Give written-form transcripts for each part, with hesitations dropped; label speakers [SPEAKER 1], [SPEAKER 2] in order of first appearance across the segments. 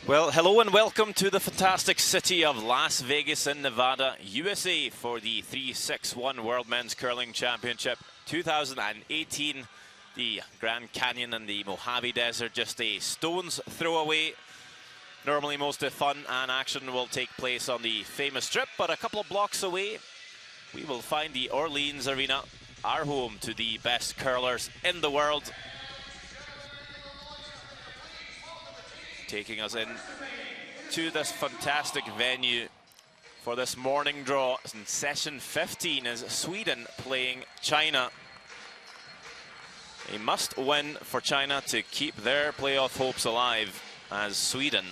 [SPEAKER 1] Well, hello and welcome to the fantastic city of Las Vegas in Nevada, USA for the 361 World Men's Curling Championship 2018. The Grand Canyon and the Mojave Desert just a stone's throw away. Normally most of the fun and action will take place on the famous strip, but a couple of blocks away we will find the Orleans Arena, our home to the best curlers in the world. Taking us in to this fantastic venue for this morning draw in session 15 is Sweden playing China. A must win for China to keep their playoff hopes alive, as Sweden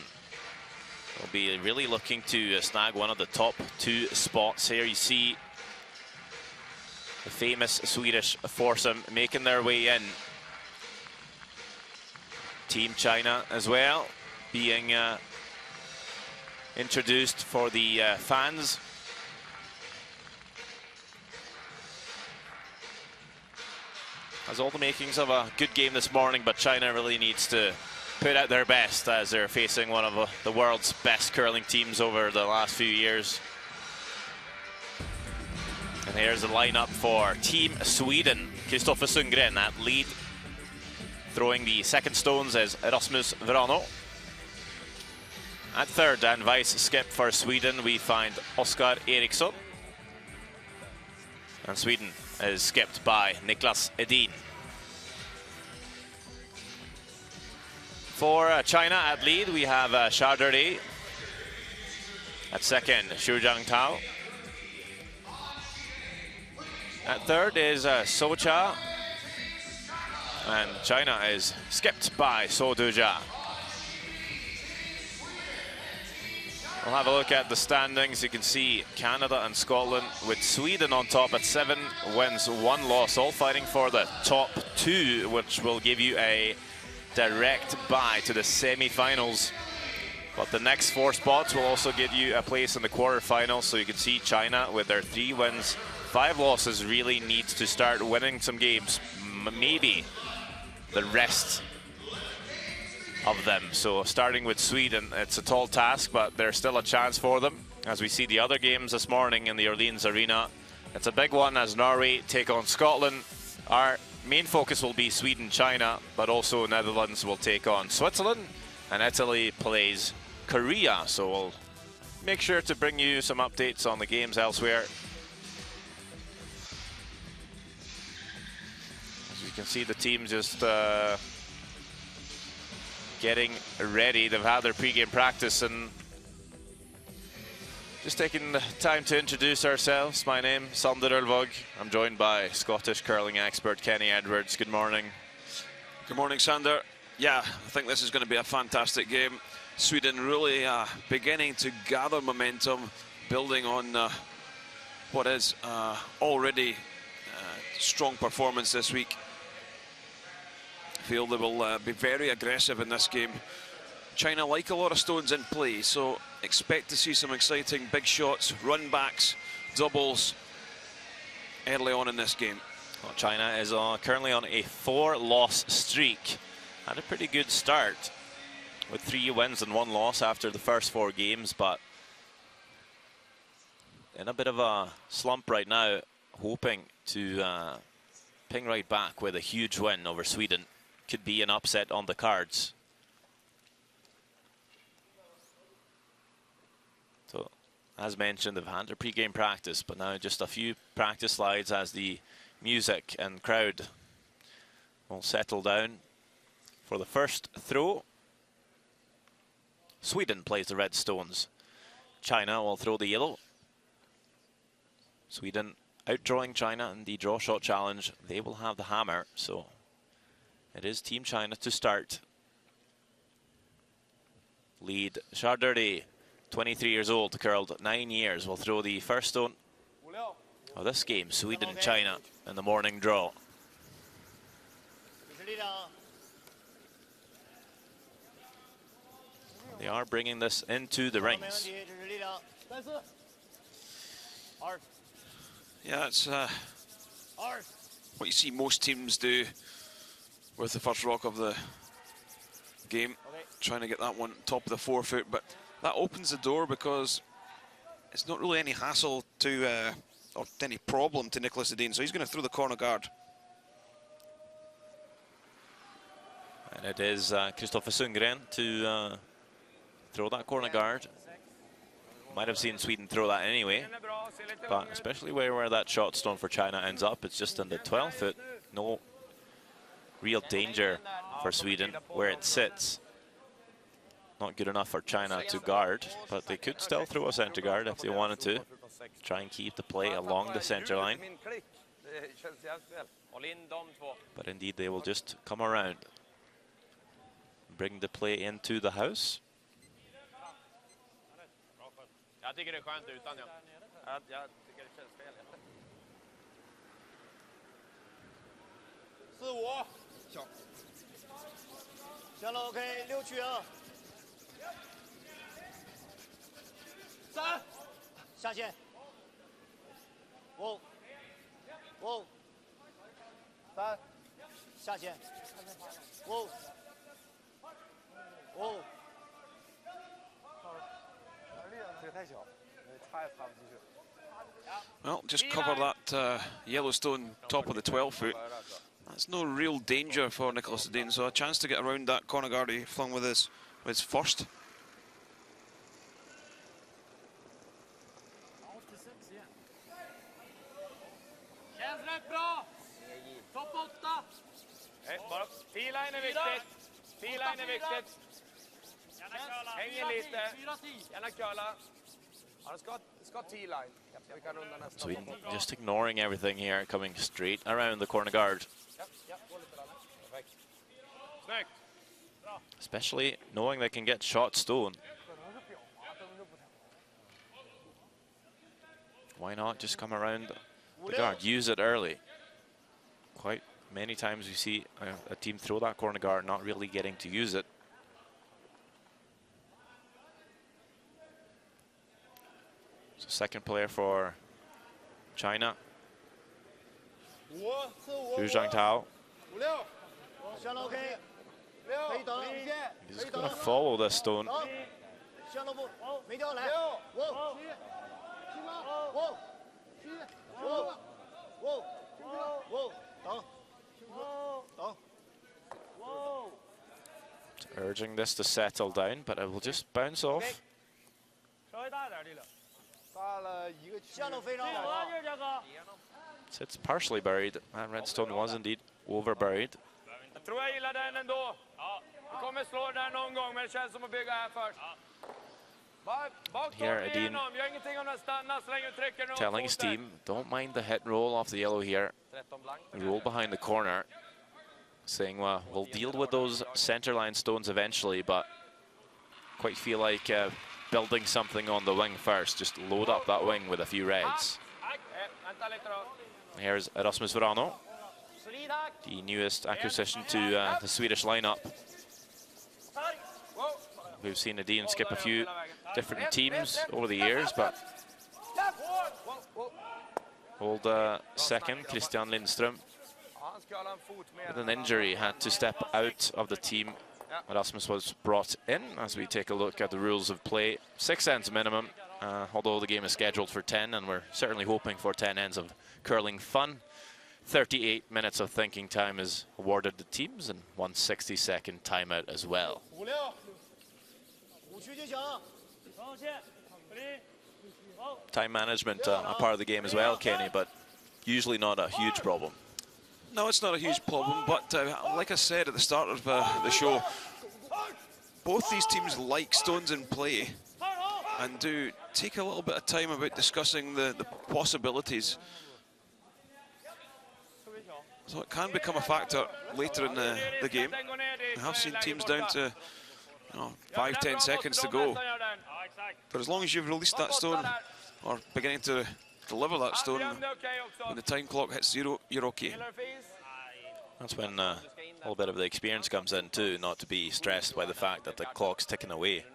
[SPEAKER 1] will be really looking to snag one of the top two spots. Here you see the famous Swedish foursome making their way in. Team China as well being introduced for the fans. Has all the makings of a good game this morning, but China really needs to put out their best as they're facing one of the world's best curling teams over the last few years. And here's the lineup for Team Sweden. Kristoffer Sundgren at lead. Throwing the second stones is Rasmus Verano. At third and vice skip for Sweden, we find Oskar Eriksson. And Sweden is skipped by Niklas Edin. For China at lead, we have Chardonnay. At second, Zhang Tao. At third is Socha. And China is skipped by So Duja. We'll have a look at the standings. You can see Canada and Scotland with Sweden on top at 7 wins, 1 loss, all fighting for the top 2, which will give you a direct bye to the semi-finals. But the next 4 spots will also give you a place in the quarterfinals. So you can see China with their 3 wins, 5 losses really needs to start winning some games. Maybe the rest of them. So starting with Sweden, it's a tall task, but there's still a chance for them. As we see the other games this morning in the Orleans Arena, it's a big one as Norway take on Scotland. Our main focus will be Sweden-China, but also Netherlands will take on Switzerland, and Italy plays Korea. So we'll make sure to bring you some updates on the games elsewhere. As you can see, the team just getting ready. They've had their pre-game practice, and just taking the time to introduce ourselves. My name is Sander Ulvåg. I'm joined by Scottish curling expert Kenny Edwards. Good morning.
[SPEAKER 2] Good morning, Sander. Yeah, I think this is going to be a fantastic game. Sweden really beginning to gather momentum, building on what is already strong performance this week. Feel they will be very aggressive in this game. China like a lot of stones in play, so expect to see some exciting big shots, run backs, doubles early on in this game.
[SPEAKER 1] Well, China is currently on a 4-loss streak. Had a pretty good start with 3 wins and 1 loss after the first 4 games, but in a bit of a slump right now, hoping to ping right back with a huge win over Sweden. Could be an upset on the cards. So, as mentioned, they've had their pre-game practice, but now just a few practice slides as the music and crowd will settle down for the first throw. Sweden plays the red stones. China will throw the yellow. Sweden outdrawing China in the draw shot challenge. They will have the hammer, so it is Team China to start. Lead Chardonnay, 23 years old, curled 9 years, will throw the first stone of this game, Sweden-China, in the morning draw. They are bringing this into the rings.
[SPEAKER 2] Yeah, it's what you see most teams do with the first rock of the game. trying to get that one top of the forefoot, but that opens the door because it's not really any hassle to, or any problem to Nicholas Edin, so he's going to throw the corner guard.
[SPEAKER 1] And it is Kristoffer Sundgren to throw that corner guard. Might have seen Sweden throw that anyway, but especially where that shot stone for China ends up, it's just in the 12-foot. No real danger for Sweden where it sits. Not good enough for China to guard, but they could still throw a center guard if they wanted to. Try and keep the play along the center line. But indeed, they will just come around. Bring the play into the house.
[SPEAKER 2] Well, just cover that Yellowstone top of the 12-foot. That's no real danger for Nicholas Edin, so a chance to get around that corner guard he flung with his first.
[SPEAKER 3] T-line är viktigt. T-line är viktigt. Hänger lite. Gärna curla. Ja, det ska T-line. Vi kan runda nästa.
[SPEAKER 1] Sweden just ignoring everything here, coming straight around the corner guard.
[SPEAKER 3] Snyggt.
[SPEAKER 1] Especially knowing they can get shot stone. Why not just come around the guard, use it early. Quite many times we see a team throw that corner guard, not really getting to use it. So second player for China. Zhang Tao. He's going to follow this stone. Urging this to settle down, but it will just bounce off. So it's partially buried. That red stone was indeed over buried. Here Edin telling his team, don't mind the hit roll off the yellow here. Roll behind the corner. Saying, well, we'll deal with those center line stones eventually, but quite feel like building something on the wing first. Just load up that wing with a few reds. Here's Rasmus Verano, the newest acquisition to the Swedish lineup. We've seen Edin skip a few different teams over the years, but old second, Christian Lindström, with an injury, had to step out of the team. Rasmus was brought in as we take a look at the rules of play. 6 ends minimum, although the game is scheduled for 10, and we're certainly hoping for 10 ends of curling fun. 38 minutes of thinking time is awarded to teams, and 1 60-second timeout as well. Time management a part of the game as well, Kenny, but usually not a huge problem.
[SPEAKER 2] No, it's not a huge problem, but like I said at the start of the show, both these teams like stones in play and do take a little bit of time about discussing the possibilities. So it can become a factor later in the game. I have seen teams down to 5-10 seconds to go. But as long as you've released that stone or beginning to deliver that stone, when the time clock hits 0, you're okay.
[SPEAKER 1] That's when a little bit of the experience comes in too, not to be stressed by the fact that the clock's ticking away.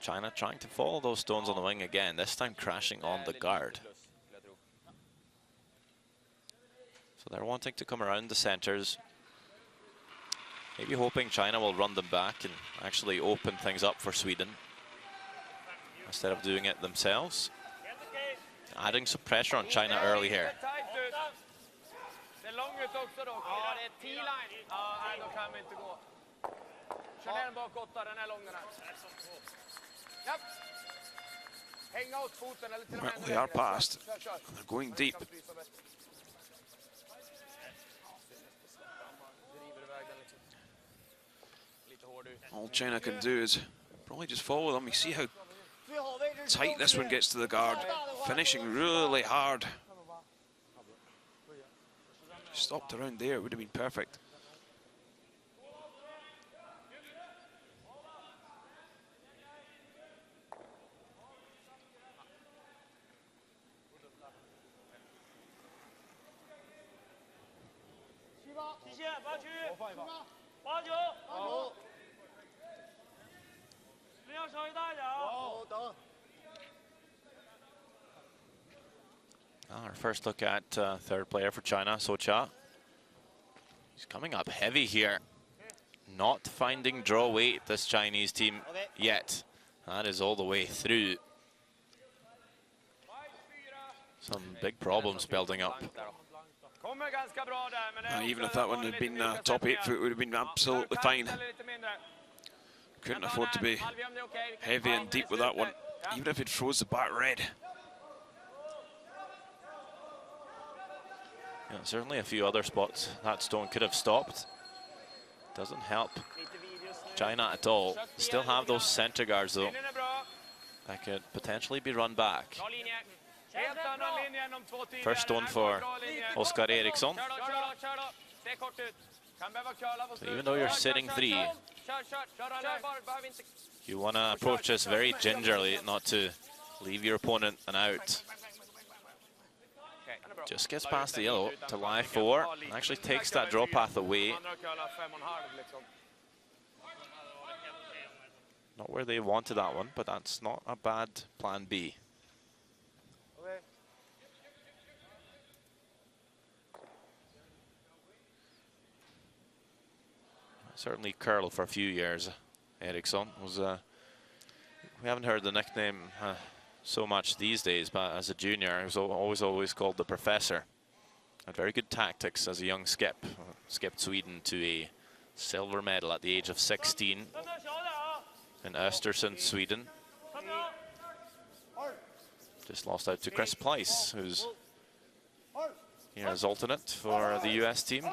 [SPEAKER 1] China trying to follow those stones on the wing again, this time crashing on the guard. So So they're wanting to come around the centers. Maybe hoping China will run them back and actually open things up for Sweden instead of doing it themselves. Adding some pressure on China early here.
[SPEAKER 2] Well, they are past. They're going deep. All China can do is probably just follow them. You see how tight this one gets to the guard. Finishing really hard. Stopped around there, it would have been perfect.
[SPEAKER 1] Our first look at third player for China, Socha. He's coming up heavy here. Not finding draw weight, this Chinese team, yet. That is all the way through. Some big problems building up.
[SPEAKER 2] Even if that one had been top 8 foot, it would have been absolutely fine. Couldn't afford to be heavy and deep with that one, even if it froze the back red.
[SPEAKER 1] Yeah, certainly a few other spots that stone could have stopped. Doesn't help China at all. Still have those center guards though. That could potentially be run back. First stone for Oskar Eriksson. So even though you're sitting 3, you want to approach this very gingerly, not to leave your opponent an out. Just gets past the yellow to lie 4 and actually takes that draw path away. Not where they wanted that one, but that's not a bad plan B. Certainly curled for a few years, Eriksson. Was, we haven't heard the nickname so much these days, but as a junior, he was always called the Professor. Had very good tactics as a young skip. Skipped Sweden to a silver medal at the age of 16 in Östersund, Sweden. Just lost out to Chris Pleiss, who's here as alternate for the US team.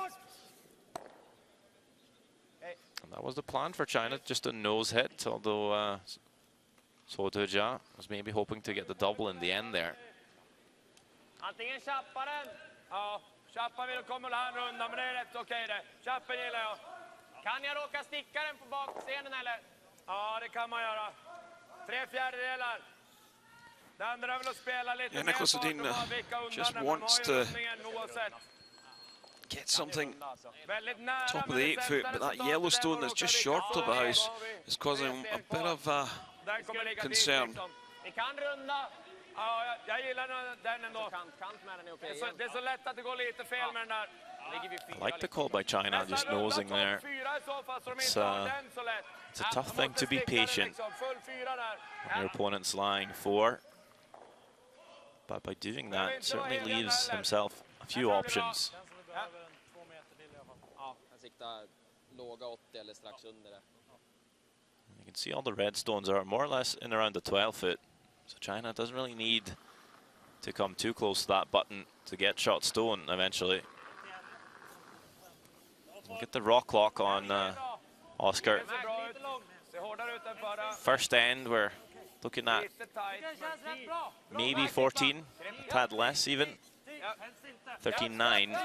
[SPEAKER 1] And that was the plan for China, just a nose hit, although Sotoja was maybe hoping to get the double in the end there.
[SPEAKER 2] Yeah, Nicholas Edin just wants to get something top of the 8 foot, but that yellow stone that's just short of the house is causing him a bit of concern.
[SPEAKER 1] I like the call by China, just nosing there. It's a tough thing to be patient when your opponent's lying 4. But by doing that, certainly leaves himself a few options. You can see all the red stones are more or less in around the 12 foot. So China doesn't really need to come too close to that button to get shot stone eventually. We'll get the rock lock on Oskar. First end, we're looking at maybe 14, a tad less even. 13-9.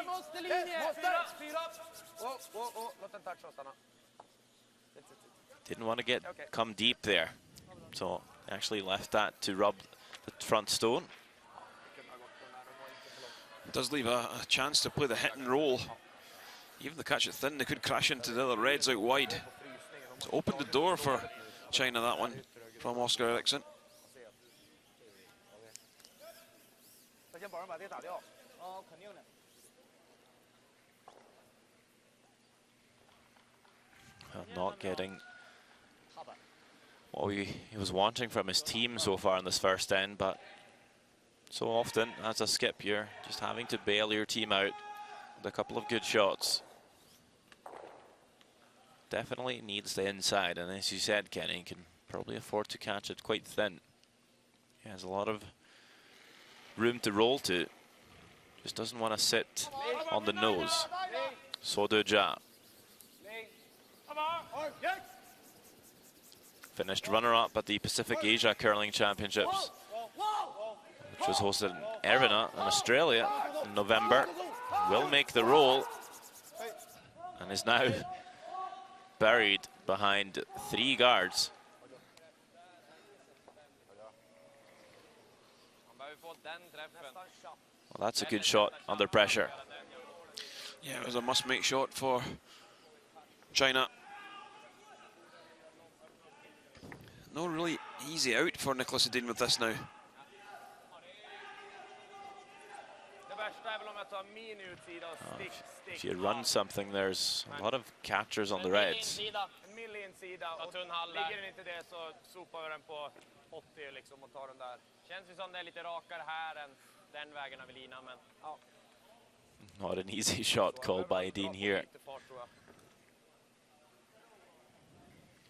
[SPEAKER 1] Didn't want to come deep there, so actually left that to rub the front stone.
[SPEAKER 2] It does leave a chance to play the hit and roll. Even the catch it thin, they could crash into the other reds out wide. It's opened the door for China, that one, from Oskar Eriksson.
[SPEAKER 1] not getting what he was wanting from his team so far in this first end, but so often as a skip you're just having to bail your team out with a couple of good shots. Definitely needs the inside, and as you said, Kenny can probably afford to catch it quite thin. He has a lot of room to roll to. Just doesn't want to sit on the nose. So do Ja. Finished runner-up at the Pacific Asia Curling Championships, which was hosted in Erina in Australia in November. Will make the roll and is now buried behind 3 guards. Well, that's a good shot under pressure.
[SPEAKER 2] Yeah, it was a must-make shot for China. No really easy out for Niklas Edin with this now.
[SPEAKER 1] If you run something, there's a lot of catchers on the Reds. Not an easy shot called by Edin here.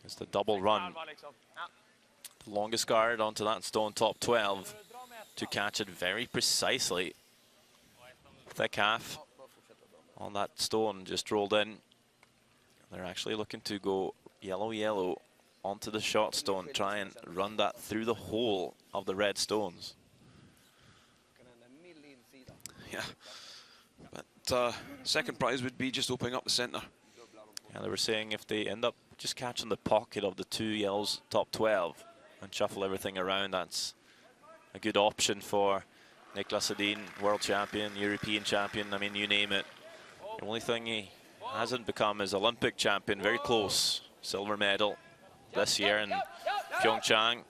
[SPEAKER 1] It's the double run. The longest guard onto that stone, top 12, to catch it very precisely. Thick half on that stone just rolled in. They're actually looking to go yellow onto the shot stone, try and run that through the hole of the red stones.
[SPEAKER 2] Yeah, but second prize would be just opening up the center.
[SPEAKER 1] Yeah, they were saying if they end up just catching the pocket of the 2 yellows top 12 and shuffle everything around, that's a good option for Niklas Edin, world champion, European champion, I mean, you name it. The only thing he hasn't become is Olympic champion, very close. Silver medal this year in Pyeongchang.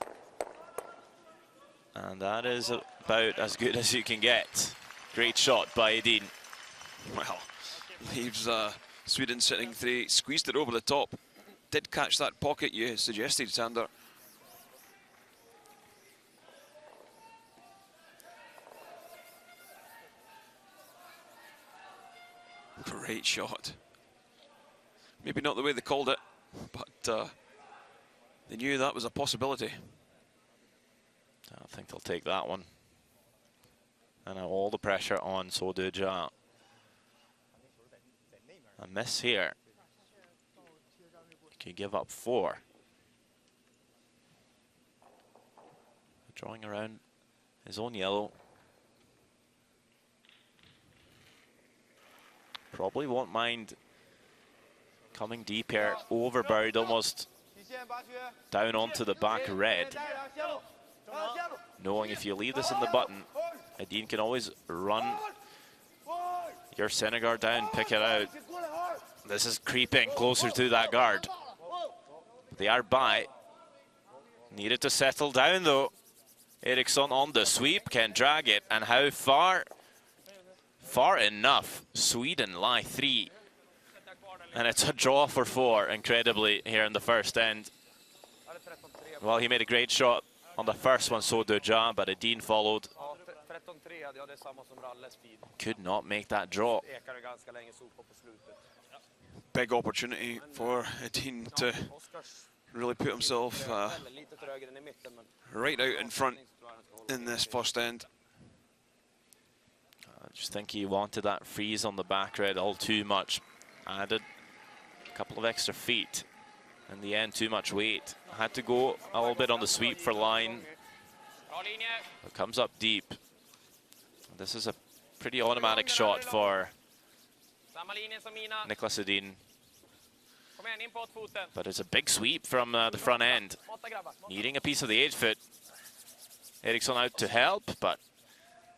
[SPEAKER 1] And that is about as good as you can get. Great shot by Edin.
[SPEAKER 2] Well, leaves Sweden sitting 3, squeezed it over the top. Did catch that pocket you suggested, Sander. Great shot. Maybe not the way they called it, but they knew that was a possibility.
[SPEAKER 1] I think they'll take that one. And now all the pressure on So Do-ja. A miss here. Can give up 4. Drawing around his own yellow. Probably won't mind coming deep here, over buried almost down onto the back red. Knowing if you leave this in the button, Edin can always run your center guard down, pick it out. This is creeping closer to that guard. They are by. Needed to settle down though. Eriksson on the sweep, can drag it, and how far? Far enough. Sweden lie 3. And it's a draw for 4, incredibly, here in the first end. Well, he made a great shot on the first one, So Do-ja, but Edin followed. Could not make that draw.
[SPEAKER 2] Big opportunity for Edin to really put himself right out in front in this first end.
[SPEAKER 1] I just think he wanted that freeze on the back red all too much. Added a couple of extra feet. In the end, too much weight. Had to go a little bit on the sweep for line. It comes up deep. This is a pretty automatic shot for Niklas Edin. But it's a big sweep from the front end. Needing a piece of the 8-foot. Eriksson out to help, but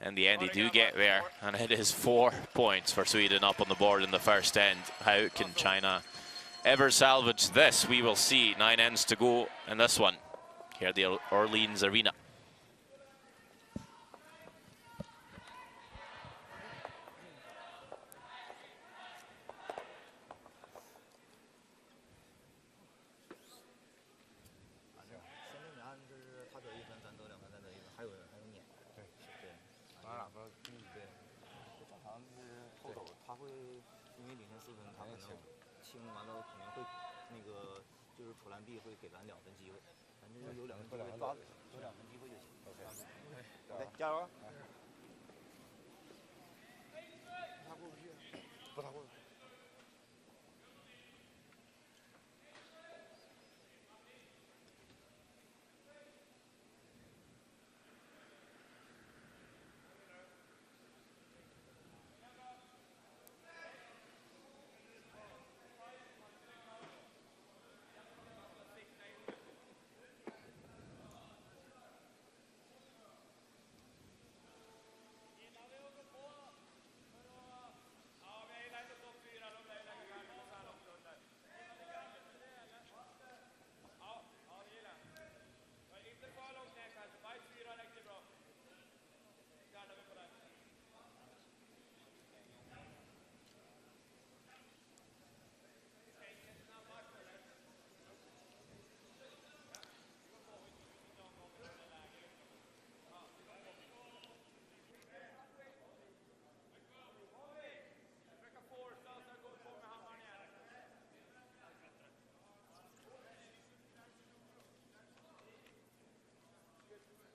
[SPEAKER 1] in the end they do get there. And it is 4 points for Sweden up on the board in the first end. How can China ever salvage this? We will see. 9 ends to go in this one here at the Orleans Arena.
[SPEAKER 4] 还有撵，对，
[SPEAKER 3] 完了，
[SPEAKER 4] 对，就正常是后手他会因为领先4分，他可能清完了可能会那个就是处篮 B 会给咱2分机会，咱这有2分机会抓，有2分机会就行。OK， 加油！
[SPEAKER 3] 他过不去，不他过不去。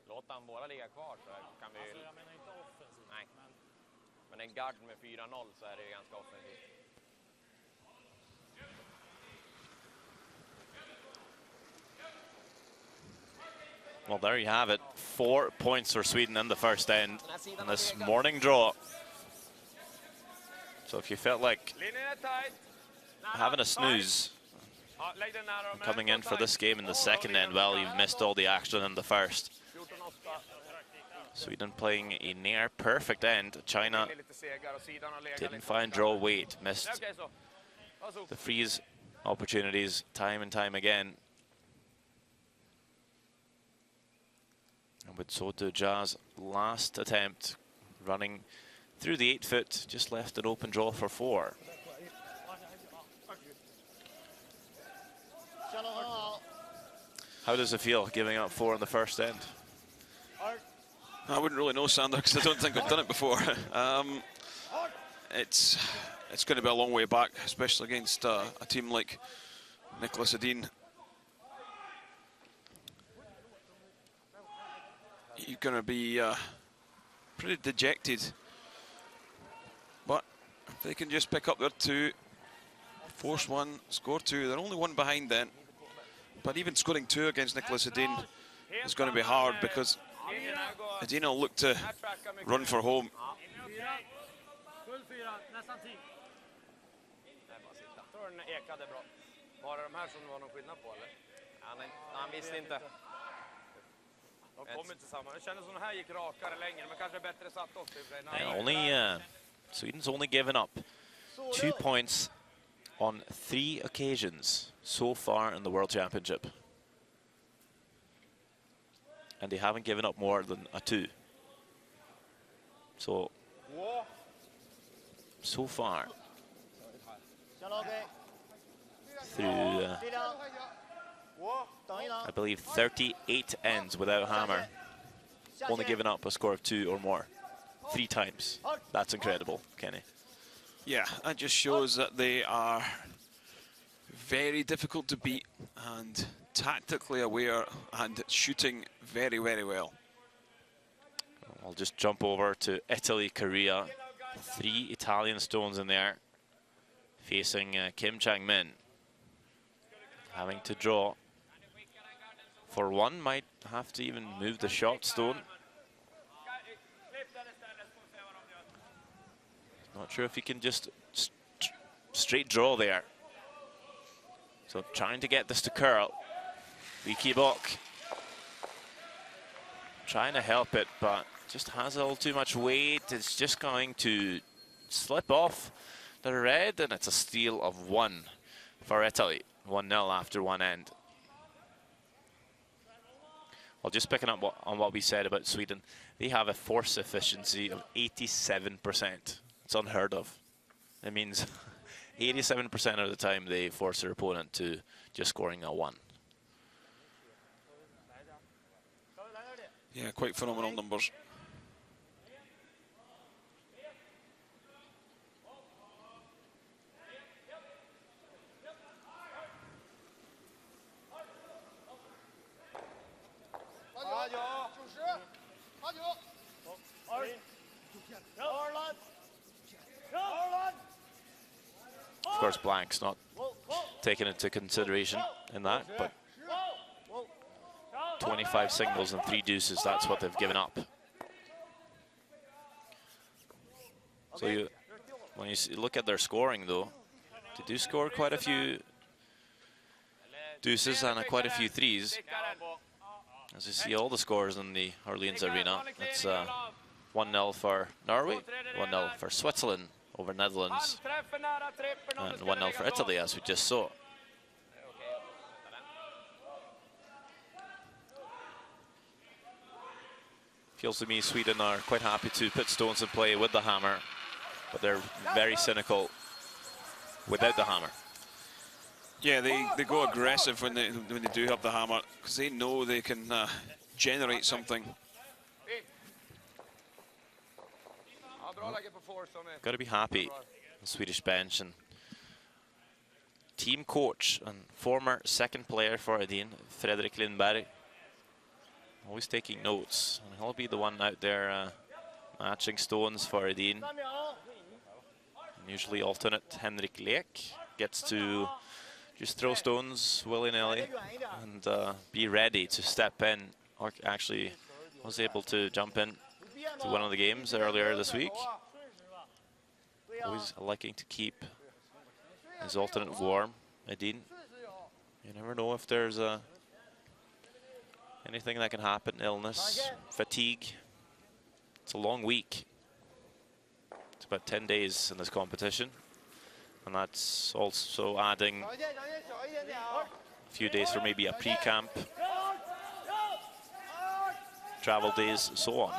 [SPEAKER 3] Låt han båda ligga kvar så kan vi...
[SPEAKER 5] Alltså jag menar inte offensivt.
[SPEAKER 3] Nej. Men en guard med 4-0 så är det ju ganska offensivt.
[SPEAKER 1] Well, there you have it. 4 points for Sweden in the first end in this morning draw. So if you felt like having a snooze coming in for this game in the second end, well, you've missed all the action in the first. Sweden playing a near perfect end. China didn't find draw weight, missed the freeze opportunities time and time again. And with Soto Jazz last attempt running through the 8-foot, just left an open draw for 4. How does it feel giving up 4 in the first end?
[SPEAKER 2] I wouldn't really know, Sander, because I don't think I've done it before. It's going to be a long way back, especially against a team like Nicholas Edin. You're going to be pretty dejected. But if they can just pick up their 2, force 1, score 2, they're only 1 behind then. But even scoring 2 against Nicholas Edin is going to be hard because Edin will look to run for home.
[SPEAKER 3] Han visste inte.
[SPEAKER 1] Sweden's only given up 2 points on 3 occasions so far in the World Championship. And they haven't given up more than a 2. So far, through, I believe, 38 ends without hammer, only given up a score of 2 or more. 3 times. That's incredible, Kenny.
[SPEAKER 2] Yeah, that just shows that they are very difficult to beat and tactically aware and shooting very, very well.
[SPEAKER 1] I'll just jump over to Italy, Korea. 3 Italian stones in there, facing Kim Chang-min. Having to draw for 1, might have to even move the shot stone. Not sure if he can just straight draw there. So trying to get this to curl. Leaky Bok trying to help it, but just has a little too much weight. It's just going to slip off the red, and it's a steal of 1 for Italy. 1-0 after 1 end. Well, just picking up on what we said about Sweden, they have a force efficiency of 87%. It's unheard of. It means 87% of the time they force their opponent to just scoring a 1.
[SPEAKER 2] Yeah, quite phenomenal numbers.
[SPEAKER 1] Of course, blank's not taken into consideration in that, but 25 singles and 3 deuces, that's what they've given up. So when you look at their scoring, though, they do score quite a few deuces and quite a few threes. As you see all the scores in the Orleans Arena, it's 1-0 for Norway, 1-0 for Switzerland over Netherlands, and 1-0 for Italy, as we just saw. Feels to me Sweden are quite happy to put stones in play with the hammer, but they're very cynical without the hammer.
[SPEAKER 2] Yeah, they go aggressive when they do have the hammer, because they know they can generate something.
[SPEAKER 1] Got to be happy, the Swedish bench, and team coach and former second player for Edin, Fredrik Lindberg, always taking notes, and he'll be the one out there matching stones for Edin. And usually alternate Henrik Lek gets to just throw stones willy-nilly and be ready to step in, or actually was able to jump in to one of the games earlier this week. Always liking to keep his alternate warm, Edin. You never know if there's anything that can happen, illness, fatigue. It's a long week. It's about 10 days in this competition. And that's also adding a few days for maybe a pre-camp, travel days, so on.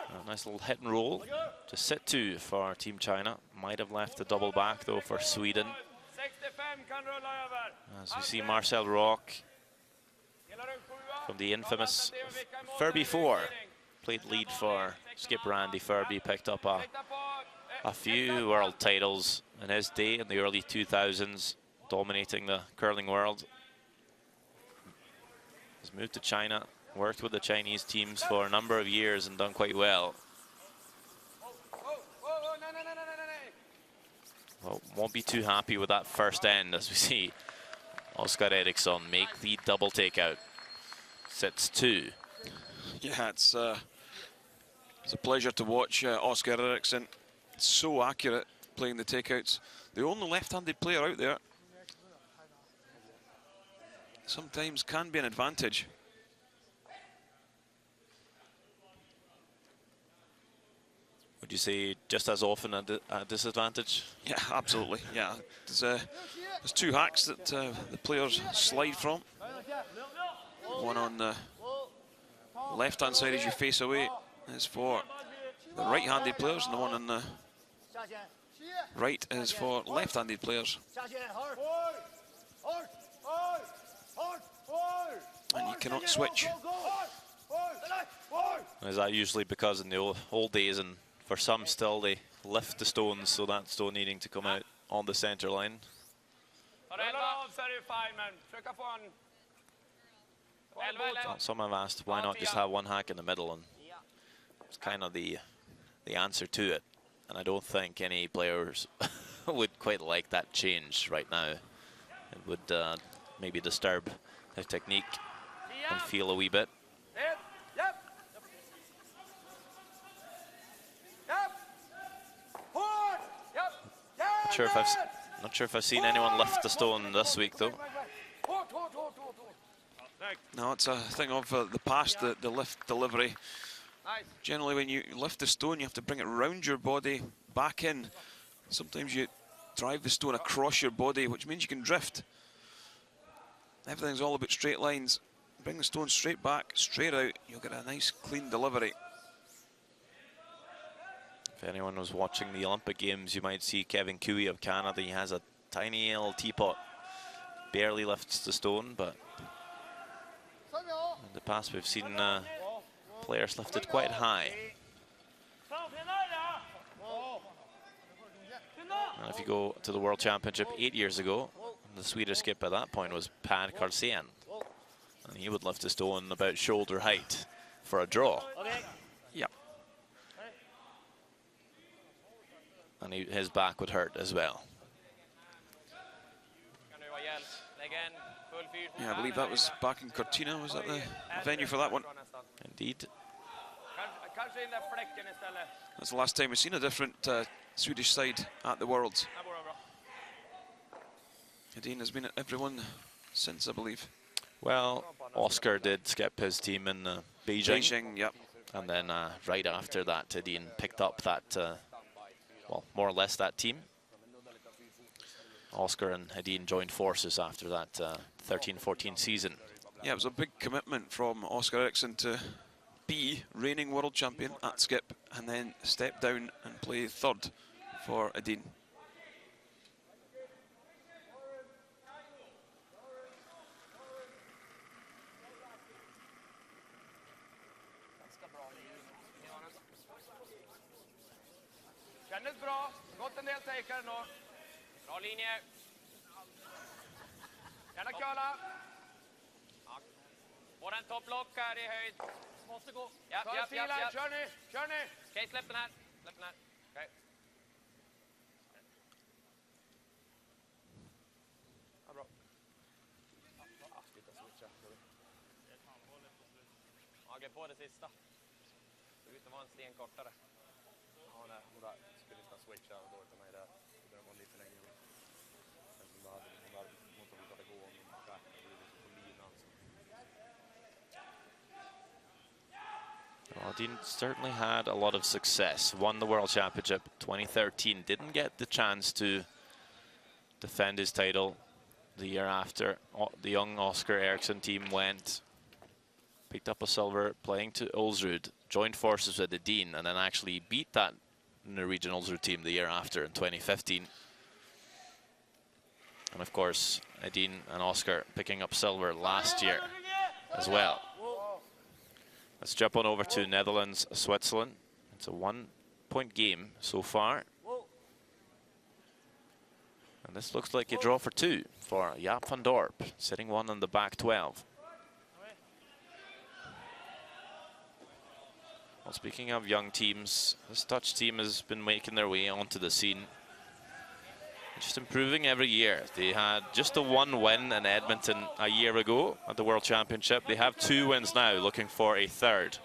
[SPEAKER 1] A nice little hit and roll to set 2 for Team China. Might have left the double back though for Sweden. As we see Marcel Rock from the infamous Furby 4 played lead for skipper Andy Furby, picked up a few world titles in his day in the early 2000s, dominating the curling world. He's moved to China, worked with the Chinese teams for a number of years and done quite well. Well, won't be too happy with that first end as we see Oskar Eriksson make the double takeout. Sets 2.
[SPEAKER 2] Yeah, it's a pleasure to watch Oskar Eriksson. So accurate playing the takeouts. The only left-handed player out there. Sometimes can be an advantage.
[SPEAKER 1] Would you say just as often a disadvantage?
[SPEAKER 2] Yeah, absolutely. Yeah, there's 2 hacks that the players slide from. One on the left-hand side as you face away is for the right-handed players, and the one on the right is for left-handed players. And you cannot switch.
[SPEAKER 1] Is that usually because in the old days, and for some still, they lift the stones, so that stone needing to come out on the center line? Some have asked why not just have one hack in the middle, and it's kind of the answer to it. And I don't think any players would quite like that change right now. It would maybe disturb their technique and feel a wee bit. Not sure if I've seen anyone lift the stone this week though.
[SPEAKER 2] No, it's a thing of the past, the lift delivery. Generally, when you lift the stone, you have to bring it round your body, back in. Sometimes you drive the stone across your body, which means you can drift. Everything's all about straight lines. Bring the stone straight back, straight out. You'll get a nice, clean delivery. If
[SPEAKER 1] anyone was watching the Olympic Games, you might see Kevin Cooey of Canada. He has a Tiny little teapot. Barely lifts the stone, but in the past we've seen players lifted quite high. And if you go to the World Championship 8 years ago, the Swedish skip at that point was Per Karlsén. And he would lift a stone about shoulder height for a draw. Yep. And his back would hurt as well.
[SPEAKER 2] Yeah, I believe that was back in Cortina. Was that the venue for that one?
[SPEAKER 1] Indeed.
[SPEAKER 2] That's the last time we've seen a different Swedish side at the Worlds. Edin has been at everyone since, I believe.
[SPEAKER 1] Well, Oscar did skip his team in Beijing.
[SPEAKER 2] Beijing, yep.
[SPEAKER 1] And then right after that, Edin picked up that, well, more or less that team. Oscar and Edin joined forces after that 13-14 season.
[SPEAKER 2] Yeah, it was a big commitment from Oscar Eriksson to be reigning world champion at skip and then step down and play third for Edin.
[SPEAKER 3] Kändes bra, gått en del taker nu. Bra linje. Gärna köla. Får en topplock här i höjd. Måste gå. Ja. Kör ni. Okej, släpp den här. Okej. Ja, bra. Sluta switcha. Ja, gå på det sista. Det visste vara en sten kortare. Ja, nej, hon där skulle inte switcha och då utan mig där. Det börjar vara lite längre. Men då hade hon där mot att brukade gå om tracken och det på linan.
[SPEAKER 1] Well, Dean certainly had a lot of success. Won the World Championship 2013. Didn't get the chance to defend his title the year after. The young Oscar Eriksson team went, picked up a silver, playing to Ulsrud, joined forces with Edin, and then actually beat that Norwegian Ulsrud team the year after in 2015. And of course, Edin and Oscar picking up silver last year as well. Let's jump on over to Netherlands, Switzerland. It's a 1-point game so far. And this looks like a draw for 2 for Jaap van Dorp, sitting 1 on the back 12. Well, speaking of young teams, this Dutch team has been making their way onto the scene. Just improving every year. They had just a 1 win in Edmonton a year ago at the World Championship. They have 2 wins now, looking for a third.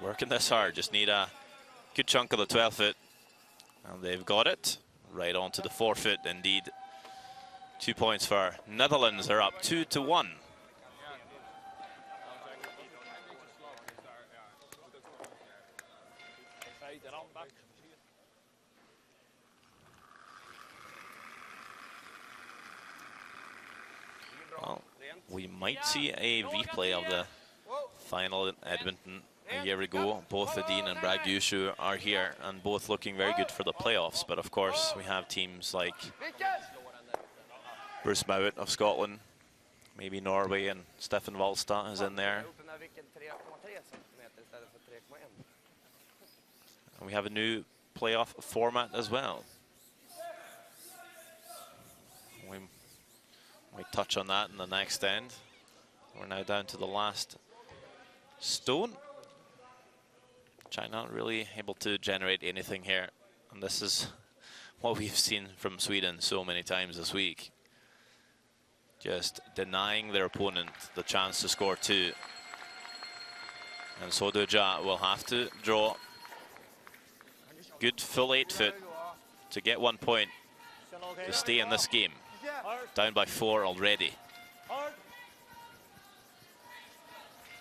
[SPEAKER 1] Working this hard, just need a good chunk of the 12 foot. And they've got it. Right onto the 4 foot, indeed. 2 points for Netherlands. They're up 2-1. Well, we might see a replay of the final in Edmonton a year ago. Both Edin and Brag Jushu are here and both looking very good for the playoffs. But of course, we have teams like Bruce Mowat of Scotland, maybe Norway, and Stefan Wallstad is in there. And we have a new playoff format as well. We might touch on that in the next end. We're now down to the last stone. China not really able to generate anything here. And this is what we've seen from Sweden so many times this week. Just denying their opponent the chance to score 2. And Sodoja will have to draw good full 8 foot to get 1 point to stay in this game. Down by 4 already.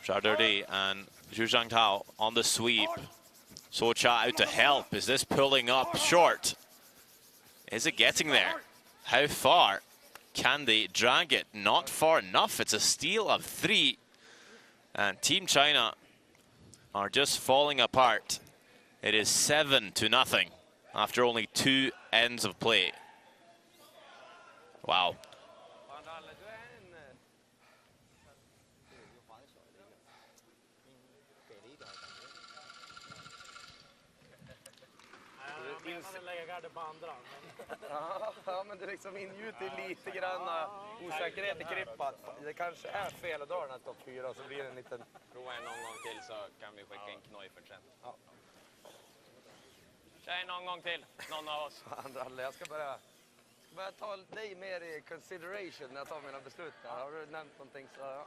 [SPEAKER 1] Charderde and Zhang Tao on the sweep. Socha out to help. Is this pulling up short? Is it getting there? How far can they drag it? Not far enough. It's a steal of 3. And Team China are just falling apart It is 7-0 after only 2 ends of play. Wow.
[SPEAKER 3] Ja, men det liksom ingjuter lite grann osäkerhet i krippat. Det kanske är fel att dra den här topp 4 så blir det en liten...
[SPEAKER 5] Prova en någon gång till så kan vi skicka en knoj för sen.
[SPEAKER 3] Ja.
[SPEAKER 5] Tjej någon gång till, någon av oss.
[SPEAKER 3] Ralle, jag ska börja ta dig mer i consideration när jag tar mina beslut. Har du nämnt någonting så... Ja.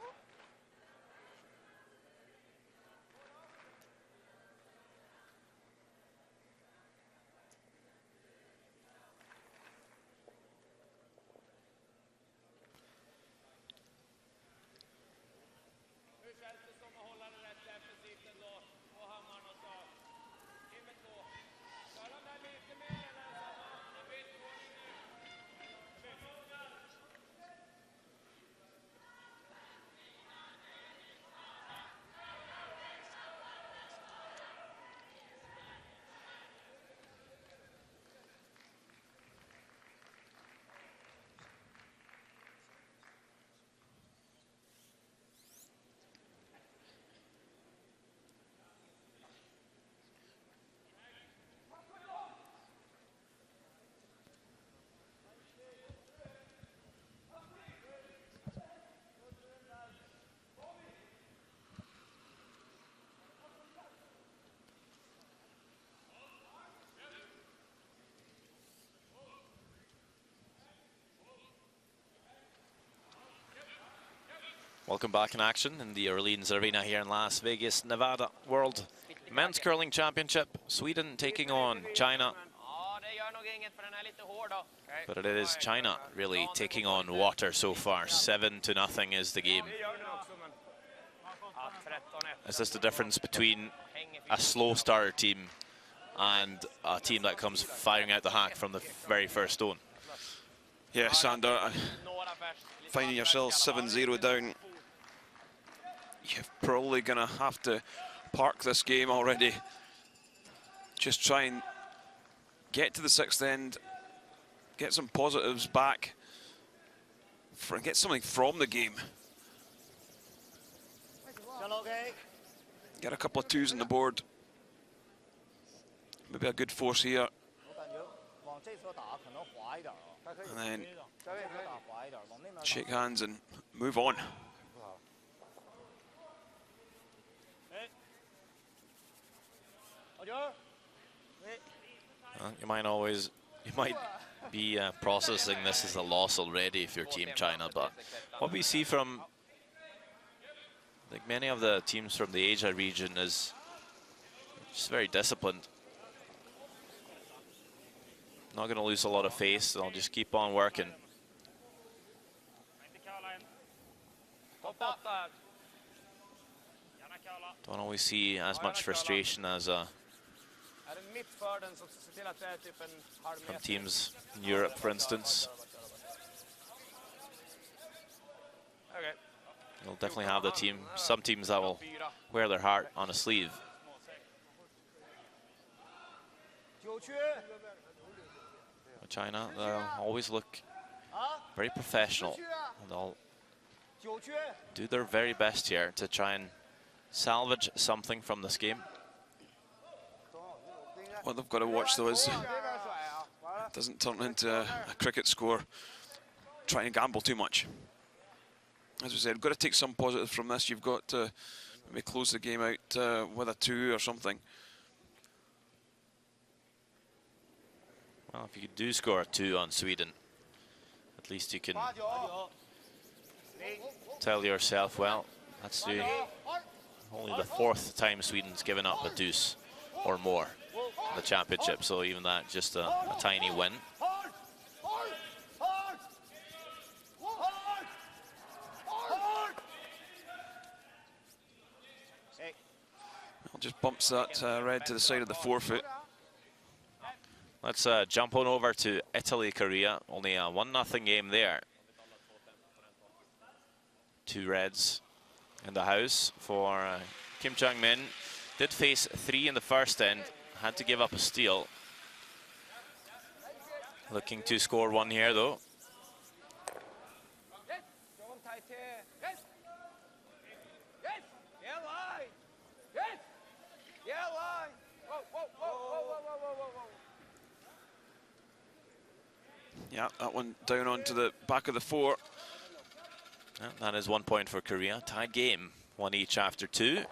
[SPEAKER 1] Welcome back in action in the Orleans Arena here in Las Vegas, Nevada. World Men's Curling Championship. Sweden taking on China. But it is China really taking on water so far. 7-0 is the game. Is this the difference between a slow starter team and a team that comes firing out the hack from the very first stone?
[SPEAKER 2] Yeah, Sander, finding yourself 7-0 down. You're probably going to have to park this game already. Just try and get to the 6th end, get some positives back, get something from the game. Get a couple of 2s on the board. Maybe a good force here. And then shake hands and move on.
[SPEAKER 1] Well, you might be processing this as a loss already if you're Team China, but what we see from like many of the teams from the Asia region is just very disciplined. Not going to lose a lot of face, they'll just keep on working. Don't always see as much frustration as from teams in Europe, for instance. You'll definitely have some teams that will wear their heart on a sleeve. China, they'll always look very professional. They'll do their very best here to try and salvage something from this game.
[SPEAKER 2] What they've got to watch though is it doesn't turn into a cricket score. Try and gamble too much. As we said, we've got to take some positives from this. You've got to maybe close the game out with a 2 or something.
[SPEAKER 1] Well, if you do score a 2 on Sweden, at least you can tell yourself, well, that's only the 4th time Sweden's given up a deuce or more in the championship, so even that, just a tiny win.
[SPEAKER 2] Well, just bumps that red to the side of the forefoot.
[SPEAKER 1] Let's jump on over to Italy, Korea. Only a 1-0 game there. 2 reds in the house for Kim Chang-min. Did face 3 in the first end, had to give up a steal. Looking to score one here, though.
[SPEAKER 2] Yeah, that one down onto the back of the 4.
[SPEAKER 1] Yeah, that is 1 point for Korea. Tied game, 1 each after 2.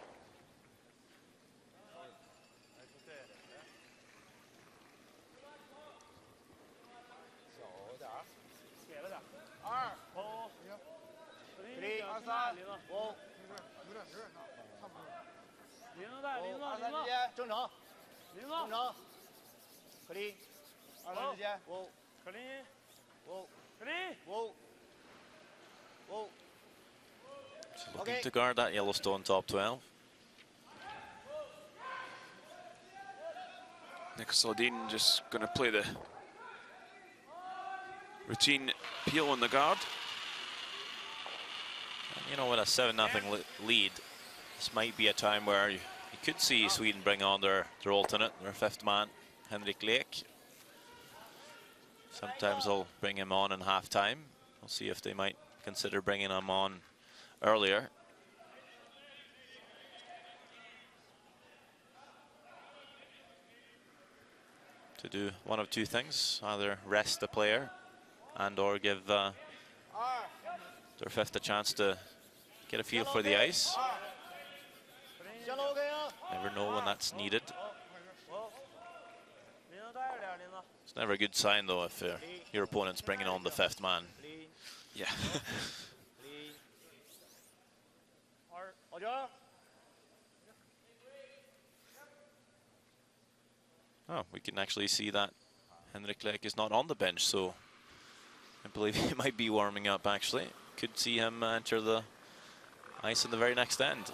[SPEAKER 1] Looking to guard that Yellowstone top 12.
[SPEAKER 2] Nick Saldin just going to play the routine peel on the guard.
[SPEAKER 1] And, you know, with a 7-0 lead, this might be a time where you could see Sweden bring on their alternate, their 5th man, Henrik Lek. Sometimes they'll bring him on in half-time. We'll see if they might consider bringing him on earlier. To do one of two things, either rest the player and or give their 5th a chance to get a feel for the ice. Never know when that's needed. It's never a good sign, though, if your opponent's bringing on the 5th man.
[SPEAKER 2] Yeah.
[SPEAKER 1] Oh, we can actually see that Henrik Lek is not on the bench, so I believe he might be warming up, actually. Could see him enter the ice in the very next end.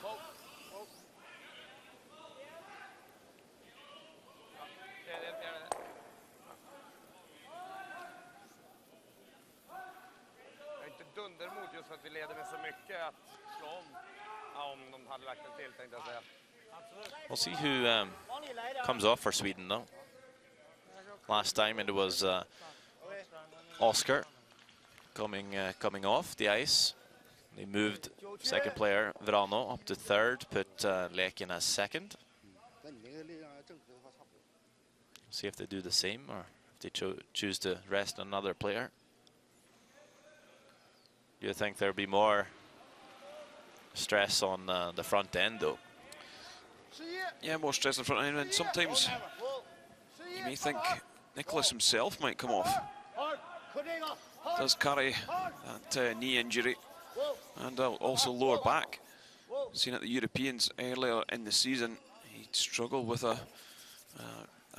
[SPEAKER 3] Dundermot just för att vi leder med så mycket att slå om de hade lagt en till, tänkte jag säga.
[SPEAKER 1] We'll see who comes off for Sweden, though. Last time it was Oscar coming off the ice. They moved 2nd player Vrano up to 3rd, put Lek in as 2nd. See if they do the same or if they choose to rest another player. Do you think there'll be more stress on the front end, though?
[SPEAKER 2] Yeah, more stress in front end, and sometimes you may think Nicholas himself might come off. Does carry that knee injury and also lower back. Seen at the Europeans earlier in the season, he struggled with a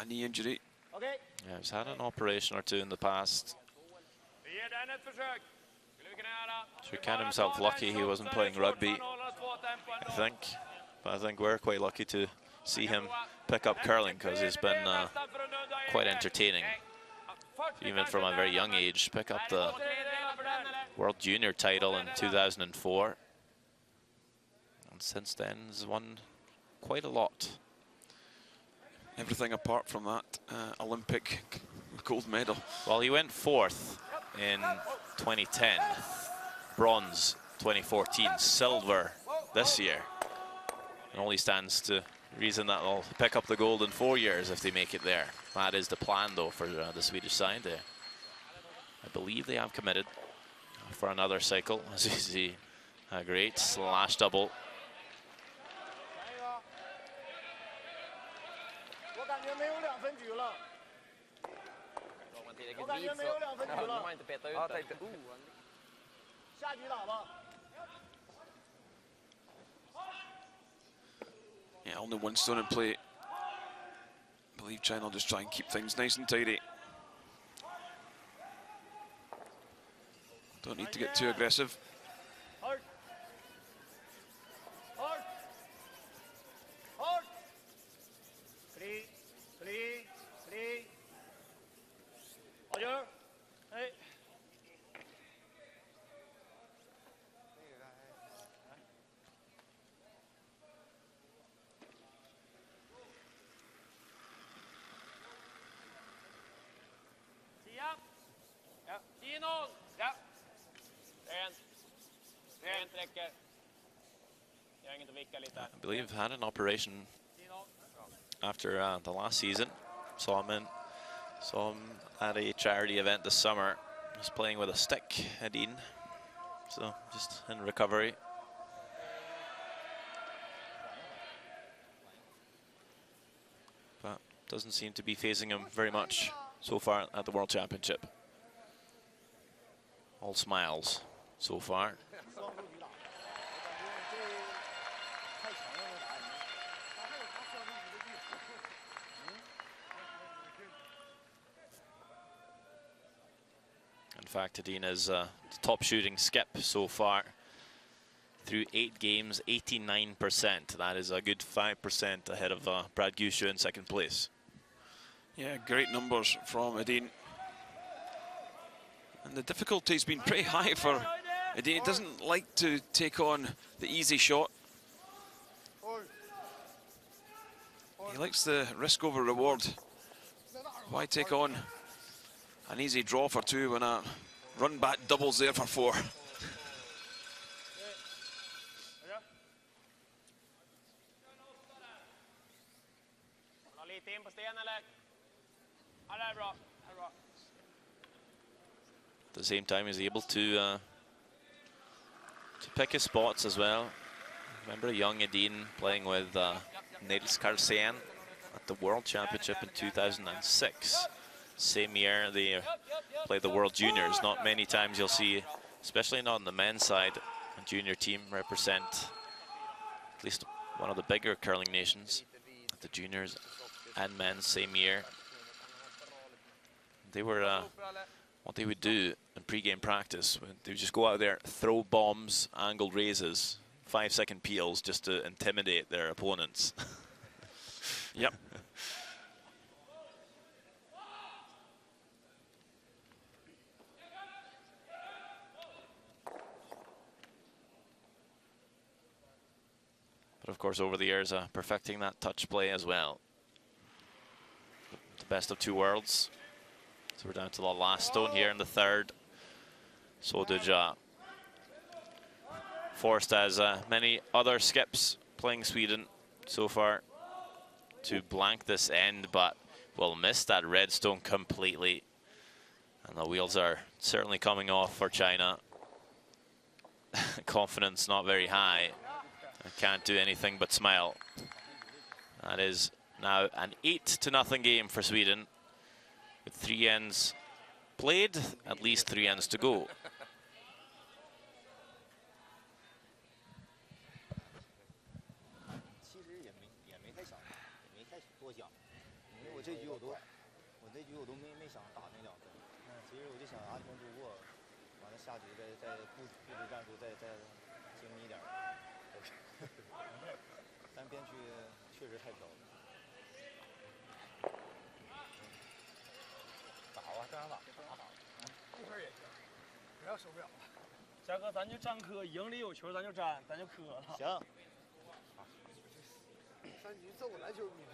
[SPEAKER 2] knee injury.
[SPEAKER 1] Yeah, he's had an operation or two in the past. So he counted himself lucky he wasn't playing rugby, I think. But I think we're quite lucky to see him pick up curling, because he's been quite entertaining. Even from a very young age, pick up the World Junior title in 2004. And since then, he's won quite a lot.
[SPEAKER 2] Everything apart from that Olympic gold medal.
[SPEAKER 1] Well, he went 4th in 2010, bronze 2014, silver this year. It only stands to reason that they'll pick up the gold in 4 years if they make it there. That is the plan, though, for the Swedish side. I believe they have committed for another cycle. As you see, a great slash double.
[SPEAKER 2] Yeah, only one stone in play. I believe China will just try and keep things nice and tidy. Don't need to get too aggressive.
[SPEAKER 1] I believe had an operation after the last season. Saw him at a charity event this summer. He was playing with a stick, Edin. So just in recovery. But doesn't seem to be phasing him very much so far at the World Championship. All smiles so far. In fact, Edin is the top shooting skip so far. Through 8 games, 89%. That is a good 5% ahead of Brad Gushu in second place.
[SPEAKER 2] Yeah, great numbers from Edin. And the difficulty's been pretty high for Edin. He doesn't like to take on the easy shot. He likes the risk over reward. Why take on an easy draw for 2 when a run back doubles there for 4?
[SPEAKER 1] At the same time, he's able to pick his spots as well. Remember young Edin playing with Niels Carlsen at the World Championship in 2006. Same year they played the World Juniors. Not many times you'll see, especially not on the men's side, a junior team represent at least one of the bigger curling nations at the juniors and men's same year. They were what they would do in pre-game practice. They would just go out there, throw bombs, angled raises, 5-second peels just to intimidate their opponents.
[SPEAKER 2] Yep.
[SPEAKER 1] But of course, over the years, perfecting that touch play as well. The best of 2 worlds. So we're down to the last stone here in the third. Soduja forced, as many other skips playing Sweden so far, to blank this end, but will miss that red stone completely. And the wheels are certainly coming off for China. Confidence not very high. I can't do anything but smile. That is now an 8-0 game for Sweden, with 3 ends played, at least 3 ends to go.
[SPEAKER 5] 嘉哥，咱就占磕，营里有球咱就占，咱就磕了。
[SPEAKER 4] 行。
[SPEAKER 6] 3局这么篮球比，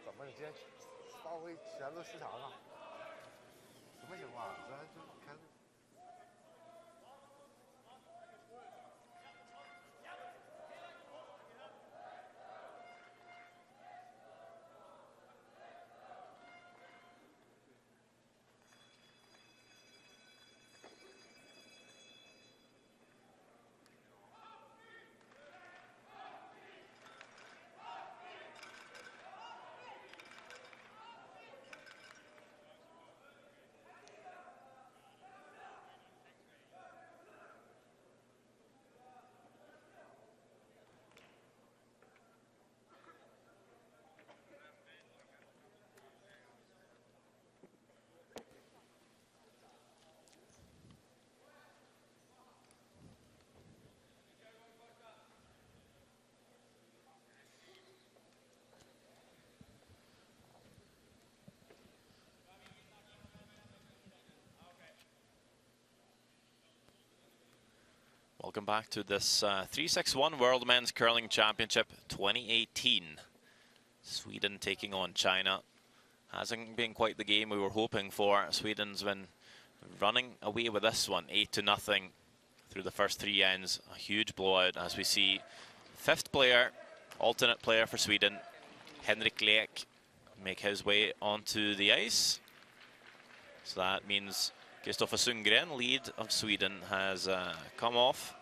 [SPEAKER 6] 怎么你今天发挥全都失常了？什么情况？咱就开始。
[SPEAKER 1] Welcome back to this 361 World Men's Curling Championship 2018. Sweden taking on China. Hasn't been quite the game we were hoping for. Sweden's been running away with this one, 8-0 through the first 3 ends. A huge blowout, as we see fifth player, alternate player for Sweden, Henrik Lek, make his way onto the ice. So that means Kristoffer Sundgren, lead of Sweden, has come off.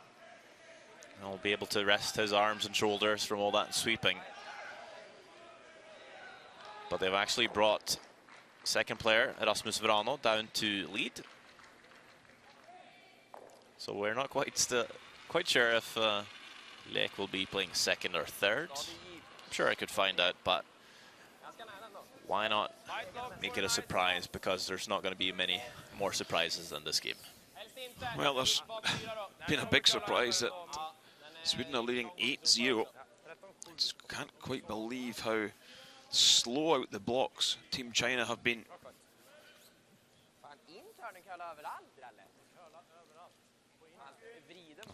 [SPEAKER 1] And will be able to rest his arms and shoulders from all that sweeping. But they've actually brought second player, Rasmus Vrano, down to lead. So we're not quite sure if Lek will be playing second or third. I'm sure I could find out, but why not make it a surprise, because there's not going to be many more surprises than this game.
[SPEAKER 2] Well, there's been a big surprise that Sweden are leading 8-0. Just can't quite believe how slow out the blocks Team China have been.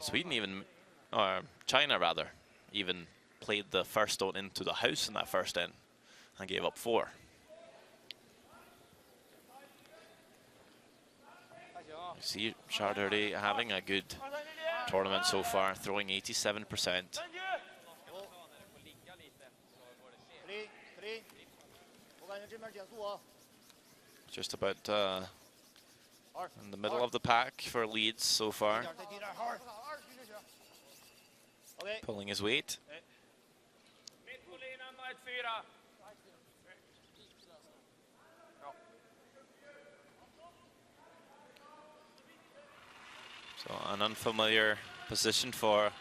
[SPEAKER 1] Sweden even, or China rather, even played the first stone into the house in that first end and gave up 4. You see Charderde having a good tournament so far, throwing 87%. Just about in the middle of the pack for leads so far. Pulling his weight. So an unfamiliar position for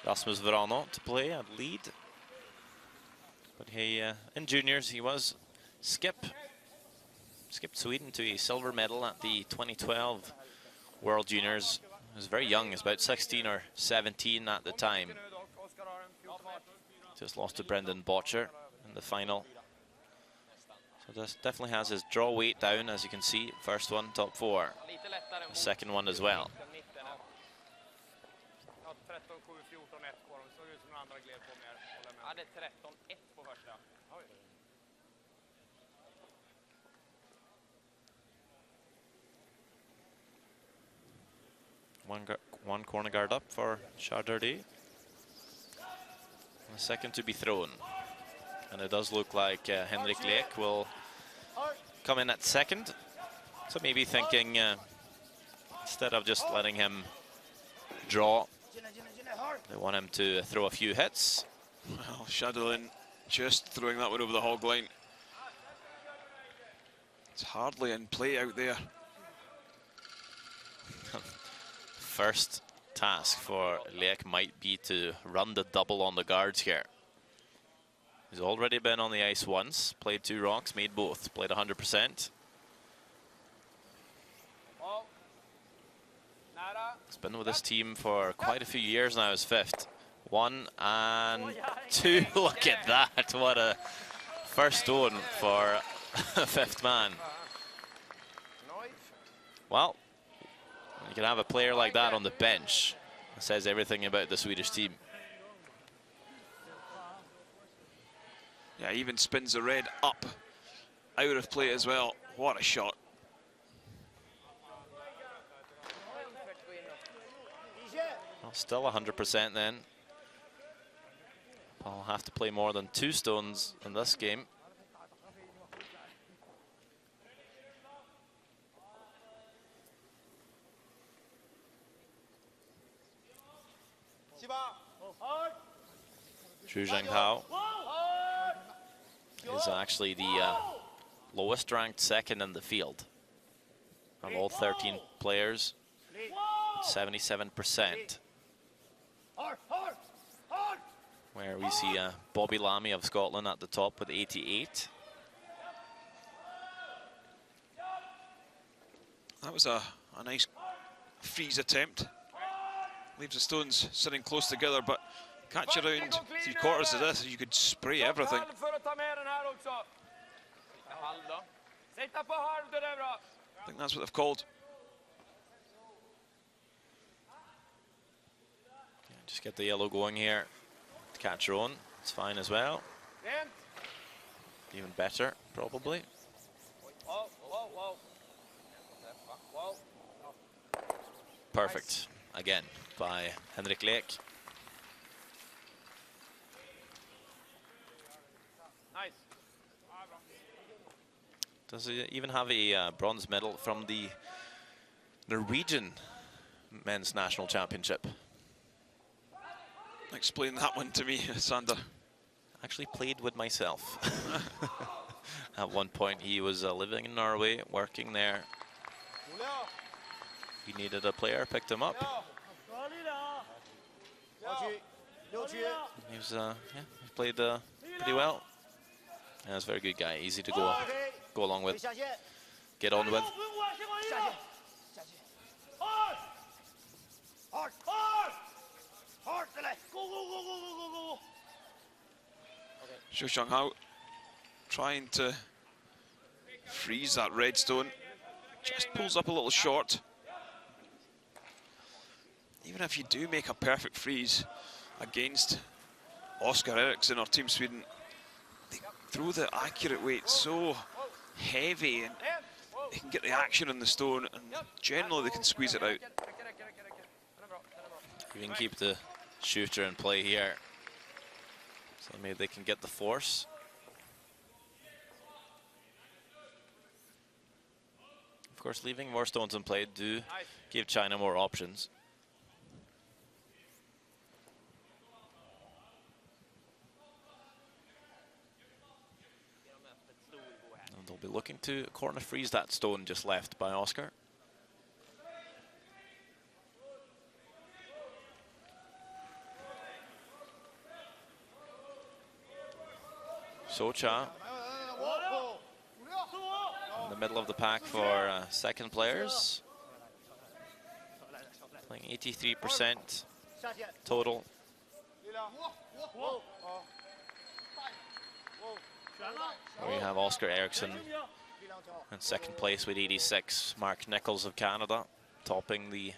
[SPEAKER 1] Rasmus Vrano to play and lead. But he, in juniors, he was skipped Sweden to a silver medal at the 2012 World Juniors. He was very young, he was about 16 or 17 at the time. Just lost to Brendan Botcher in the final. So this definitely has his draw weight down, as you can see. First one, top 4. The second one as well. One corner guard up for Charderde. The second to be thrown. And it does look like Henrik Lek will come in at second. So maybe thinking, instead of just letting him draw, they want him to throw a few hits.
[SPEAKER 2] Well, Shadowlin just throwing that one over the hog line. It's hardly in play out there.
[SPEAKER 1] First task for Lek might be to run the double on the guards here. He's already been on the ice once, played 2 rocks, made both, played 100%. He's been with this team for quite a few years now, his 5th. 1 and 2, look at that, what a first stone for a 5th man. Well, you can have a player like that on the bench. It says everything about the Swedish team.
[SPEAKER 2] Yeah, even spins the red up, out of play as well. What a shot.
[SPEAKER 1] Well, still 100% then. I'll have to play more than 2 stones in this game. Zhang Tao is actually the lowest ranked second in the field of all 13 players, 77%. Where we see Bobby Lammy of Scotland at the top with 88.
[SPEAKER 2] That was a nice freeze attempt. Leaves the stones sitting close together, but catch around 3/4 of this, you could spray everything. I think that's what they've called.
[SPEAKER 1] Yeah, just get the yellow going here. Catch your own, it's fine as well. Even better, probably. Perfect, again, by Henrik Lek. Does he even have a bronze medal from the Norwegian men's national championship?
[SPEAKER 2] Explain that one to me, Sander.
[SPEAKER 1] Actually played with myself. At one point he was living in Norway, working there. He needed a player, picked him up. He was, yeah, he played pretty well. Yeah, he's a very good guy, easy to go along with, get on with.
[SPEAKER 2] Zhang Tao trying to freeze that red stone. Just pulls up a little short. Even if you do make a perfect freeze against Oscar Eriksson or Team Sweden, they throw the accurate weight so heavy and they can get the action on the stone, and generally they can squeeze it out.
[SPEAKER 1] You can keep the shooter in play here, so maybe they can get the force. Of course, leaving more stones in play do give China more options. And they'll be looking to corner freeze that stone just left by Oscar. Socha in the middle of the pack for second players, playing 83% total. We have Oscar Eriksson in second place with 86. Mark Nichols of Canada topping the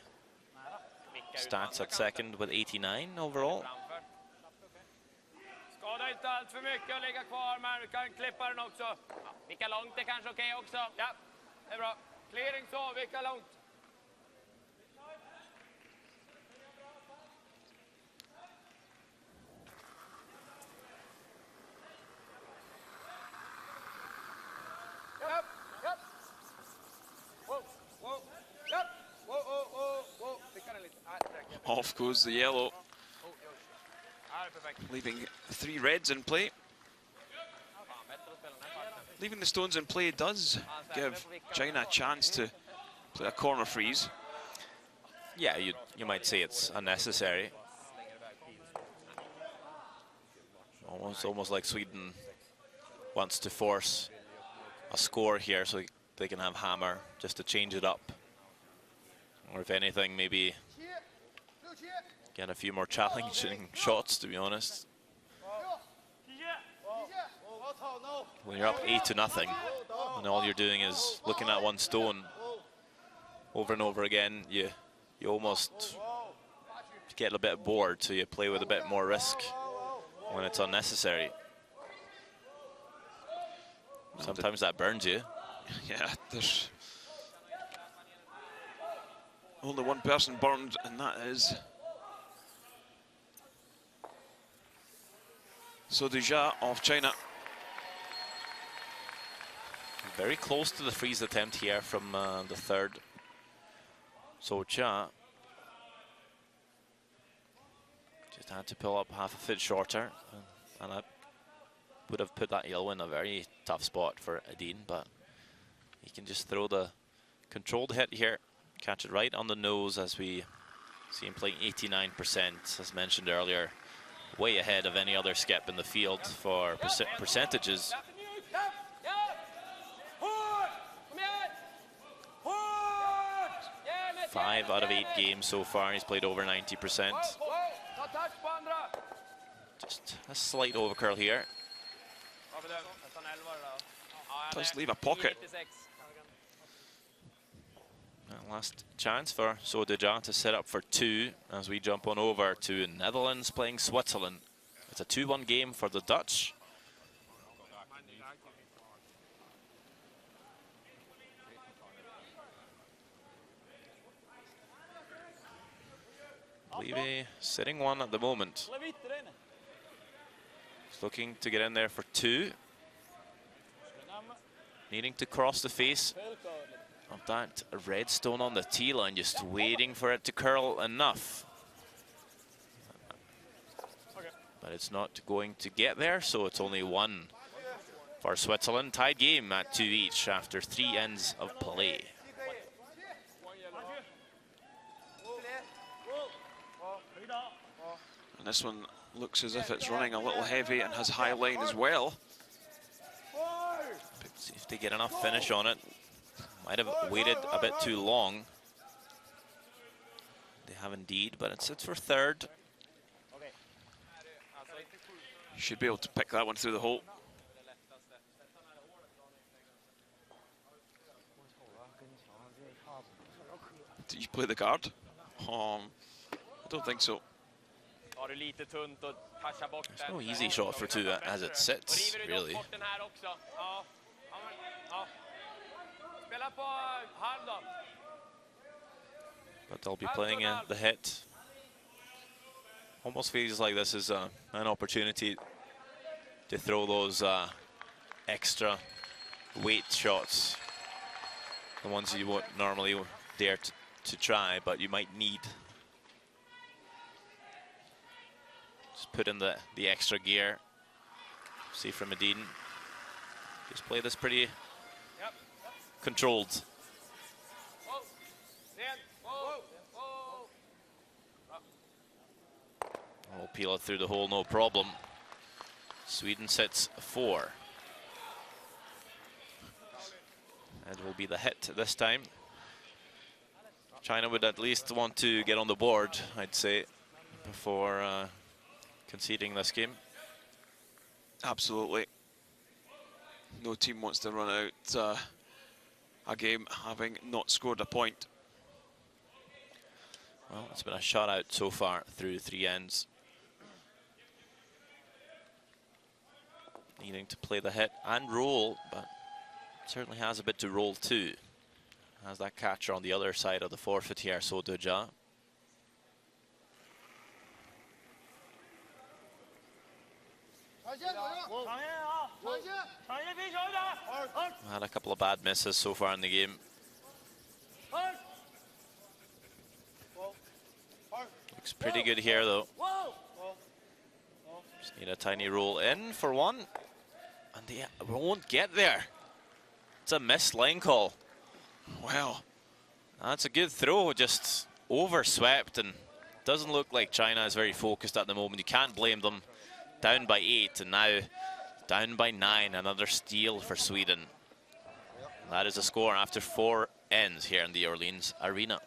[SPEAKER 1] stats at second with 89 overall.
[SPEAKER 5] Skada inte allt för mycket och ligga kvar, men vi kan klippa den också. Vicka långt är kanske okej också. Ja, det är bra. Clearing så, vicka långt. Japp, japp. Wow, wow, japp. Wow, wow, wow, wow. Vicka den lite.
[SPEAKER 2] Off goes the yellow, leaving 3 reds in play. Leaving the stones in play does give China a chance to play a corner freeze.
[SPEAKER 1] Yeah, you might say it's unnecessary. Almost like Sweden wants to force a score here so they can have hammer just to change it up. Or if anything, maybe get a few more challenging shots, to be honest. When you're up 8-0 and all you're doing is looking at one stone over and over again, you almost get a bit bored, so you play with a bit more risk when it's unnecessary. Sometimes that burns you.
[SPEAKER 2] Yeah, there's only one person burned, and that is Soduja of China.
[SPEAKER 1] Very close to the freeze attempt here from the third Socha. Just had to pull up half a foot shorter, and I would have put that yellow in a very tough spot for Adin, but he can just throw the controlled hit here, catch it right on the nose as we see him playing 89%, as mentioned earlier, way ahead of any other skip in the field for percentages. 5 out of 8 games so far, he's played over 90%. Just a slight overcurl here.
[SPEAKER 2] Does leave a pocket.
[SPEAKER 1] Last chance for Soduja to set up for 2 as we jump on over to Netherlands playing Switzerland. It's a 2-1 game for the Dutch. Levy sitting 1 at the moment. He's looking to get in there for 2. needing to cross the face of that red stone on the tee line, just waiting for it to curl enough. But it's not going to get there, so it's only one for Switzerland. Tied game at 2 each after 3 ends of play.
[SPEAKER 2] And this one looks as if it's running a little heavy and has high line as well.
[SPEAKER 1] See if they get enough finish on it. Might have waited a bit too long. They have indeed, but it sits for third.
[SPEAKER 2] Should be able to pick that one through the hole. Did you play the card? I don't think so.
[SPEAKER 1] It's no easy shot for two as it sits, really. But they'll be playing the hit. Almost feels like this is an opportunity to throw those extra weight shots. The ones you won't normally dare to try, but you might need. Just put in the extra gear. See from Medine. Just play this pretty controlled. We'll peel it through the hole, no problem. Sweden sits 4. And will be the hit this time. China would at least want to get on the board, I'd say, before conceding this game.
[SPEAKER 2] Absolutely. No team wants to run out a game having not scored a point.
[SPEAKER 1] Well, it's been a shutout so far through 3 ends. Needing to play the hit and roll, but certainly has a bit to roll too. Has that catcher on the other side of the forfeit here, So Deja. Had a couple of bad misses so far in the game. Looks pretty good here though. Just need a tiny roll in for one. And they won't get there. It's a missed line call.
[SPEAKER 2] Wow.
[SPEAKER 1] That's a good throw, just overswept, and doesn't look like China is very focused at the moment. You can't blame them. Down by 8 and now down by 9. Another steal for Sweden. That is a score after 4 ends here in the Orleans Arena.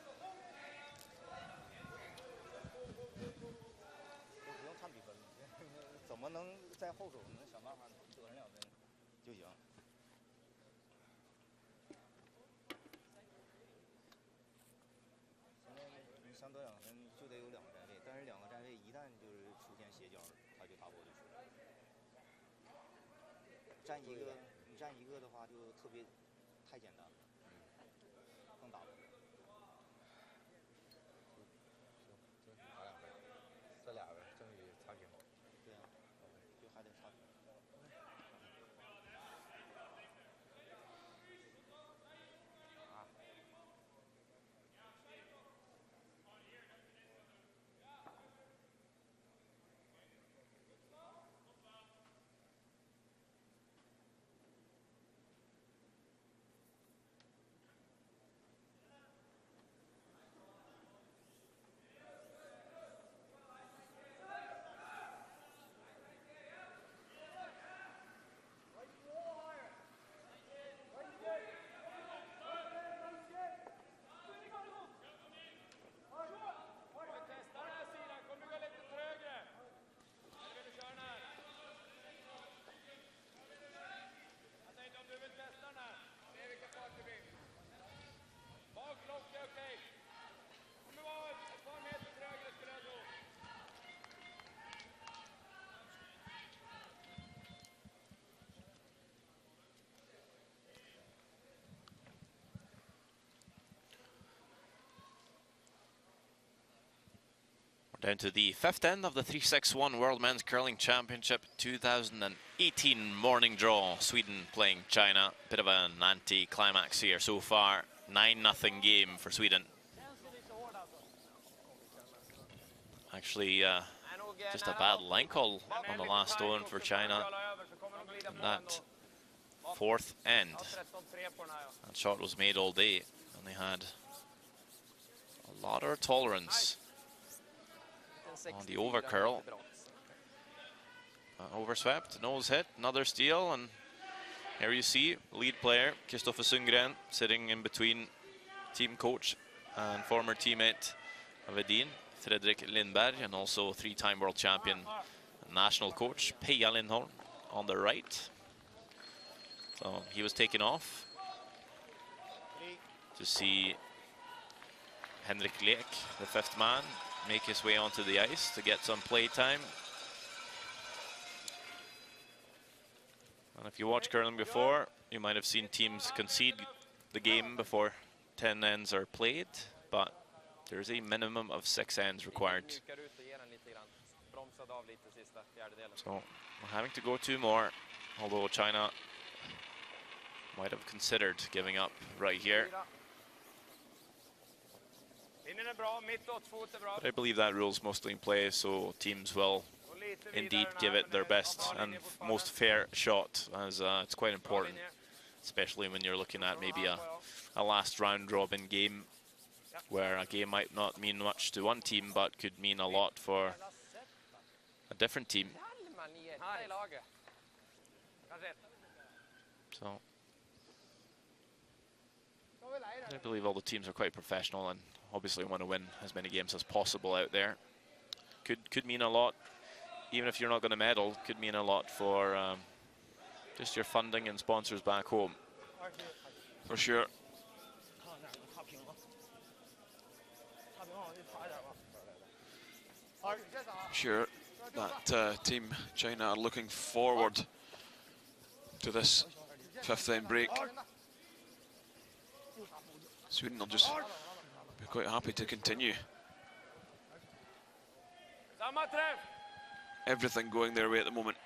[SPEAKER 1] Down to the fifth end of the 361 World Men's Curling Championship 2018 morning draw. Sweden playing China. Bit of an anti-climax here so far. 9-0 game for Sweden. Actually, just a bad line call on the last stone for China. And that fourth end. That shot was made all day, and they had a lot of tolerance on the over curl. Overswept, nose hit, another steal, and here you see lead player Kristoffer Sundgren sitting in between team coach and former teammate of Edin, Fredrik Lindberg, and also three-time world champion national coach Pia Lindholm on the right. So he was taken off to see Henrik Lek, the fifth man, make his way onto the ice to get some play time. And if you watch curling before, you might have seen teams concede the game before 10 ends are played, but there's a minimum of 6 ends required. So we're having to go 2 more, although China might have considered giving up right here. But I believe that rule's mostly in play, so teams will indeed give it their best and most fair shot, as it's quite important, especially when you're looking at maybe a last round robin game, where a game might not mean much to one team but could mean a lot for a different team. So I believe all the teams are quite professional and obviously want to win as many games as possible out there. Could mean a lot, even if you're not going to medal, could mean a lot for just your funding and sponsors back home.
[SPEAKER 2] For sure. Sure that Team China are looking forward to this fifth end break. Sweden will just be quite happy to continue. Everything going their way at the moment.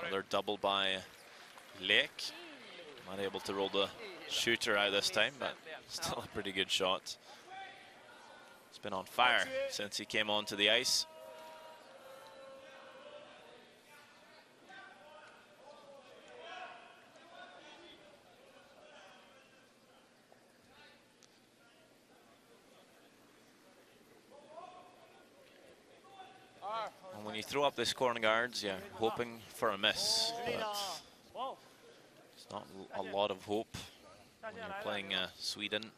[SPEAKER 1] Another double by Lek. Not able to roll the shooter out this time, but still a pretty good shot. He's been on fire since he came onto the ice. And when you throw up this corner guards, you're hoping for a miss, but it's not a lot of hope when you're playing Sweden.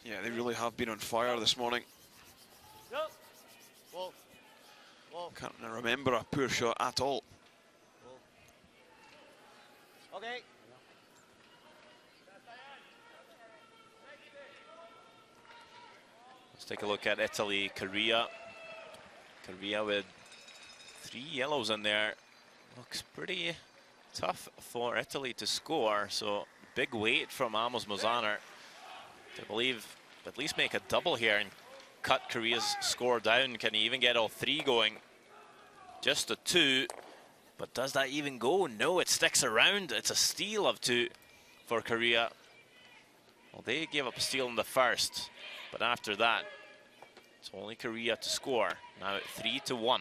[SPEAKER 2] Yeah, they really have been on fire this morning. Can't remember a poor shot at all.
[SPEAKER 4] Okay.
[SPEAKER 1] Let's take a look at Italy, Korea. Korea with 3 yellows in there. Looks pretty tough for Italy to score, so big weight from Amos Mozaner to believe at least make a double here and cut Korea's score down. Can he even get all 3 going? Just a 2, but does that even go? No, it sticks around. It's a steal of 2 for Korea. Well, they gave up a steal in the first, but after that, it's only Korea to score. Now at 3-1.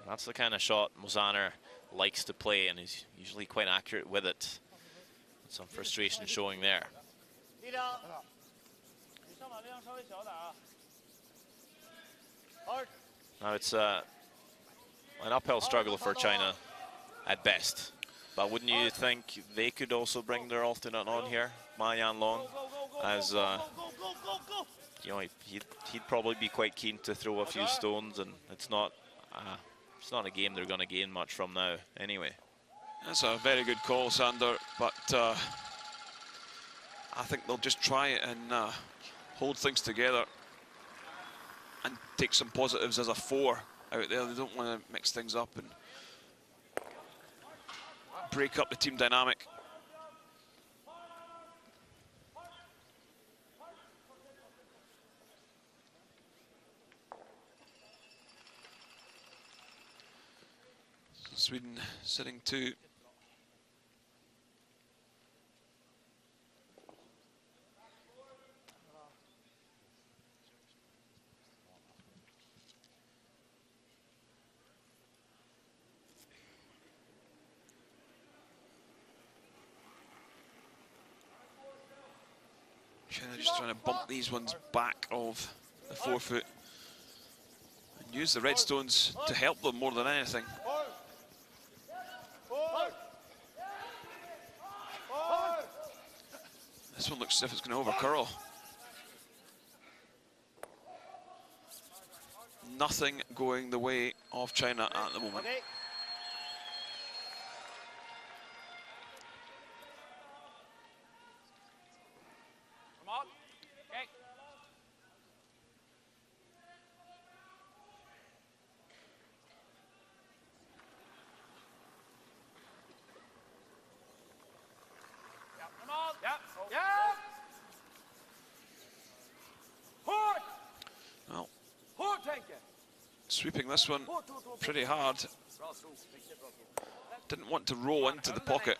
[SPEAKER 1] That's the kind of shot Mozaner likes to play, and he's usually quite accurate with it. Some frustration showing there. Now it's an uphill struggle for China at best. But wouldn't you think they could also bring their alternate on here, Ma Yanlong, as you know, he'd probably be quite keen to throw a few stones, and it's not a game they're going to gain much from now anyway.
[SPEAKER 2] That's a very good call, Sander, but I think they'll just try and hold things together and take some positives as a 4 out there. They don't want to mix things up and break up the team dynamic. Sweden sitting 2. China just trying to bump these ones back of the forefoot and use the red stones to help them more than anything. This one looks as if it's going to overcurl. Nothing going the way of China at the moment. Sweeping this one pretty hard. Didn't want to roll into the pocket.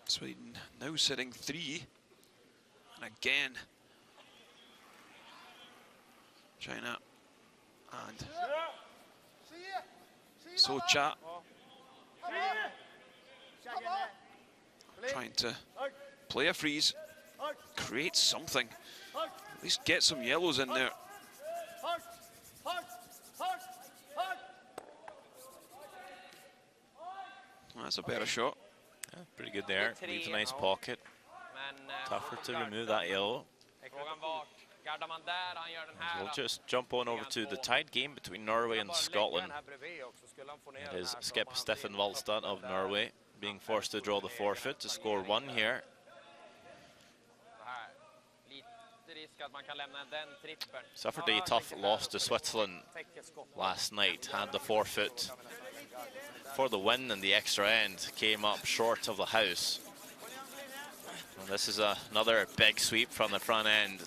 [SPEAKER 2] Sweden now sitting 3, and again China and Socha trying to play a freeze, create something, at least get some yellows in there. That's a better shot.
[SPEAKER 1] Yeah, pretty good there. Leaves a nice pocket. Tougher to remove that yellow. We'll just jump on over to the tied game between Norway and Scotland. It is Skip Steffen Wallstad of Norway being forced to draw the forfeit to score 1 here. Suffered a tough loss to Switzerland last night, had the forfeit for the win, and the extra end came up short of the house. And this is another big sweep from the front end.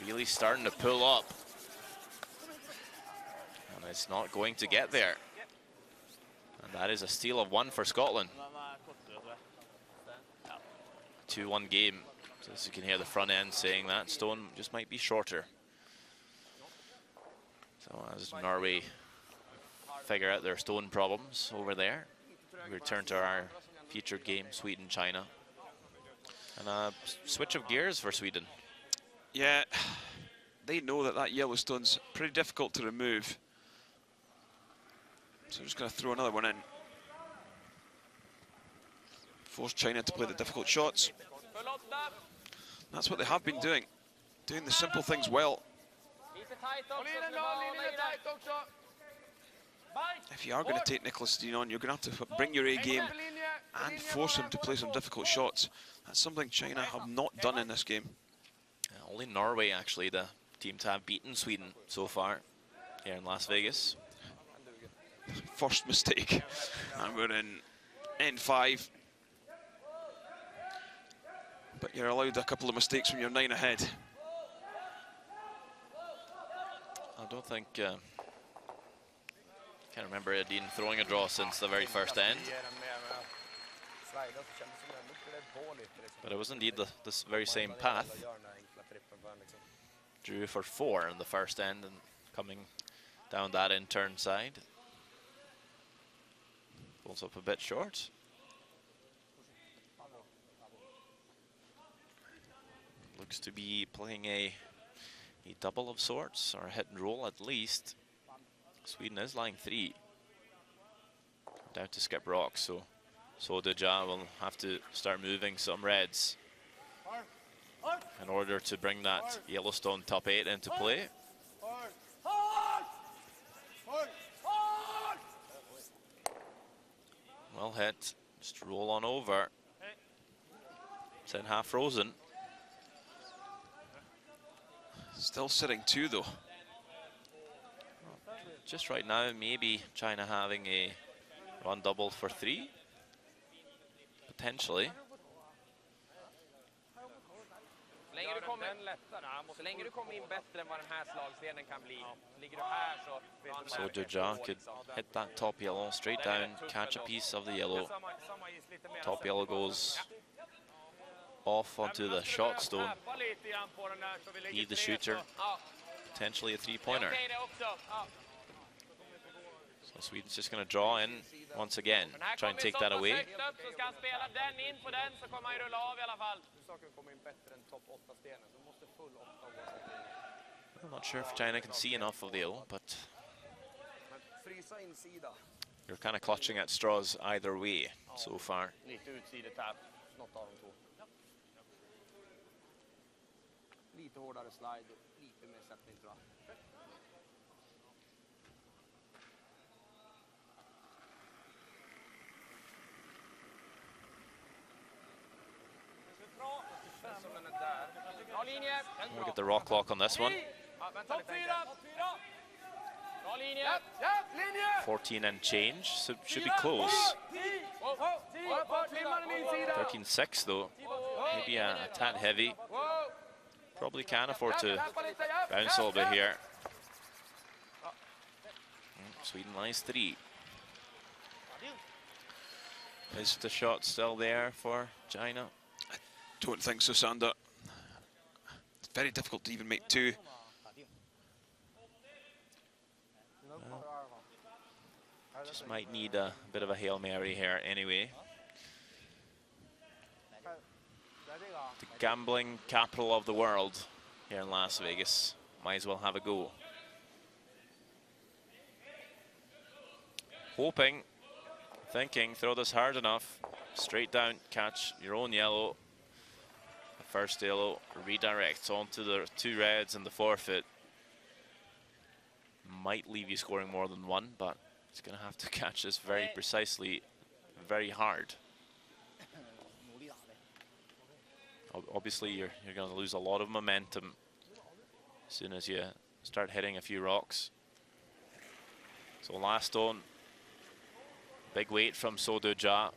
[SPEAKER 1] Really starting to pull up. And it's not going to get there. And that is a steal of 1 for Scotland. 2-1 game. So as you can hear the front end saying that stone just might be shorter. So as Norway figure out their stone problems over there, we return to our featured game, Sweden-China. And a switch of gears for Sweden.
[SPEAKER 2] Yeah, they know that that yellow stone's pretty difficult to remove. So I'm just going to throw another one in. Force China to play the difficult shots. That's what they have been doing the simple things well. If you are going to take Nicholas Dean on, you're going to have to bring your A game and force him to play some difficult shots. That's something China have not done in this game.
[SPEAKER 1] Only Norway, actually, the team to have beaten Sweden so far here in Las Vegas.
[SPEAKER 2] First mistake, and we're in N5. But you're allowed a couple of mistakes when you're 9 ahead.
[SPEAKER 1] I don't think... can't remember Edin throwing a draw since the very first end. But it was indeed this very same path. Drew for 4 in the first end and coming down that in turn side. Pulls up a bit short. Looks to be playing a a double of sorts, or a hit and roll at least. Sweden is lying 3. Down to skip rocks, so Deja will have to start moving some reds in order to bring that Yellowstone top 8 into play. Well hit, just roll on over. It's in half frozen.
[SPEAKER 2] Still sitting 2 though.
[SPEAKER 1] Just right now, maybe China having a run double for 3. Potentially.
[SPEAKER 5] Så länge du kommer in bättre än vad den här slagstenen kan bli. Ligger du här så...
[SPEAKER 1] So Deja could hit that top yellow straight down, catch a piece of the yellow. Top yellow goes off onto the shot stone. He, the shooter, potentially a 3-pointer. So Sweden's just going to draw in once again, try and take that away. I'm not sure if China can see enough of the yellow, but you're kind of clutching at straws either way so far.
[SPEAKER 3] Lite hårdare slide och lite mer sättning tror jag.
[SPEAKER 1] We'll get the rock lock on this one. 14 and change, so should be close. 13-6 though, maybe a tad heavy. Probably can afford to bounce a little bit here. Sweden lies 3. Is the shot still there for China?
[SPEAKER 2] I don't think so, Sander. It's very difficult to even make 2.
[SPEAKER 1] Just might need a bit of a Hail Mary here anyway. The gambling capital of the world here in Las Vegas. Might as well have a go. Hoping, thinking, throw this hard enough. Straight down, catch your own yellow. The first yellow redirects onto the 2 reds and the forfeit. Might leave you scoring more than 1, but it's going to have to catch this very precisely, very hard. Obviously, you're going to lose a lot of momentum as soon as you start hitting a few rocks. So last stone, big weight from So Deja.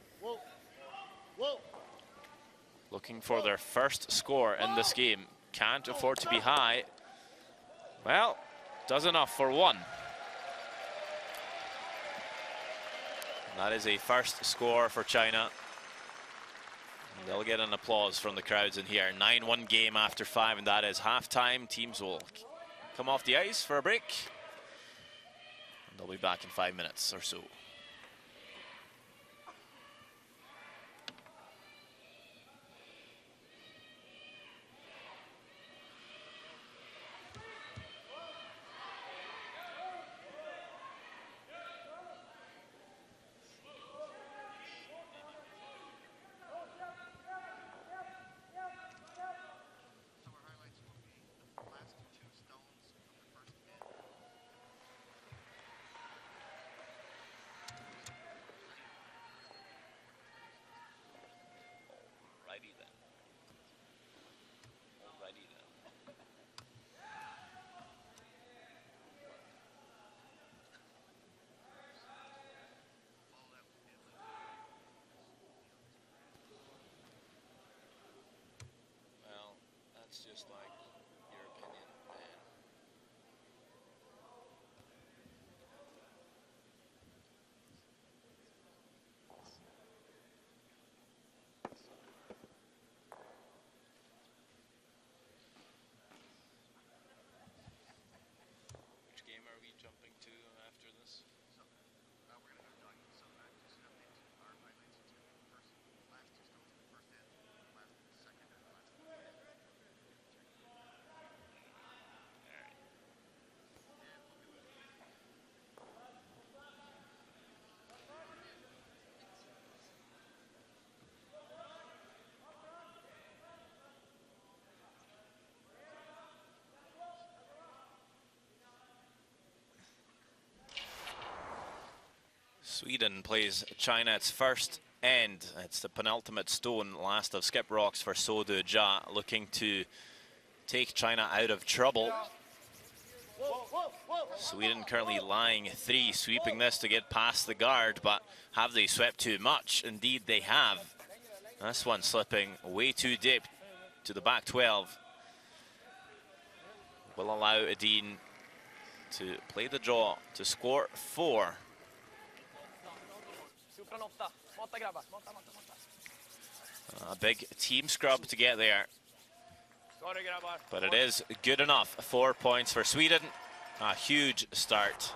[SPEAKER 1] Looking for their first score in this game. Can't afford to be high. Well, does enough for 1. And that is a first score for China. They'll get an applause from the crowds in here. 9-1 game after 5, and that is halftime. Teams will come off the ice for a break. And they'll be back in 5 minutes or so. Sweden plays China its first end. It's the penultimate stone, last of skip rocks for Sodu Jia, looking to take China out of trouble. Sweden currently lying 3, sweeping this to get past the guard, but have they swept too much? Indeed they have. This one slipping way too deep to the back 12. Will allow Adine to play the draw to score 4. A big team scrub to get there, but it is good enough. 4 points for Sweden. A huge start.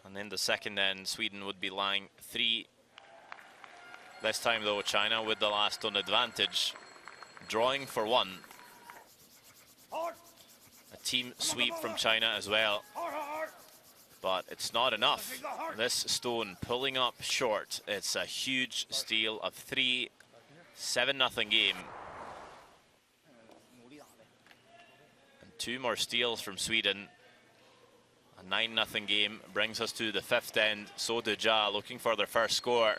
[SPEAKER 1] And in the second end, Sweden would be lying 3. This time though, China with the last stone advantage, drawing for 1. A team sweep from China as well, but it's not enough. This stone pulling up short. It's a huge steal of 3, 7-0 game. And 2 more steals from Sweden. A 9-0 game brings us to the 5th end. Sodu Jia looking for their first score.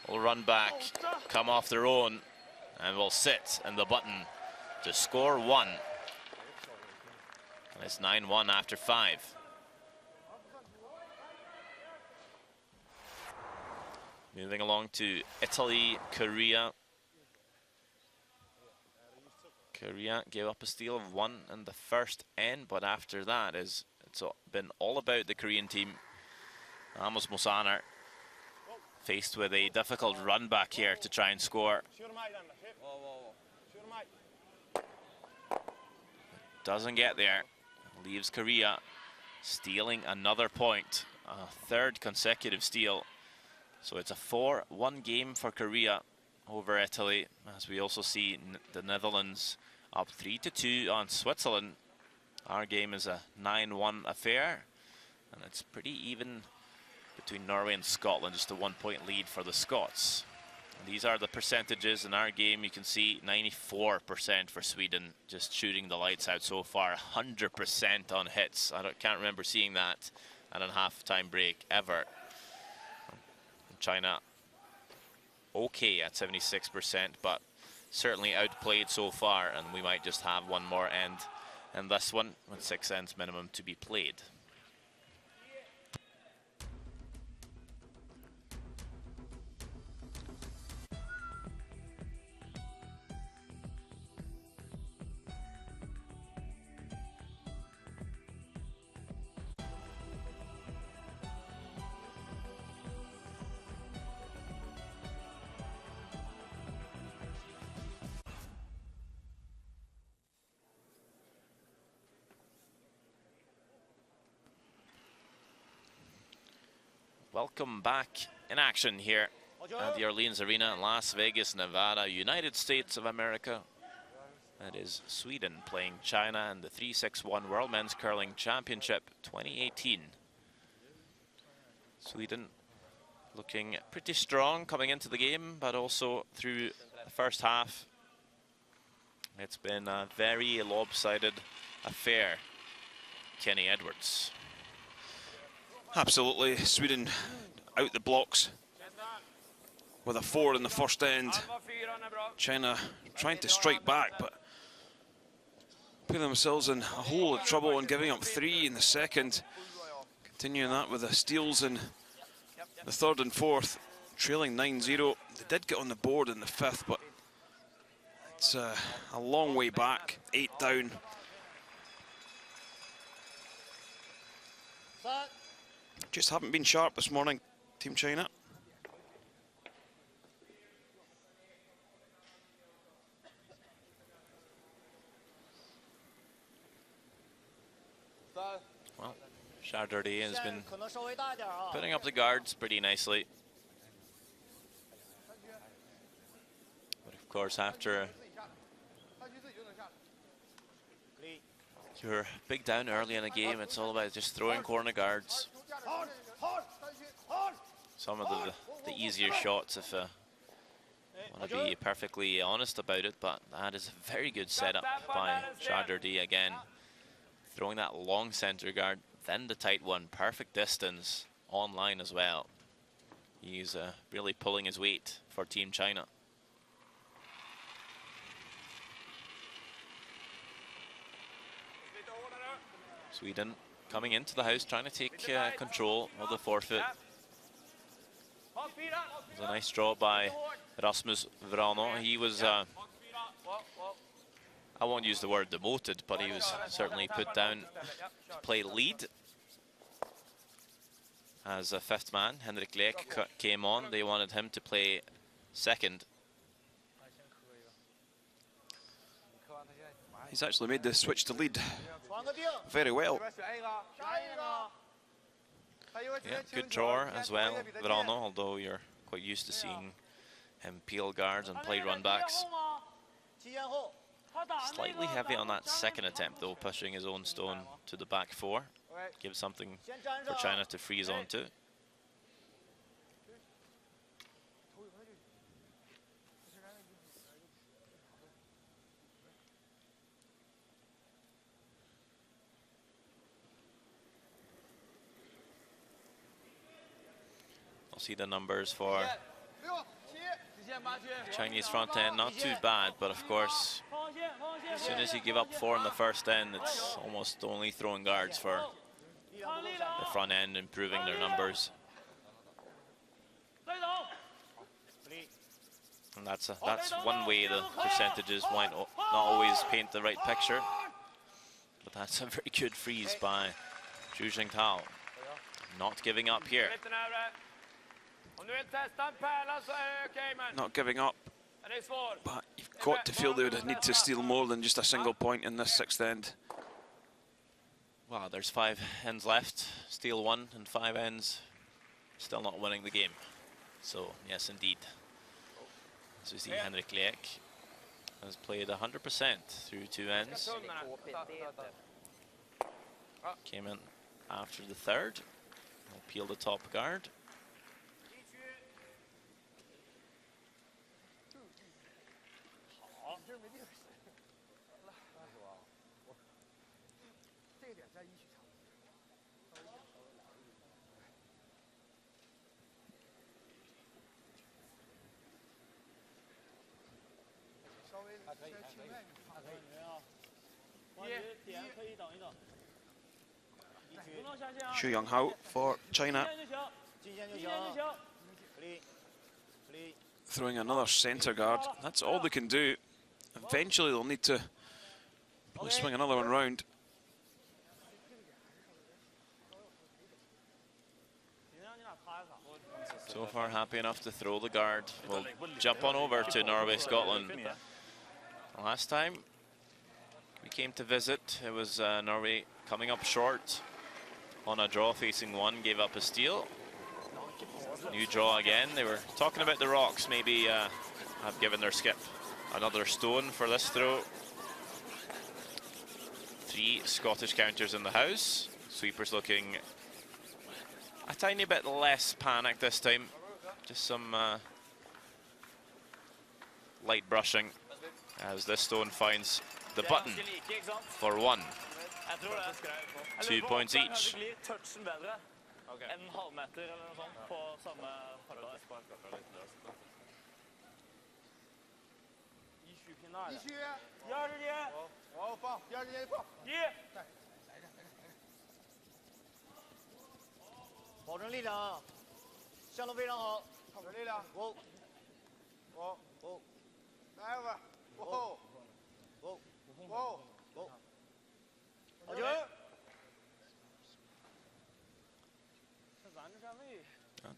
[SPEAKER 1] Will run back, come off their own, and will sit in the button to score 1. And it's 9-1 after 5. Moving along to Italy, Korea. Korea gave up a steal of 1 in the first end, but after that it's been all about the Korean team. Amos Mosaner faced with a difficult run back here to try and score. Doesn't get there. Leaves Korea stealing another point. A 3rd consecutive steal. So it's a 4-1 game for Korea over Italy, as we also see the Netherlands up 3-2 on Switzerland. Our game is a 9-1 affair, and it's pretty even between Norway and Scotland, just a 1-point lead for the Scots. And these are the percentages in our game. You can see 94% for Sweden, just shooting the lights out so far. 100% on hits. Can't remember seeing that at a half-time break ever. China okay at 76%, but certainly outplayed so far, and we might just have one more end in this one with 6 ends minimum to be played. Welcome back in action here at the Orleans Arena in Las Vegas, Nevada, United States of America. That is Sweden playing China in the 3-6-1 World Men's Curling Championship 2018. Sweden looking pretty strong coming into the game, but also through the first half. It's been a very lopsided affair. Kenny Edwards.
[SPEAKER 2] Absolutely, Sweden out the blocks with a 4 in the first end. China trying to strike back, but putting themselves in a hole of trouble and giving up 3 in the second. Continuing that with the steals in the 3rd and 4th, trailing 9-0. They did get on the board in the 5th, but it's a long way back, 8 down. Just haven't been sharp this morning, Team China.
[SPEAKER 1] Well, Chardardé has been putting up the guards pretty nicely. But of course, after you're big down early in a game, it's all about just throwing corner guards. Some of the easier shots, if I want to be perfectly honest about it, but that is a very good setup by Chardardé again. Throwing that long center guard then the tight one. Perfect distance online as well. He's really pulling his weight for Team China. Sweden coming into the house, trying to take control of the forefoot. It was a nice draw by Rasmus Vrano. He was, I won't use the word demoted, but he was certainly put down to play lead. As a fifth man, Henrik Leek came on. They wanted him to play second.
[SPEAKER 2] He's actually made the switch to lead very well.
[SPEAKER 1] Yeah, good drawer as well, Vrano, although you're quite used to seeing him peel guards and play run backs. Slightly heavy on that second attempt though, pushing his own stone to the back four. Gives something for China to freeze onto. I'll see the numbers for Chinese front end, not too bad, but of course, as soon as you give up 4 in the first end, it's almost only throwing guards for the front end, improving their numbers. And that's one way the percentages might not always paint the right picture, but that's a very good freeze by Zhang Tao. Not giving up here.
[SPEAKER 2] Not giving up, but you've got to feel they would need to steal more than just a single point in this sixth end.
[SPEAKER 1] Wow, there's 5 ends left, steal 1 and 5 ends, still not winning the game. So yes, indeed. As we see, Henrik Leek has played 100% through 2 ends. Came in after the third. He'll peel the top guard.
[SPEAKER 2] Xu Yonghao for China. Throwing another centre guard. That's all they can do. Eventually they'll need to probably swing another one round.
[SPEAKER 1] So far happy enough to throw the guard. We'll jump on over to Norway, Scotland. Last time we came to visit, it was Norway coming up short on a draw facing 1, gave up a steal. New draw again. They were talking about the rocks, maybe have given their skip another stone for this throw. 3 Scottish counters in the house. Sweepers looking a tiny bit less panicked this time. Just some light brushing as this stone finds the button for 1. 2 points each.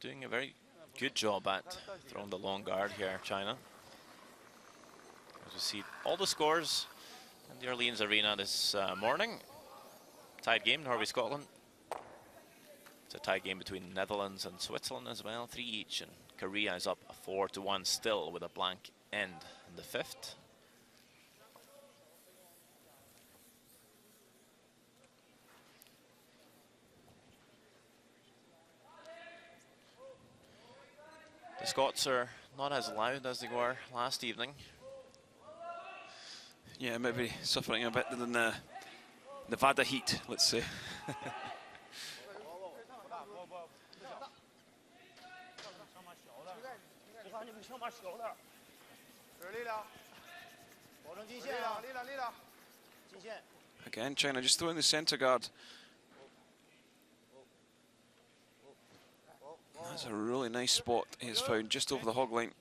[SPEAKER 1] Doing a very good job at throwing the long guard here, China. As you see, all the scores in the Orleans Arena this morning. Tied game, Norway, Scotland. It's a tie game between Netherlands and Switzerland as well, 3 each, and Korea is up 4-1 still with a blank end in the 5th. The Scots are not as loud as they were last evening.
[SPEAKER 2] Yeah, maybe suffering a bit in the Nevada heat, let's say. Again, China just throwing the centre guard. That's a really nice spot he's found just over the hog line.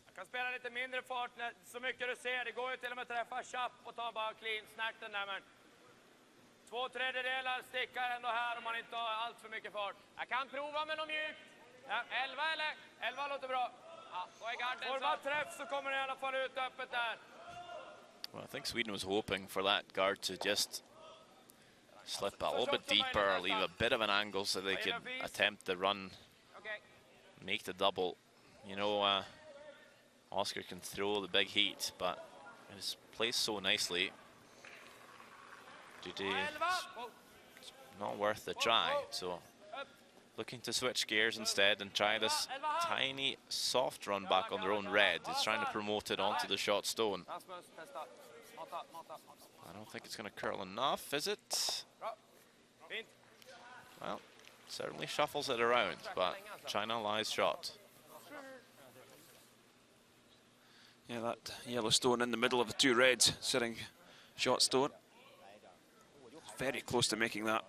[SPEAKER 5] Jag kan spela lite mindre fart, så mycket du ser. Det går ju till och med träffa chapp och ta bara clean snärten där, men 2/3 stickar ändå här om man inte har allt för mycket fart. Jag kan prova med något mjukt. Ja, 11 eller? 11 låter bra. Ja, får man träff så kommer det i alla fall ut öppet där.
[SPEAKER 1] Well, I think Sweden was hoping for that guard to just slip a little bit deeper, leave a bit of an angle so they could attempt the run, make the double. You know, Oscar can throw the big heat, but it's placed so nicely. It's not worth the try, so looking to switch gears instead and try this tiny soft run back on their own red. He's trying to promote it onto the shot stone. I don't think it's going to curl enough, is it? Well, certainly shuffles it around, but China lies shot.
[SPEAKER 2] Yeah, that yellow stone in the middle of the two reds, sitting shot stone. Very close to making that.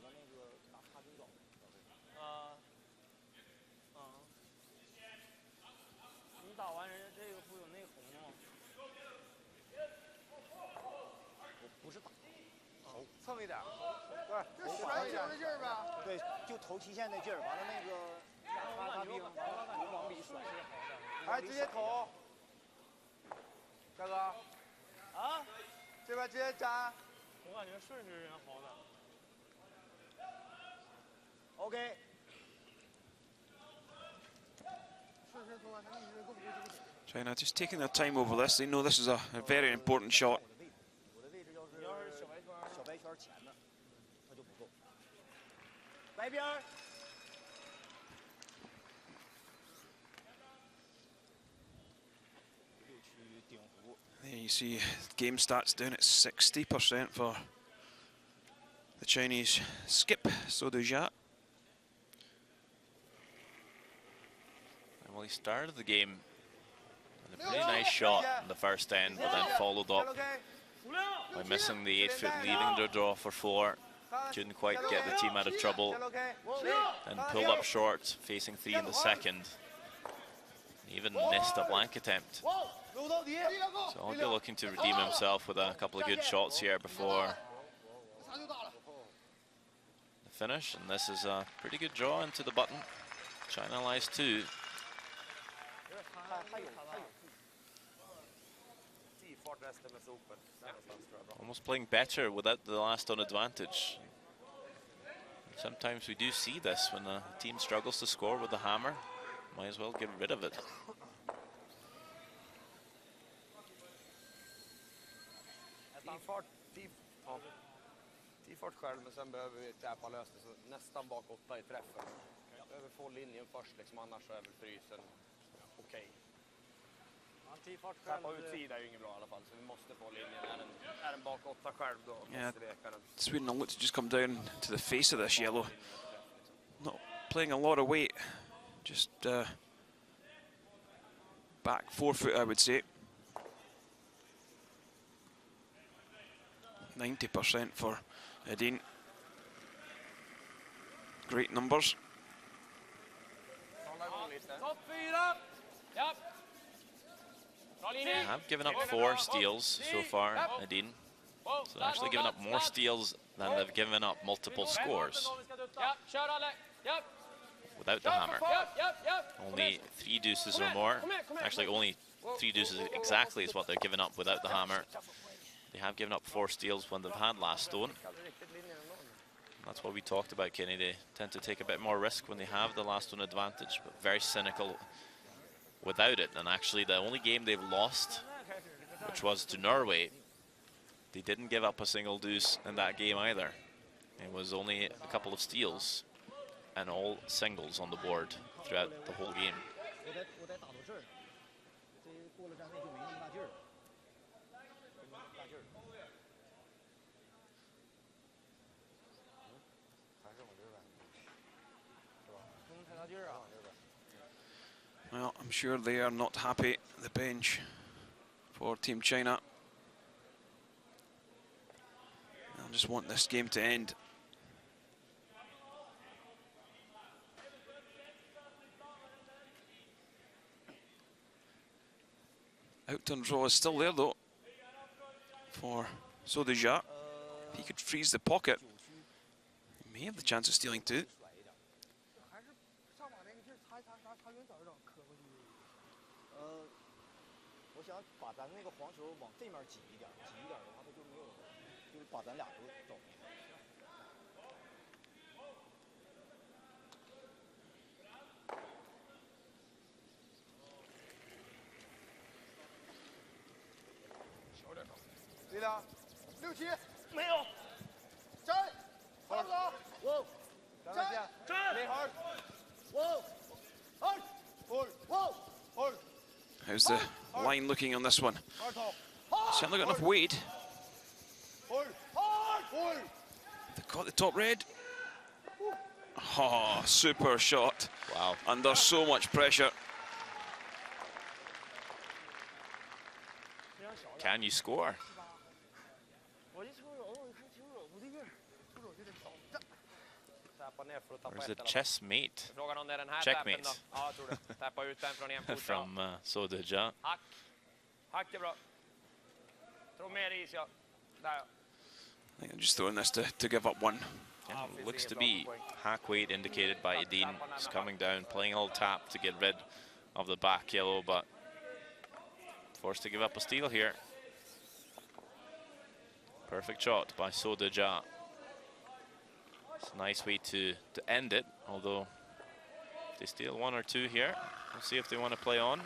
[SPEAKER 2] China just taking their time over this. They know this is a very important shot. There you see game stats down at 60% for the Chinese skip, So do Jia.
[SPEAKER 1] Well, he started the game with a pretty nice shot in the first end, but then followed up by missing the 8-foot, leaving the draw for 4. Couldn't quite get the team out of trouble. Then pulled up short, facing 3 in the second. Even missed a blank attempt. So he'll be looking to redeem himself with a couple of good shots here before the finish. And this is a pretty good draw into the button. China lies 2. Almost playing better without the last on advantage. Sometimes we do see this when a team struggles to score with the hammer. Might as well get rid of it.
[SPEAKER 3] Fart själv, men sen behöver vi täpa lös det så nästan bak 8 i träffen. Vi behöver få linjen först liksom, annars så är väl frysen okej. Täpa utsida är ju inget bra i alla fall, så vi måste få linjen. Är den bak 8 själv då måste vi öka den.
[SPEAKER 2] Sweden will look to just come down to the face of this yellow. Not playing a lot of weight, just back 4 foot, I would say. 90% for Edin. Great numbers.
[SPEAKER 1] They have given up 4 steals so far, Edin. So they're actually given up more steals than they've given up multiple scores. Without the hammer. Only 3 deuces or more. Actually, only 3 deuces exactly is what they're giving up without the hammer. They have given up 4 steals when they've had last stone. That's what we talked about, Kenny. They tend to take a bit more risk when they have the last stone advantage, but very cynical without it. And actually, the only game they've lost, which was to Norway, they didn't give up a single deuce in that game either. It was only a couple of steals and all singles on the board throughout the whole game.
[SPEAKER 2] Well, I'm sure they are not happy, the bench for Team China. I just want this game to end. Out-turn draw is still there though for Sodeja. If he could freeze the pocket, he may have the chance of stealing two.
[SPEAKER 6] 还是上把那个劲儿擦远点儿磕过去。
[SPEAKER 4] 我想把咱那个黄球往这面挤一点的话，它就没有，就是把咱俩都走。
[SPEAKER 6] 对的，6、7，没有，站，好不好？我，站，站，好，我，好，我，
[SPEAKER 2] How's the line looking on this one? Certainly got enough weight. They caught the top red. Oh, super shot.
[SPEAKER 1] Wow.
[SPEAKER 2] Under so much pressure.
[SPEAKER 1] Can you score?
[SPEAKER 6] 我一出手，我一看球手不对劲儿，出手就得倒站。
[SPEAKER 5] Täppa ner för att tappa
[SPEAKER 1] Or is it
[SPEAKER 5] ett.
[SPEAKER 1] chess mate
[SPEAKER 5] Frågan om det är den här
[SPEAKER 1] Checkmate.
[SPEAKER 5] tappen då. Ja, jag tror det. Tappa ut den från en fot.
[SPEAKER 1] from Sodeja?
[SPEAKER 5] Hack. Hack är bra. Tror mer is, ja. Där, ja.
[SPEAKER 2] I think I'm just throwing this to give up one.
[SPEAKER 1] Yeah, looks to be hack weight indicated by Edin. He's coming down, playing a little tap to get rid of the back yellow, but forced to give up a steal here. Perfect shot by Sodeja. It's a nice way to end it, although if they steal one or two here, we'll see if they want to play on.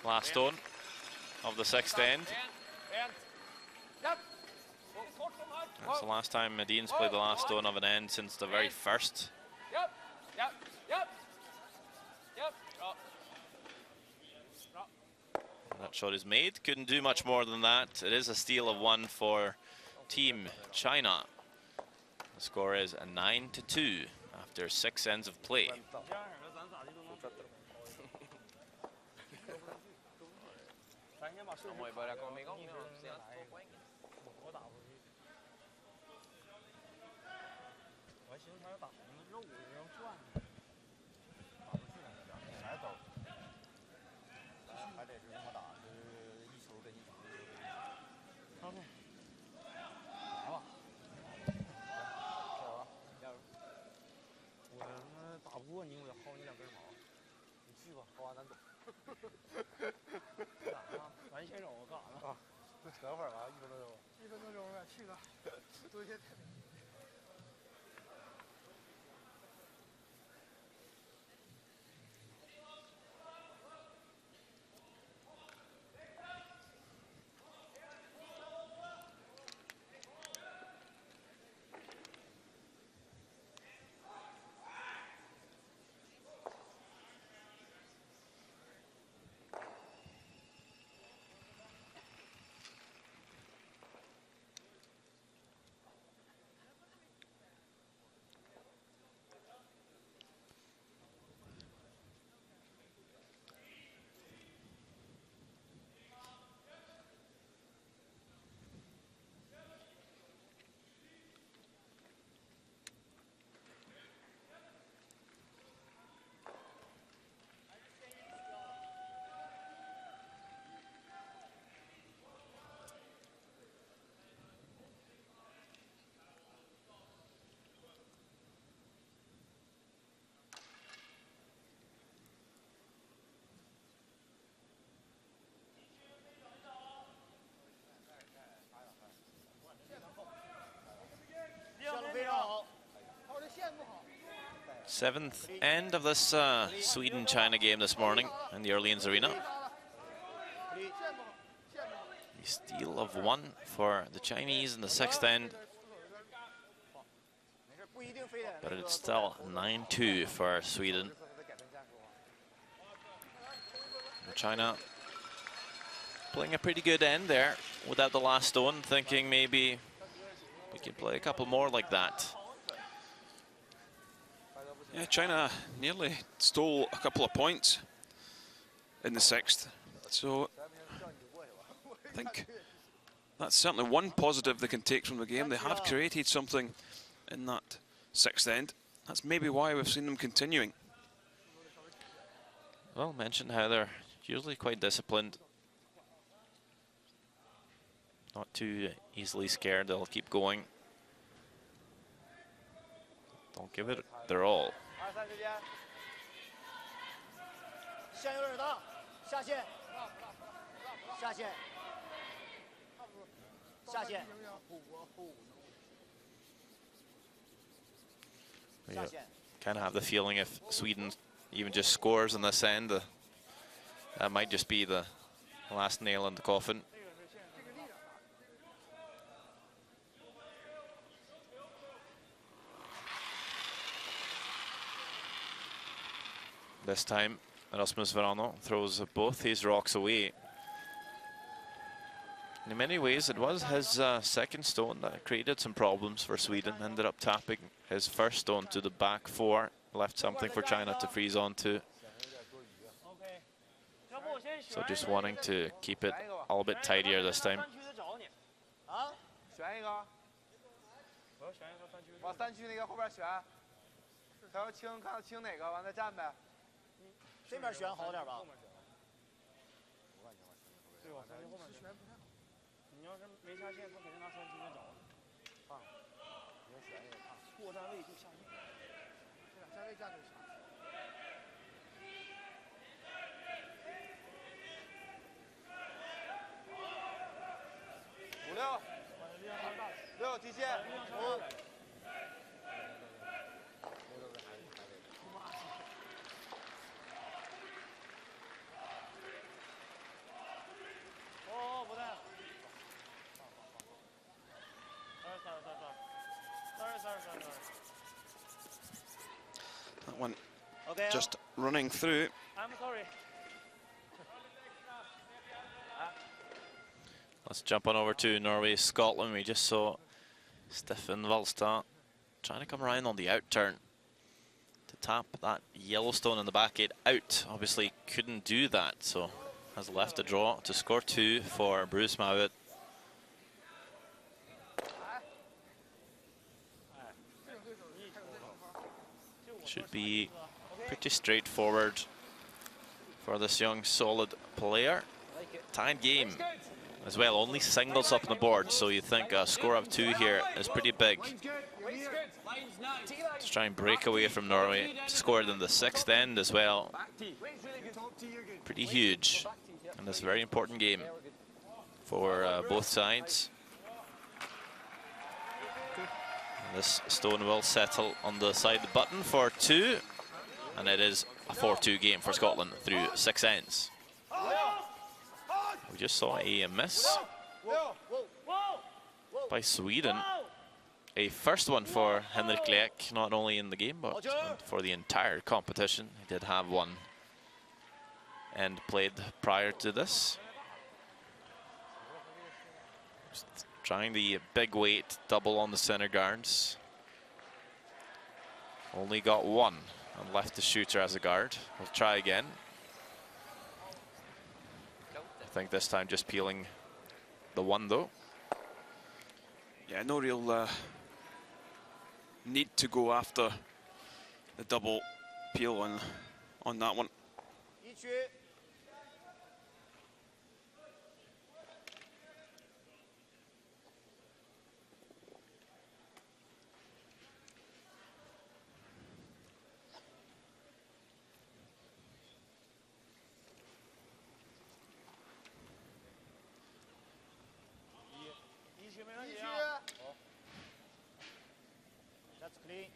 [SPEAKER 1] Last stone of the sixth end. That's the last time Medin's played the last stone of an end since the very first. That shot is made. Couldn't do much more than that. It is a steal of one for Team China. The score is a 9-2 after 6 ends of play.
[SPEAKER 5] De har ju börjat komma igång nu de senaste 2 poängen.
[SPEAKER 1] Seventh end of this Sweden-China game this morning in the Orleans Arena. A steal of one for the Chinese in the sixth end. But it's still 9-2 for Sweden. China playing a pretty good end there without the last stone, thinking maybe we can play a couple more like that.
[SPEAKER 2] Yeah, China nearly stole a couple of points in the 6th. So I think that's certainly one positive they can take from the game. They have created something in that 6th end. That's maybe why we've seen them continuing.
[SPEAKER 1] Well, mentioned how they're usually quite disciplined. Not too easily scared, they'll keep going. Don't give it their all.
[SPEAKER 6] 线有点大，下线，下线，下线，下线。
[SPEAKER 1] Kind of have the feeling if Sweden even just scores in this end, that might just be the last nail in the coffin. This time, Rasmus Verano throws both his rocks away. In many ways, it was his second stone that created some problems for Sweden. Ended up tapping his first stone to the back 4, left something for China to freeze onto. So just wanting to keep it a little bit tidier this time.
[SPEAKER 6] 选一个，往3区那个后边选，他要清，看清哪个，往那站呗。这边选好点吧。
[SPEAKER 3] 对，往3区后面选。你要是没下线，他肯定拿3区先找你。啊，你要选一个啊，过站位就下线。这俩站位站就行。
[SPEAKER 6] 5、6，6极限5。哦，不对。sorry.
[SPEAKER 2] That one
[SPEAKER 6] Okay.
[SPEAKER 2] just running through.
[SPEAKER 6] I'm sorry.
[SPEAKER 1] Let's jump on over to Norway, Scotland. We just saw Stefan Valstad trying to come around on the out turn to tap that Yellowstone in the back 8 out. Obviously couldn't do that, so has left a draw to score 2 for Bruce Mowat. Should be pretty straightforward for this young, solid player. Tied game as well, only singles up on the board, so you think a score of 2 here is pretty big. Let's try and break away from Norway. Scored in the 6th end as well. Pretty huge in this very important game for both sides. And this stone will settle on the side button for 2, and it is a 4-2 game for Scotland through 6 ends. We just saw a miss by Sweden. A first one for Henrik Leek, not only in the game, but for the entire competition. He did have one and played prior to this. Just trying the big weight double on the center guards. Only got one and left the shooter as a guard. We'll try again. I think this time just peeling the one though.
[SPEAKER 2] Yeah, no real need to go after the double peel on that one.
[SPEAKER 6] That's clean.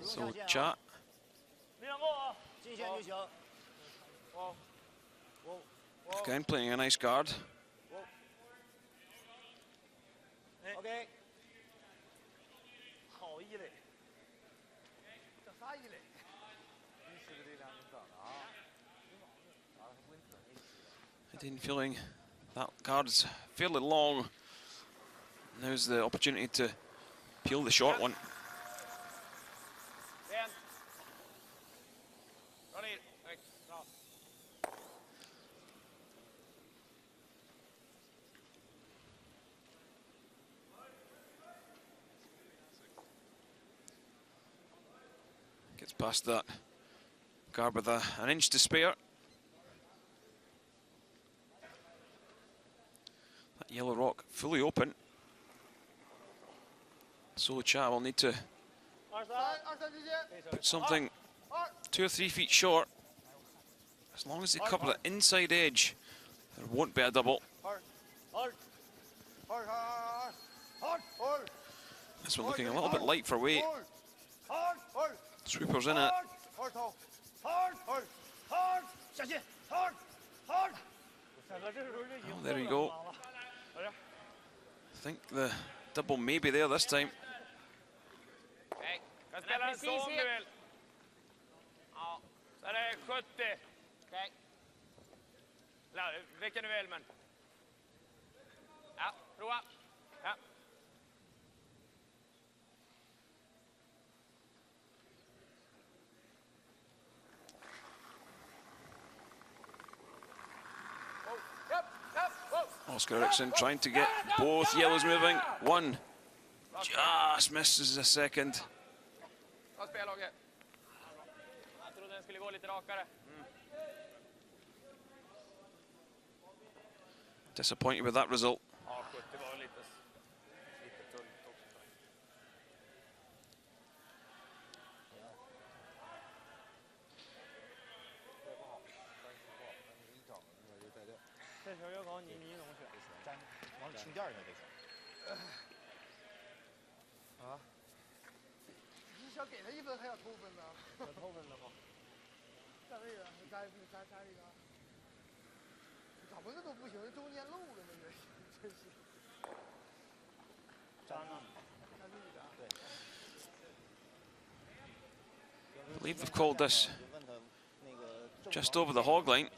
[SPEAKER 2] So chat. Again playing a nice guard.
[SPEAKER 6] Okay.
[SPEAKER 2] Again feeling that guard's fairly long. Now's the opportunity to peel the short one.
[SPEAKER 5] Ben. Bra ner. Högt. Bra.
[SPEAKER 2] Gets past that guard with an inch to spare. That yellow rock fully open. So Cha will need to put something 2 or 3 feet short. As long as they cover the inside edge, there won't be a double. This one looking a little bit light for weight. Swoopers in it. Well, there you go. I think the double may be there this time.
[SPEAKER 5] Kan spela den så om du vill. Ja, så är det 70. Okej. Vilken du vill, men. Ja, prova. Ja.
[SPEAKER 2] Oscar Eriksson trying to get both yellows moving. One just misses a second.
[SPEAKER 5] Bra spel, Åge. Jag trodde den skulle gå lite rakare.
[SPEAKER 2] Disappointed with that result.
[SPEAKER 5] Ja, 70 var lite tunt också.
[SPEAKER 6] Ah. 你想给他1分还要偷分呢？要偷分的话，站位了，站一个，咋不是都不行？中间漏了那个，真是。
[SPEAKER 4] 粘了。
[SPEAKER 6] 站位的。对。
[SPEAKER 2] I believe they've called this just over the hog line.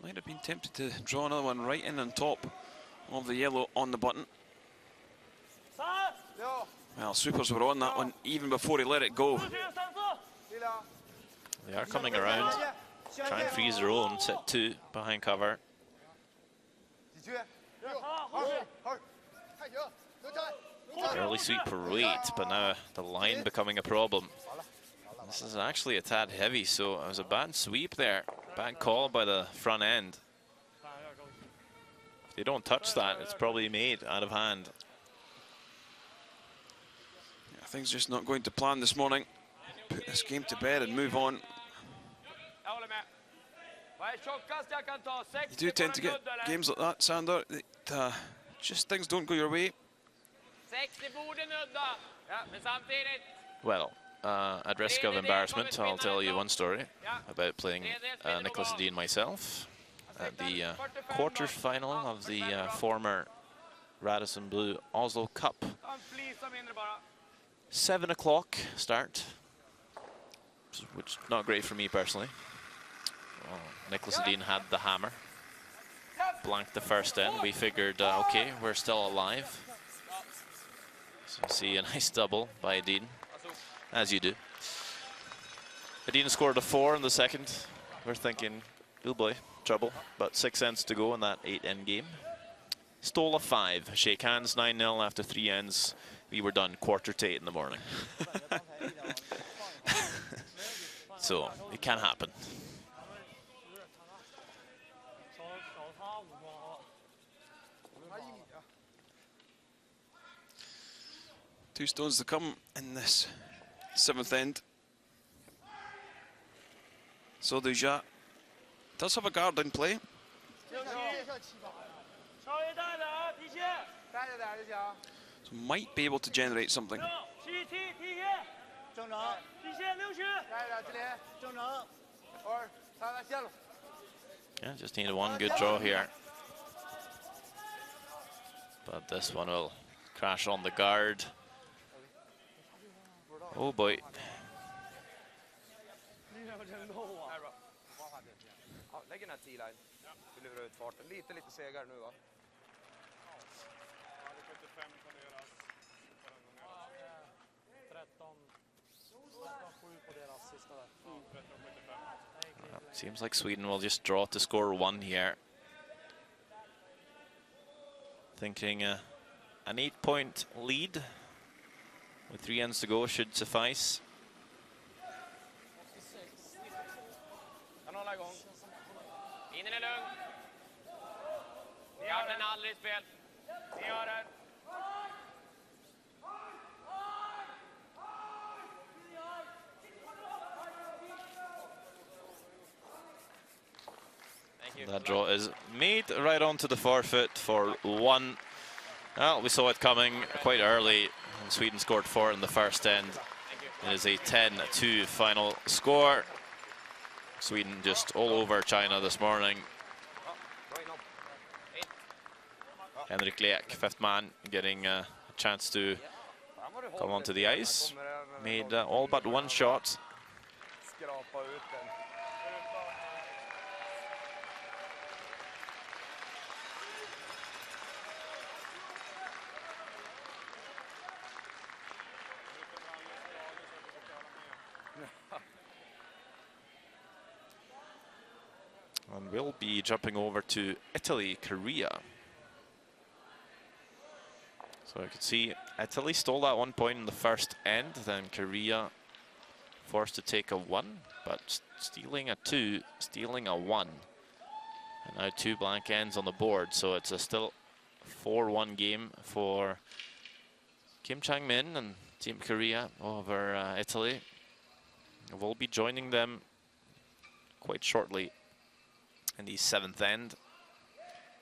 [SPEAKER 2] Might have been tempted to draw another one right in on top of the yellow on the button. Well, Swoopers were on that one even before he let it go.
[SPEAKER 1] They are coming around. Try and freeze their own, set 2 behind cover. Early sweep per weight, but now the line becoming a problem. This is actually a tad heavy, so it was a bad sweep there. Bad call by the front end. If they don't touch that, it's probably made out of hand.
[SPEAKER 2] Yeah, things just not going to plan this morning. Put this game to bed and move on. You do tend to get games like that, Sander. Just things don't go your way.
[SPEAKER 1] Well, at risk of embarrassment, I'll tell you one story about playing Nicholas Edin myself at the quarter-final of the former Radisson Blue Oslo Cup. 7 o'clock start, which is not great for me personally. Well, Nicholas Edin had the hammer, blanked the first end. We figured, okay, we're still alive. So see a nice double by Edin, as you do. Edin scored a 4 in the second. We're thinking, oh boy, trouble. But 6 ends to go in that 8-end game. Stole a 5. Shake hands, 9-0 after 3 ends. We were done quarter to 8 in the morning. So it can happen.
[SPEAKER 2] Two stones to come in this 7th end. So Duja does have a guard in play. So might be able to generate something.
[SPEAKER 1] Yeah, just needed one good draw here. But this one will crash on the guard.
[SPEAKER 5] Här är bra. Ja, lägg den här T-line. Du lurar ut farten. Lite segare nu va?
[SPEAKER 3] Ja, det 75 poneras. 13-7 på deras sista där. Ja, 13-75.
[SPEAKER 1] Seems like Sweden will just draw to score 1 here. Thinking an 8-point lead with 3 ends to go should suffice.
[SPEAKER 5] Kan hålla igång. Inen är lugn. Ni har den aldrig i spel. Ni har den.
[SPEAKER 1] That draw is made right onto the forfeit for 1. Well, we saw it coming quite early. Sweden scored 4 in the first end. It is a 10-2 final score. Sweden just all over China this morning. Henrik Leek, 5th man, getting a chance to come onto the ice. Made all but 1 shot.
[SPEAKER 5] Skrapa ut den.
[SPEAKER 1] And we'll be jumping over to Italy, Korea. So you can see Italy stole that 1 point in the first end, then Korea forced to take a 1, but stealing a 2, stealing a 1. And now 2 blank ends on the board, so it's a still 4-1 game for Kim Chang-min and Team Korea over Italy. We'll be joining them quite shortly in the 7th end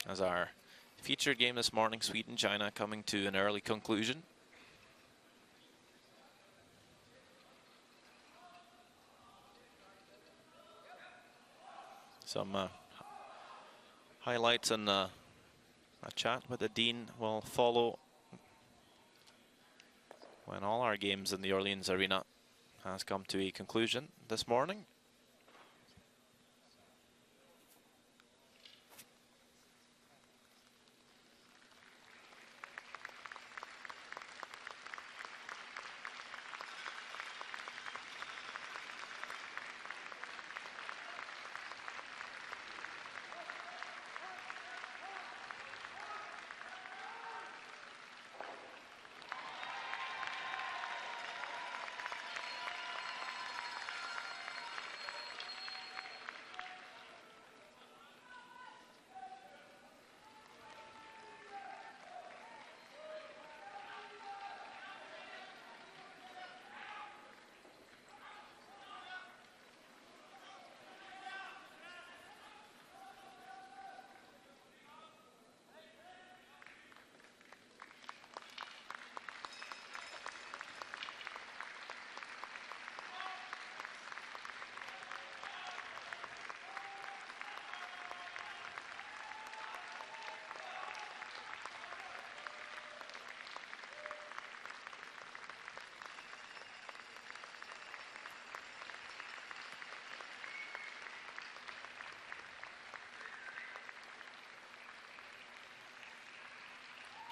[SPEAKER 1] as our featured game this morning, Sweden-China, coming to an early conclusion. Some highlights and a chat with the Dean will follow when all our games in the Orleans Arena has come to a conclusion this morning.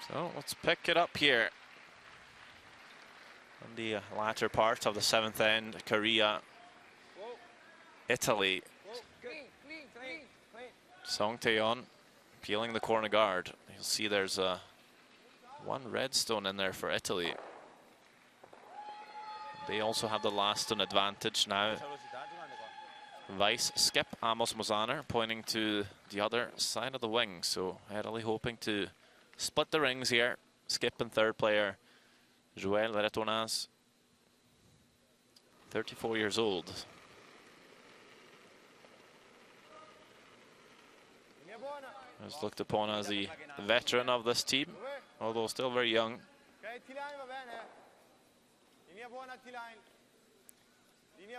[SPEAKER 1] So let's pick it up here on the latter part of the 7th end. Korea, Italy. Zhang Tao peeling the corner guard. You'll see there's one redstone in there for Italy. They also have the last stone advantage now. Vice skip Amos Mozaner pointing to the other side of the wing. So Italy hoping to split the rings here. Skip and 3rd player Joël Retournaz, 34 years old. Is looked upon as the veteran of this team, although still very young.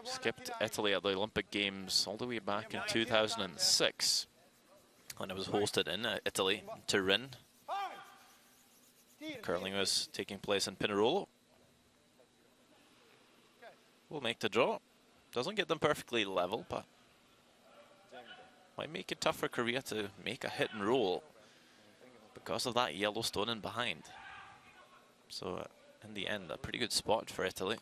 [SPEAKER 1] Skipped Italy at the Olympic Games all the way back in 2006 when it was hosted in Italy, Turin. Curling was taking place in Pinerolo. We'll make the draw. Doesn't get them perfectly level, but might make it tough for Korea to make a hit and roll because of that yellow stone in behind. So in the end, a pretty good spot for Italy.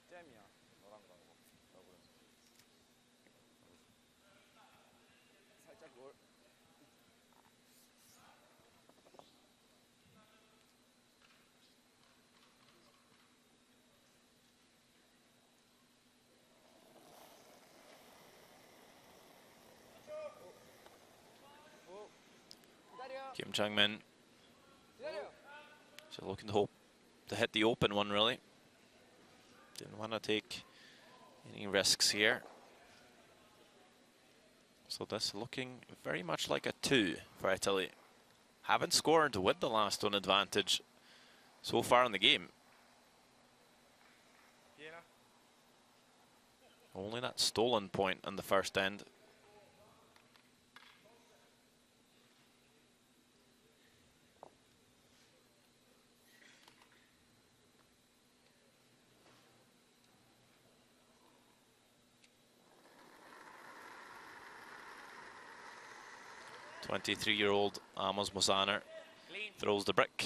[SPEAKER 3] 잼이야. 노란 거 하고. 더블은. 살짝 롤.
[SPEAKER 1] Kim Chang-min
[SPEAKER 3] 기다려.
[SPEAKER 1] so looking to hope to hit the open one, really. Didn't want to take any risks here. So this looking very much like a 2 for Italy. Haven't scored with the last stone advantage so far in the game.
[SPEAKER 3] 기회나.
[SPEAKER 1] Only that stolen point in the first end. (23-year-old) Amos Mosaner throws the brick.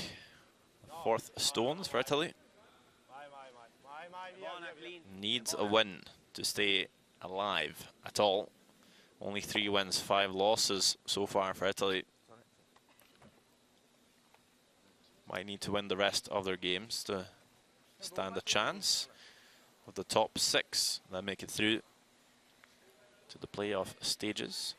[SPEAKER 1] Fourth stones for Italy. Needs a win to stay alive at all. Only 3 wins, 5 losses so far for Italy. Might need to win the rest of their games to stand a chance of the top 6 that make it through to the playoff stages.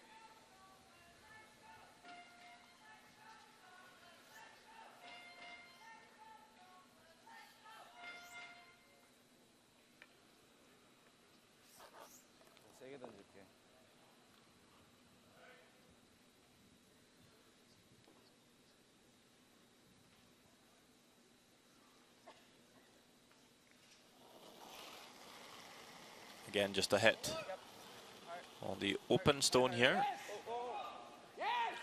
[SPEAKER 3] 세게 던질게.
[SPEAKER 1] Again, just a hit on the open stone here.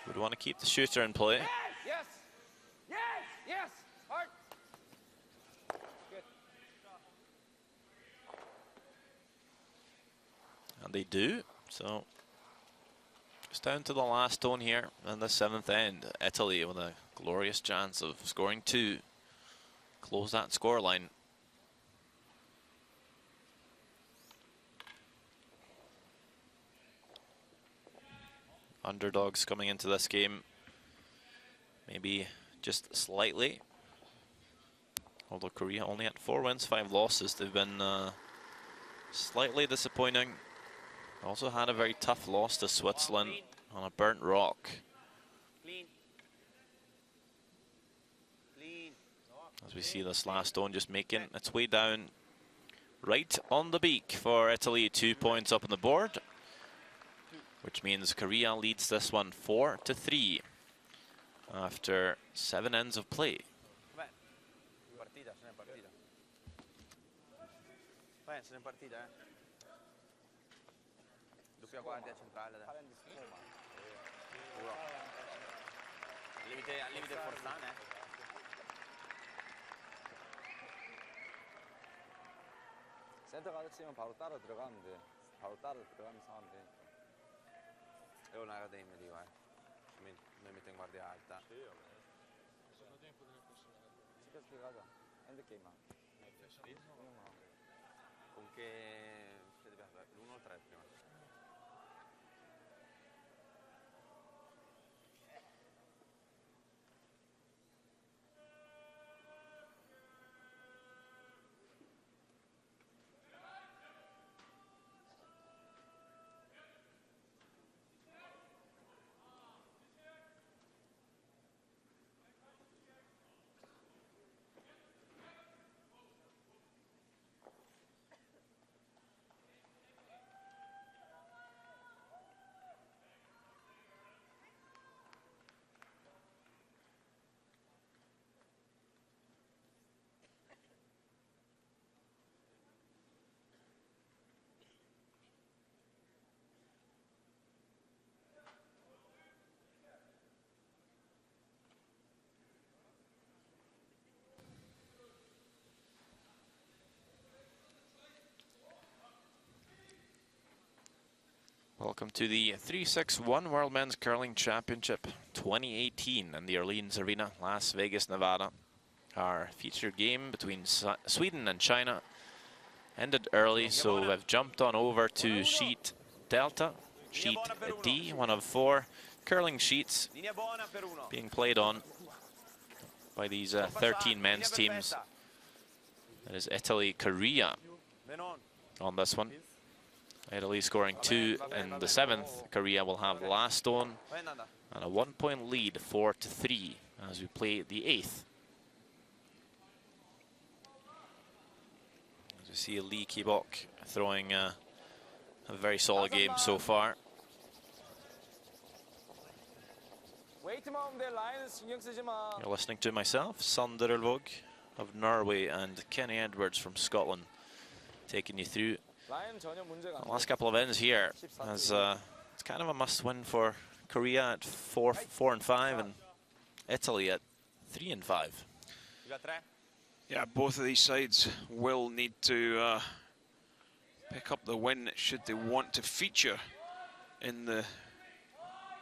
[SPEAKER 1] Would want to keep the shooter in play.
[SPEAKER 3] Yes. Yes. Yes. Hard. Good.
[SPEAKER 1] And they do. So it's down to the last stone here in the 7th end. Italy with a glorious chance of scoring 2. Close that scoreline. Underdogs coming into this game, maybe just slightly. Although Korea only had 4 wins, 5 losses, they've been slightly disappointing. Also had a very tough loss to Switzerland on a burnt rock.
[SPEAKER 3] Clean. Clean.
[SPEAKER 1] As we see this last stone just making its way down right on the beak for Italy. 2 points up on the board, which means Korea leads this one 4-3 after 7 ends of play.
[SPEAKER 3] Partita, se n'è partita. Vai, se n'è partita, Doppia guardia centrale. Uno. Limite Forzane. 센터 가르치면 바로 따라 들어가면 돼. 바로 따라 들어가면서 하면 돼. È un'accademia di qua. Noi mettiamo guardia alta. Sì, vabbè. Secondo tempo delle prossime. Si che spiegata? Endgame. Con che deve fare? L'1 o il 3 prima?
[SPEAKER 1] Welcome to the 361 World Men's Curling Championship 2018 in the Orleans Arena, Las Vegas, Nevada. Our featured game between Sweden and China ended early, so we've jumped on over to sheet Delta, sheet D, one of 4 curling sheets being played on by these 13 men's teams. That is Italy, Korea on this one. Italy scoring 2 in the 7th. Korea will have last stone and a 1-point lead, 4-3, as we play the 8th. As you see, Lee Ki-bok throwing a very solid game so far. You're listening to myself, Sander Ulvåg of Norway, and Kenny Edwards from Scotland, taking you through the last couple of ends here, as it's kind of a must-win for Korea at 4-5 and Italy at 3-5.
[SPEAKER 2] Yeah, both of these sides will need to pick up the win should they want to feature in the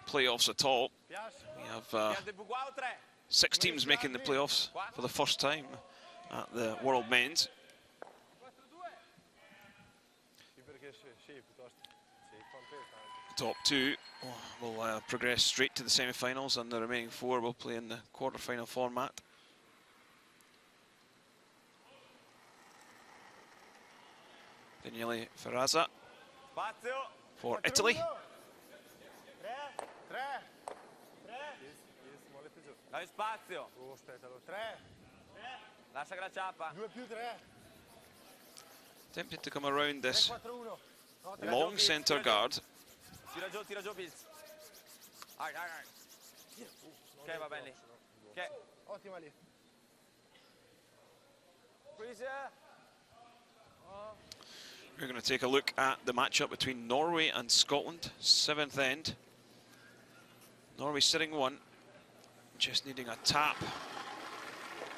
[SPEAKER 2] playoffs at all. We have 6 teams making the playoffs for the first time at the World Men's. Top 2 will progress straight to the semi-finals, and the remaining 4 will play in the quarter-final format. Daniele Ferrazza for Italy. Tempted to come around this long centre guard.
[SPEAKER 5] Tira giù, Pils. Ok, va bene lì. Ok.
[SPEAKER 6] Ottima lì.
[SPEAKER 2] We're going to take a look at the matchup between Norway and Scotland, 7th end. Norway sitting 1, just needing a tap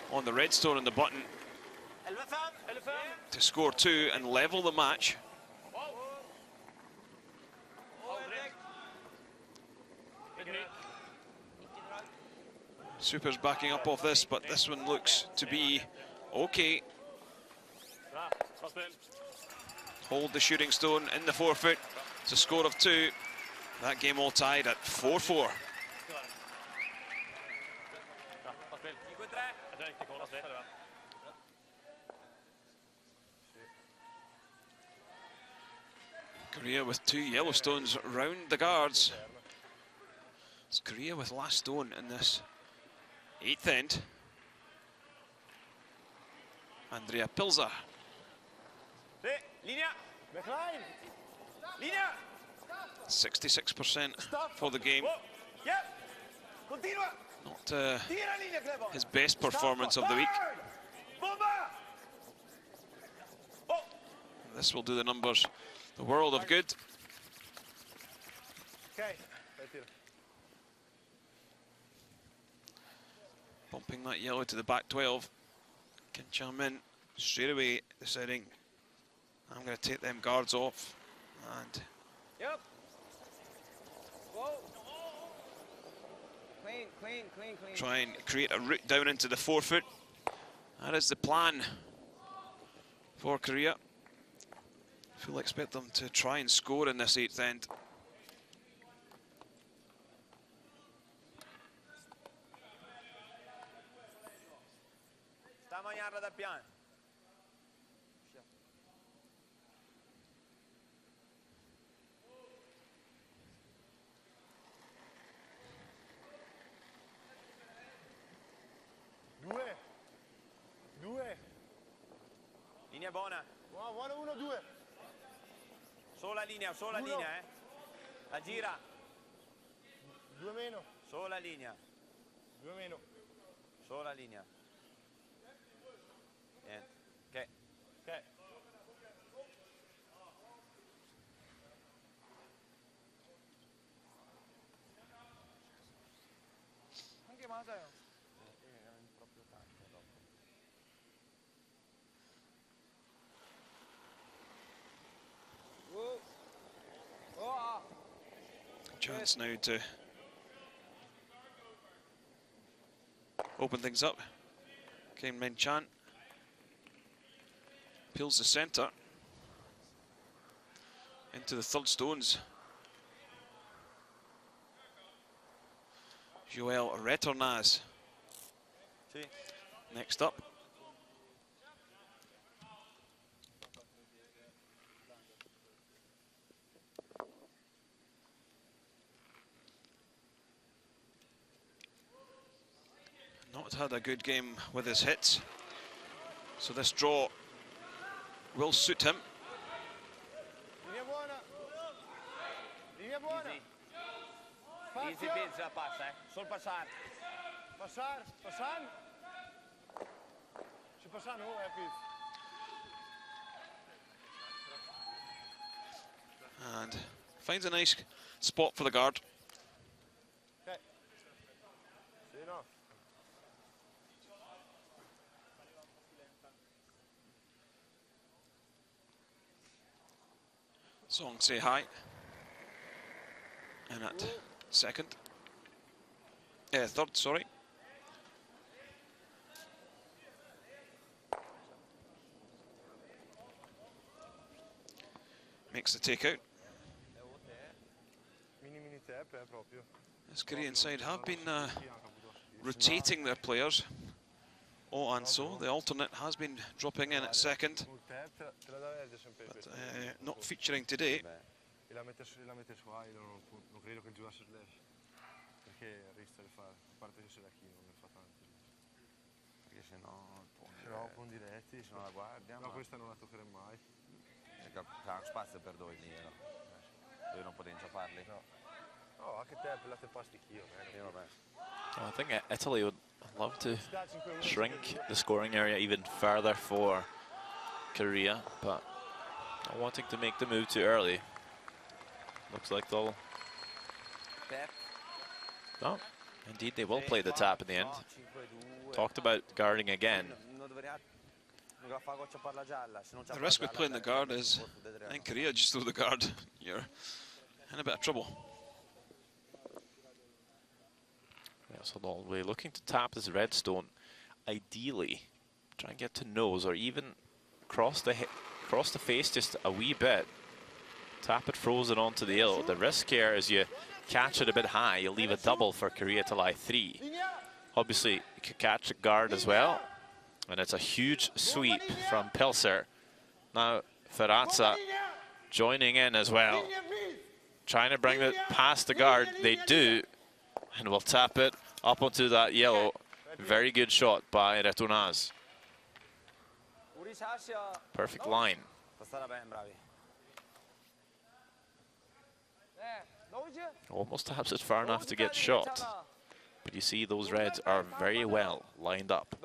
[SPEAKER 2] on the red stone on the button to score 2 and level the match. Super's backing up off this, but this one looks to be okay. Hold the shooting stone in the forefoot. It's a score of 2. That game all tied at 4-4. Korea with 2 yellow stones round the guards. It's Korea with last stone in this 8th end. Andrea Pilza. 66% for the game. Not his best performance of the week. This will do the numbers the world of good. Bumping that yellow to the back 12. Kim Cha-min straight away deciding, I'm going to take them guards off and try and create a route down into the forefoot. That is the plan for Korea. We'll expect them to try and score in this 8th end.
[SPEAKER 6] Due.
[SPEAKER 5] Linea buona.
[SPEAKER 6] Buona 1, 2.
[SPEAKER 5] Sola linea, La gira.
[SPEAKER 6] 2 meno.
[SPEAKER 5] Sola linea.
[SPEAKER 6] 2 meno.
[SPEAKER 5] Sola linea. Niente. Ok.
[SPEAKER 6] Ok.
[SPEAKER 5] Anche 맞아요.
[SPEAKER 2] Chance now to open things up. Kane Min Chan peels the centre into the third stones. Joel Retornaz next up. Not had a good game with his hits, so this draw will suit him.
[SPEAKER 6] Linea buona. Linea buona.
[SPEAKER 5] Easy pizza, passa, sul passar.
[SPEAKER 6] Passar, passar. Se passar no, é pizza.
[SPEAKER 2] And finds a nice spot for the guard.
[SPEAKER 6] Okay. See enough.
[SPEAKER 2] Song say hi. And at second. Third, sorry. Makes the takeout.
[SPEAKER 6] Mini tap, proprio.
[SPEAKER 2] This Korean side have been rotating their players. Oh, and so the alternate has been dropping in at second, but not featuring today.
[SPEAKER 6] E la mette su A, io non credo che giocasse slash, perché rischia di fare, a parte che se la chi non ne fa tanti.
[SPEAKER 7] Perché se no
[SPEAKER 6] Buon diretti,
[SPEAKER 7] se no la guardia.
[SPEAKER 6] no, questa non la toccherei mai.
[SPEAKER 7] C'è spazio per due lì, no? Dove non potenza farli.
[SPEAKER 6] No. Oh, anche te, la te pasti io,
[SPEAKER 7] vabbè.
[SPEAKER 1] Well, I think Italy would love to shrink the scoring area even further for Korea, but not wanting to make the move too early. Looks like they'll... Oh, indeed they will play the tap in the end. Talked about guarding again.
[SPEAKER 2] The risk with playing the guard is, in Korea, just throw the guard. You're in a bit of trouble.
[SPEAKER 1] Yeah, so they'll be looking to tap this redstone. Ideally, try and get to nose or even cross the face just a wee bit. Tap it frozen onto the hill. The risk here is you catch it a bit high, you'll leave a double for Korea to lie 3. Obviously, you could catch a guard as well. And it's a huge sweep from Pilser. Now, Ferrazza joining in as well. Trying to bring it past the guard. They do. And will tap it up onto that yellow. Very good shot by Retornaz. Perfect line. Almost taps it far enough to get shot. But you see those reds are very well lined up.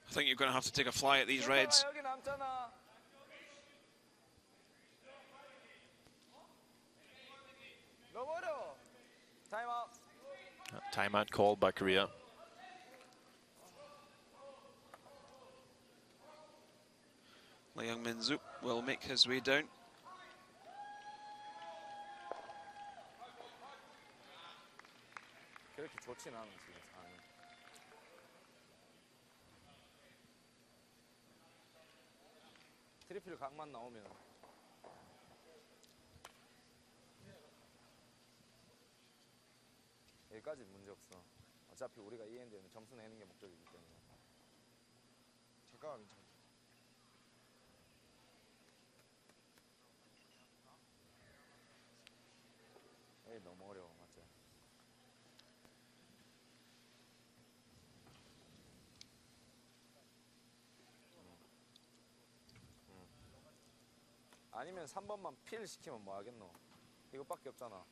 [SPEAKER 2] I think you're going to have to take a fly at these reds.
[SPEAKER 1] Timeout called by Korea.
[SPEAKER 2] Lee Young-min Zoop will make his way down.
[SPEAKER 4] 그렇게 좋진 않아 지금 상황이. 트리플 각만 나오면 여기까지 문제 없어. 어차피 우리가 이 엔드에는 점수 내는 게 목적이기 때문에.
[SPEAKER 6] 잠깐만 괜찮아.
[SPEAKER 4] 에이 너무 어려워 맞지? 아니면 3번만 필 시키면 뭐 하겠노? 이것밖에 없잖아.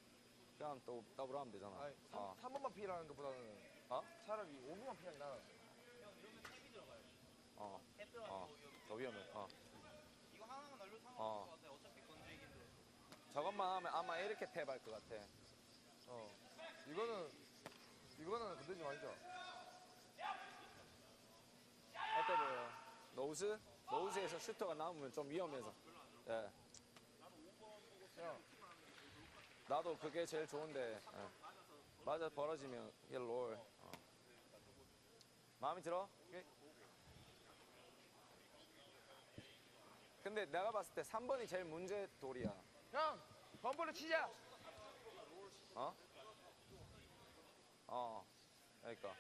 [SPEAKER 4] 그냥 또 더블하면 되잖아.
[SPEAKER 6] 아니, 3번만 피하는 것보다는 차라리 5번만 피하는 게 나아.
[SPEAKER 4] 더 위험해. 이거 하나만 날로 타면 될것 같아. 어차피 건드리기도. 저것만 하면 아마 이렇게 탭할 것 같아.
[SPEAKER 6] 이거는 이거는 건들지 말죠.
[SPEAKER 3] 어때 보여요? 노우즈에서 슈터가 나오면 좀 위험해서. 예. 나도 그게 제일 좋은데. 예. 맞아 벌어지면 이게 롤. 마음에 들어? 근데 내가 봤을 때 3번이 제일 문제 돌이야.
[SPEAKER 6] 형, 범볼로 치자.
[SPEAKER 3] 어? 그러니까.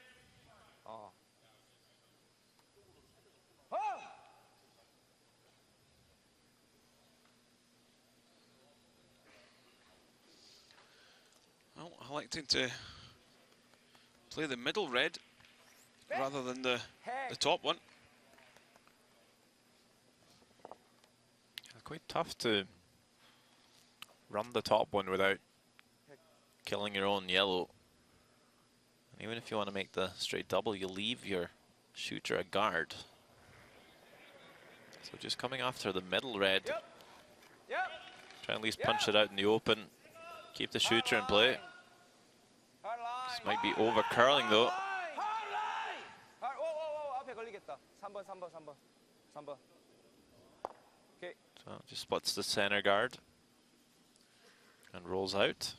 [SPEAKER 2] Well, electing to play the middle red rather than the top one.
[SPEAKER 1] Quite tough to run the top one without killing your own yellow. And even if you want to make the straight double, you leave your shooter a guard. So just coming after the middle red. Try and at least punch it out in the open. Keep the shooter in play. This might be over curling though.
[SPEAKER 3] 앞에 걸리겠다. 3번. Okay.
[SPEAKER 1] So just splits the center guard and rolls out.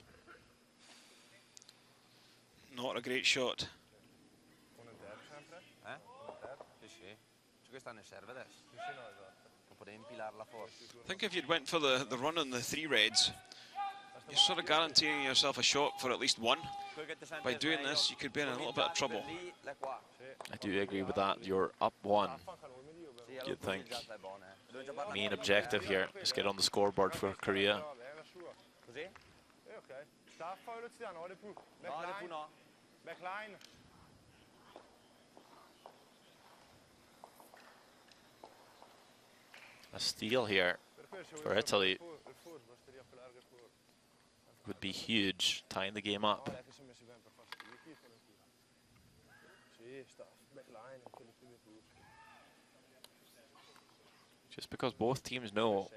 [SPEAKER 2] Not a great shot.
[SPEAKER 7] Sì. Questa ne serve adesso. Non potrei impilarla forte.
[SPEAKER 2] I think if you'd went for the run on the 3 reds, you're sort of guaranteeing yourself a shot for at least one. By doing this, you could be in a little bit of trouble.
[SPEAKER 1] I do agree with that. You're up 1. You'd think main objective here is get on the scoreboard for Korea.
[SPEAKER 6] Backline.
[SPEAKER 1] A steal here for Italy would be huge, tying the game up. Just because both teams know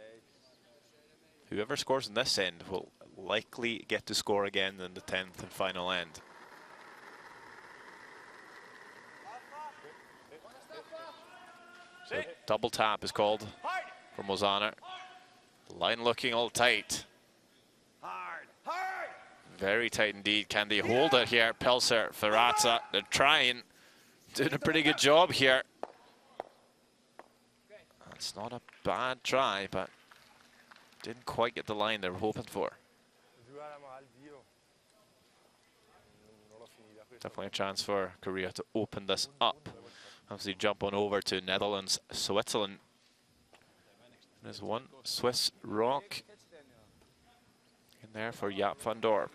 [SPEAKER 1] whoever scores in this end will likely get to score again in the 10th and final end. So double tap is called for Mozana. The line looking all tight. Very tight indeed. Can they hold it here? Pelser, Ferrazza, they're trying. Doing a pretty good job here. It's not a bad try, but didn't quite get the line they were hoping for. Definitely a chance for Korea to open this up. Obviously jump on over to Netherlands, Switzerland. There's one Swiss rock in there for Jaap van Dorp.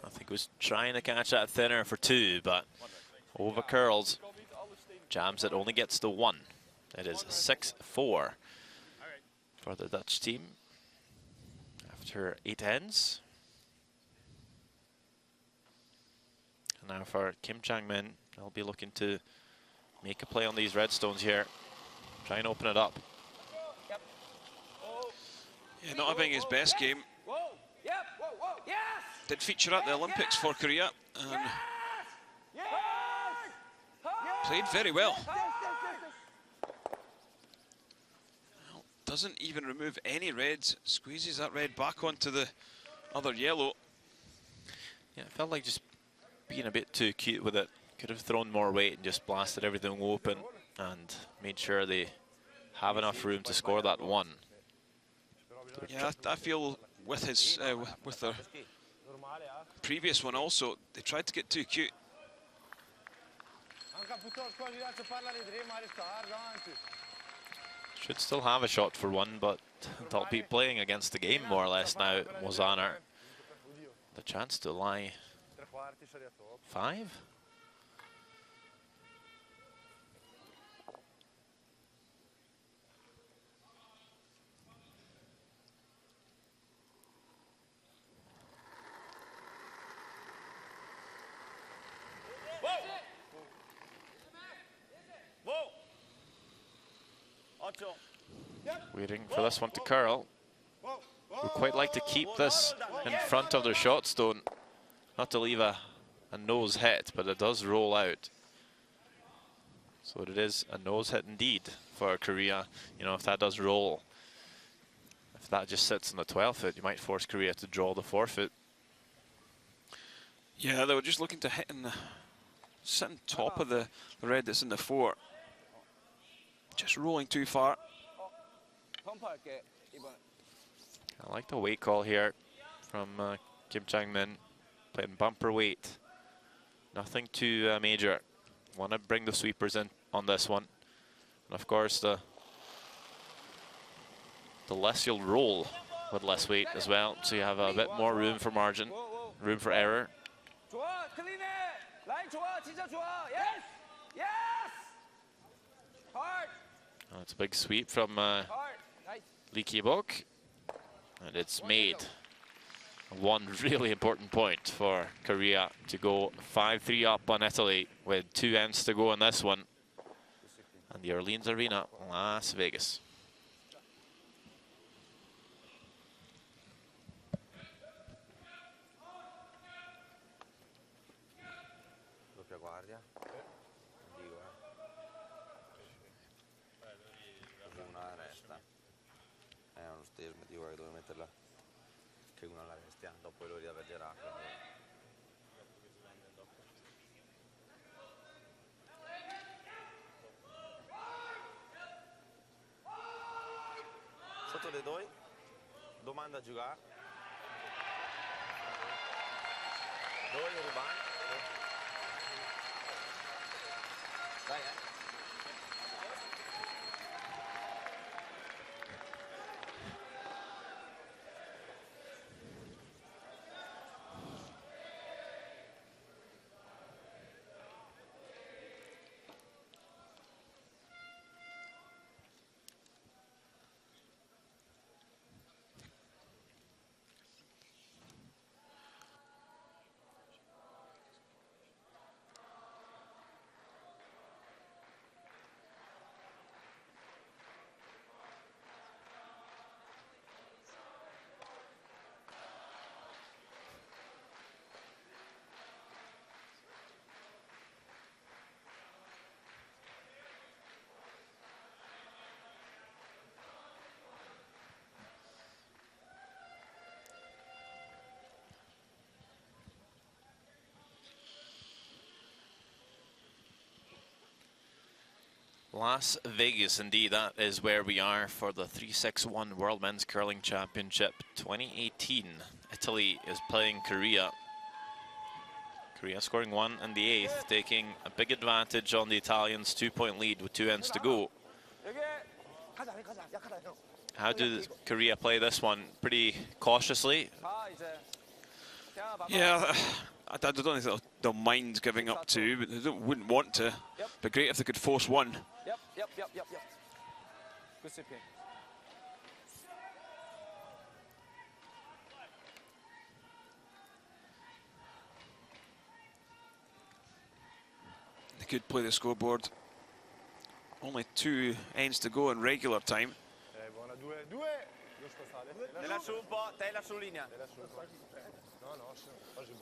[SPEAKER 1] I think he was trying to catch that thinner for 2, but over curls. Jams it, only gets the 1. It is 6-4 for the Dutch team after 8 ends. And now for Kim Chang-min, he'll be looking to make a play on these redstones here. Try and open it up.
[SPEAKER 2] Yeah, not having his best game. Did feature at the Olympics for Korea and played very well. Doesn't even remove any reds, squeezes that red back onto the other yellow.
[SPEAKER 1] Yeah, it felt like just being a bit too cute with it. Could have thrown more weight and just blasted everything open and made sure they have enough room to score that 1.
[SPEAKER 2] Yeah, I feel with his with the previous one also, they tried to get too cute.
[SPEAKER 1] Should still have a shot for 1, but they'll be playing against the game more or less now. Mozana, the chance to lie 5. Waiting for this one to curl. Would quite like to keep this in front of their shot stone. Not to leave a nose hit, but it does roll out. So it is a nose hit indeed for Korea. You know, if that does roll, if that just sits in the 12 foot, you might force Korea to draw the 4 foot.
[SPEAKER 2] Yeah, they were just looking to hit in the sitting top of the red that's in the 4. Just rolling too far.
[SPEAKER 1] I like the weight call here from Kim Chang-min, playing bumper weight. Nothing too major. Want to bring the sweepers in on this one. And of course, the less you'll roll with less weight as well, so you have a bit more room for margin, room for error. Oh, it's a big sweep from Lee Ki-bok, and it's made. One really important point for Korea to go 5-3 up on Italy with 2 ends to go in this one. And the Orleans Arena, Las Vegas.
[SPEAKER 7] Doppia guardia. Dico, Così una resta. È uno stisma, dico che dove metterla. Che una la resta, dopo lo riavvergerà. Sotto dei due, domanda a giocare. Dove rubare? Dai,
[SPEAKER 1] Las Vegas, indeed, that is where we are for the 361 World Men's Curling Championship 2018. Italy is playing Korea. Korea scoring 1 in the 8th, taking a big advantage on the Italians' 2-point lead with 2 ends to go. How do Korea play this one? Pretty cautiously?
[SPEAKER 2] Yeah, I don't think they'll mind giving up 2, but they wouldn't want to. But great if they could force 1.
[SPEAKER 5] Good sweeping.
[SPEAKER 2] They could play the scoreboard. Only 2 ends to go in regular time.
[SPEAKER 6] Buona 2-2.
[SPEAKER 5] Te lascio un po', te lascio linea.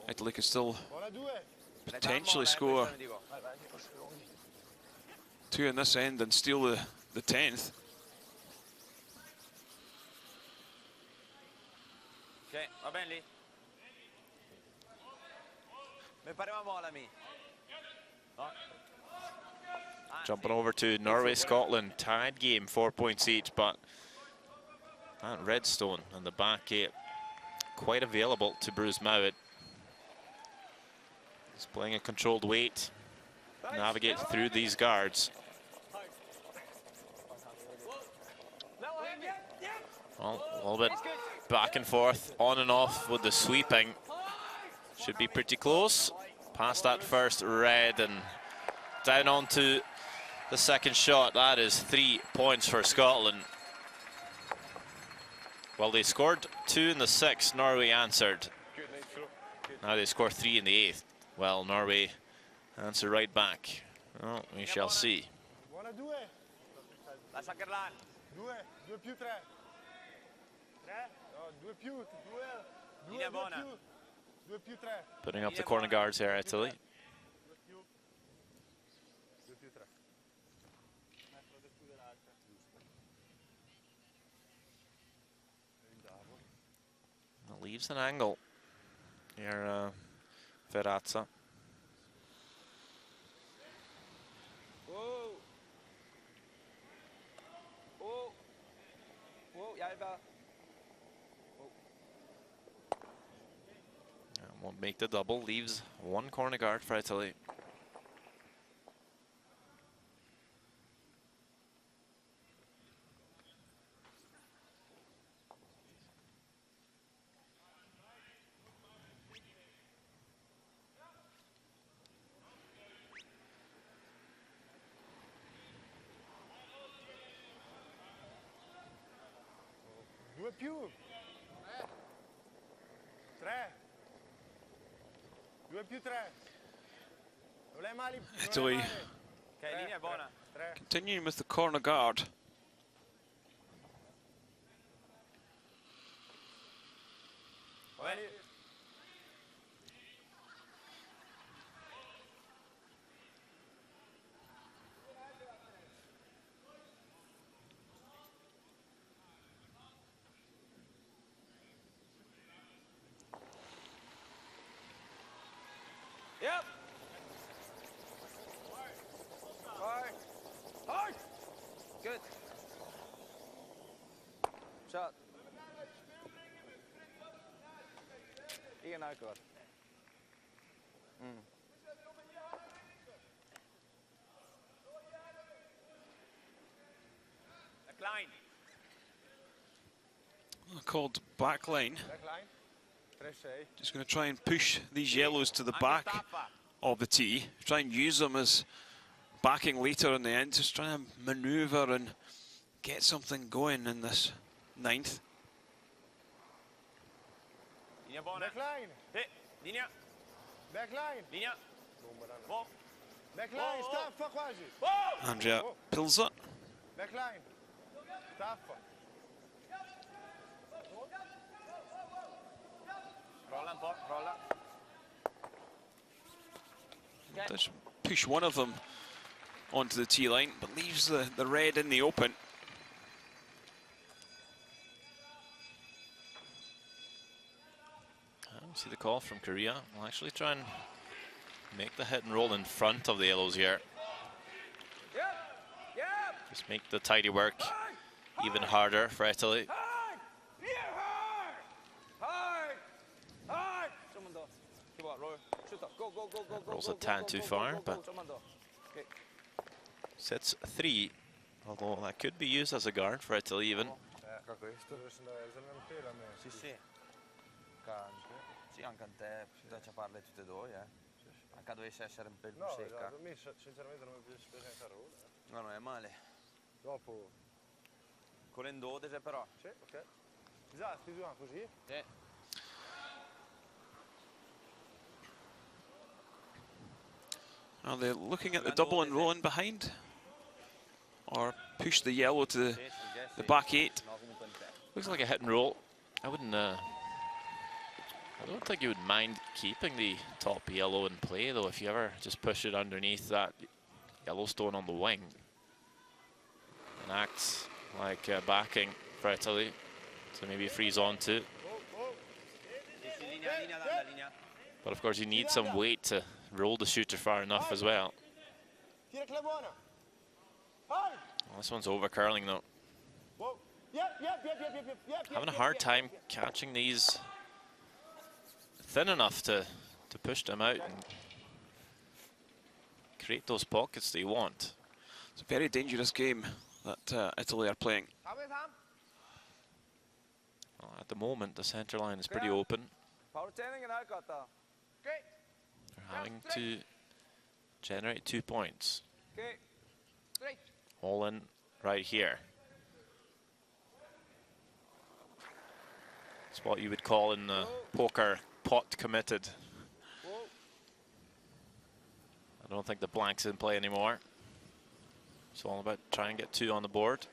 [SPEAKER 2] Italy could still
[SPEAKER 6] Buona 2.
[SPEAKER 2] potentially score 2 in this end and steal the 10th.
[SPEAKER 5] Ok, va bene lì? Mi pareva mola mi.
[SPEAKER 1] Jumping over to Norway, Scotland, tied game, 4 points each, but that Redstone and the back 8 quite available to Bruce Mowat. He's playing a controlled weight, navigate through these guards. Well, a little bit back and forth, on and off with the sweeping. Should be pretty close. Past that first red and down onto the second shot. That is 3 points for Scotland. Well, they scored 2 in the 6th. Norway answered. Now they score 3 in the 8th. Well, Norway answer right back. Well, we shall see.
[SPEAKER 6] Buona 2.
[SPEAKER 5] Lascia Kerlan.
[SPEAKER 6] 2 più 3. 3? No, 2 più, 2.
[SPEAKER 5] Linea buona.
[SPEAKER 6] 2 più 3.
[SPEAKER 1] Putting up the corner guards here, Italy.
[SPEAKER 6] 2 più 3.
[SPEAKER 1] Leaves an angle here, Verrazza.
[SPEAKER 5] Oh. Oh. Oh, Jalba.
[SPEAKER 1] Won't make the double, leaves one corner guard for Italy.
[SPEAKER 6] Due più. 3. 2 più 3. Non è male.
[SPEAKER 2] Italy
[SPEAKER 5] Ok, linea buona.
[SPEAKER 6] 3.
[SPEAKER 2] continuing with the corner guard.
[SPEAKER 5] Yep. Hard. Hard. Good. Shot. Igen elkör. Klein.
[SPEAKER 2] Called back line.
[SPEAKER 6] Backline. 3-6.
[SPEAKER 2] Just going to try and push these yellows to the back of the tee. Try and use them as backing later in the end. Just try and manoeuvre and get something going in this ninth.
[SPEAKER 5] Linea buona.
[SPEAKER 6] Backline.
[SPEAKER 5] Linea.
[SPEAKER 6] Backline.
[SPEAKER 5] Linea. Oh.
[SPEAKER 6] Backline, staffa quasi.
[SPEAKER 5] Oh.
[SPEAKER 2] Andrea Pilza.
[SPEAKER 6] Backline. Staffa.
[SPEAKER 5] Rolla un po', rolla.
[SPEAKER 2] Does push one of them onto the tee line, but leaves the red in the open.
[SPEAKER 1] See the call from Korea. We'll actually try and make the hit and roll in front of the yellows here. Just make the tidy work even harder for Italy. Rolls a tad too far, but sets 3. Although that could be used as a guard for Italy even.
[SPEAKER 7] Sì, sì. Sì, anche a te, da ciaparle tutte e due, Anche dovesse essere un pelino secca.
[SPEAKER 6] Per me sinceramente non mi piace senza rolla.
[SPEAKER 7] No, non è male.
[SPEAKER 6] Dopo.
[SPEAKER 7] Con l'endodese però.
[SPEAKER 6] Sì, ok. Già, sti due così?
[SPEAKER 5] Sì.
[SPEAKER 2] Are they looking at the double and roll in behind? Or push the yellow to the back 8?
[SPEAKER 1] Looks like a hit and roll. I wouldn't. I don't think you would mind keeping the top yellow in play though. If you ever just push it underneath that yellow stone on the wing, and acts like backing for Italy to maybe freeze on to. But of course, you need some weight to roll the shooter far enough as well. Well, this one's over curling though. Having a hard time catching these thin enough to push them out and create those pockets that you want.
[SPEAKER 2] It's a very dangerous game that Italy are playing.
[SPEAKER 1] Well, at the moment, the centre line is pretty open. They're having to generate 2 points. All in right here. It's what you would call in the poker pot committed. I don't think the blank's in play anymore. It's all about trying to get 2 on the board.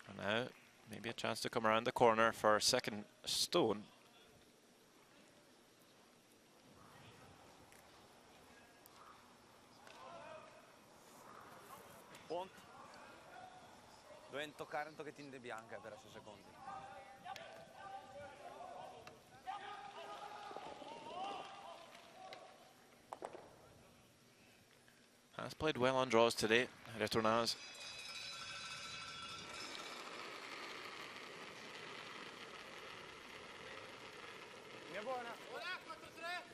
[SPEAKER 1] And now, maybe a chance to come around the corner for a second stone.
[SPEAKER 7] Ponto. Dovem toccare un tocchettino di bianca per 6 secondi.
[SPEAKER 1] Has played well on draws today, Retornaz.
[SPEAKER 6] Linea buona.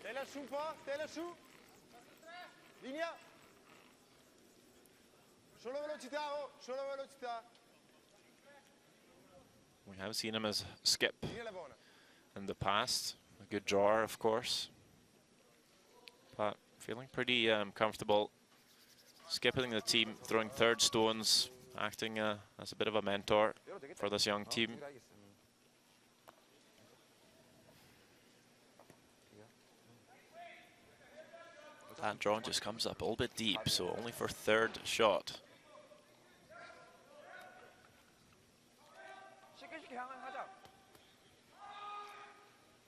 [SPEAKER 6] Tela su un po', tela su. Linea. Solo velocità, oh, solo velocità.
[SPEAKER 1] We have seen him as skip
[SPEAKER 6] Linea buona.
[SPEAKER 1] in the past. A good drawer, of course. But feeling pretty comfortable skipping the team, throwing third stones, acting as a bit of a mentor for this young team. That draw just comes up a little bit deep, so only for third shot.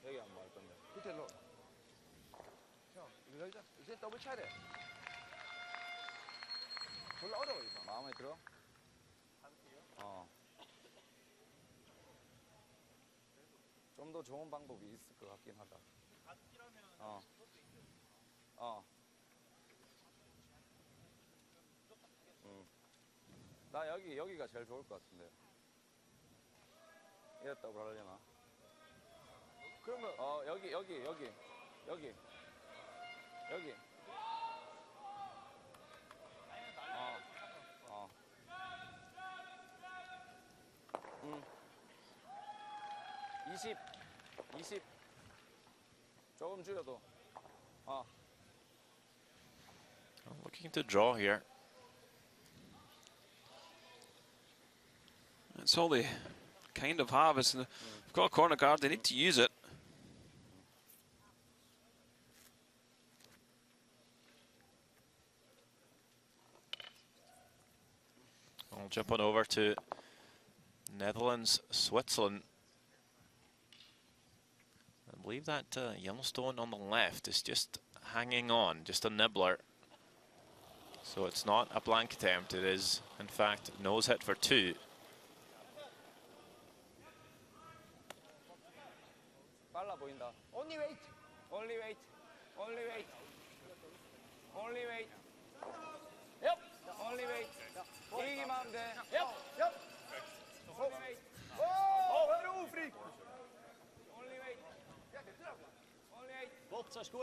[SPEAKER 4] 여기 안 맞을 건데. 밑에로. 형, 이제 더블 쳐야 돼. 졸라 어려워 이거. 마음에 들어? 좀 더 좋은 방법이 있을 것 같긴 하다. 나 여기가 제일 좋을 것 같은데. 이랬다고 하려나? 그러면 여기. 어. 20 조금 줄여도
[SPEAKER 1] Looking to draw here.
[SPEAKER 2] That's all they kind of have. Is they've got a corner card, they need to use it.
[SPEAKER 1] I'll jump on over to Netherlands, Switzerland. I believe that Yellowstone on the left is just hanging on, just a nibbler. So it's not a blank attempt, it is in fact nose hit for 2.
[SPEAKER 4] 빨라 보인다. Only wait. Only wait. Only wait. Only wait. Yep. Only wait. 이기만 하면 돼. Yep. Yep. Only wait. Oh, freak. Only wait. Only wait.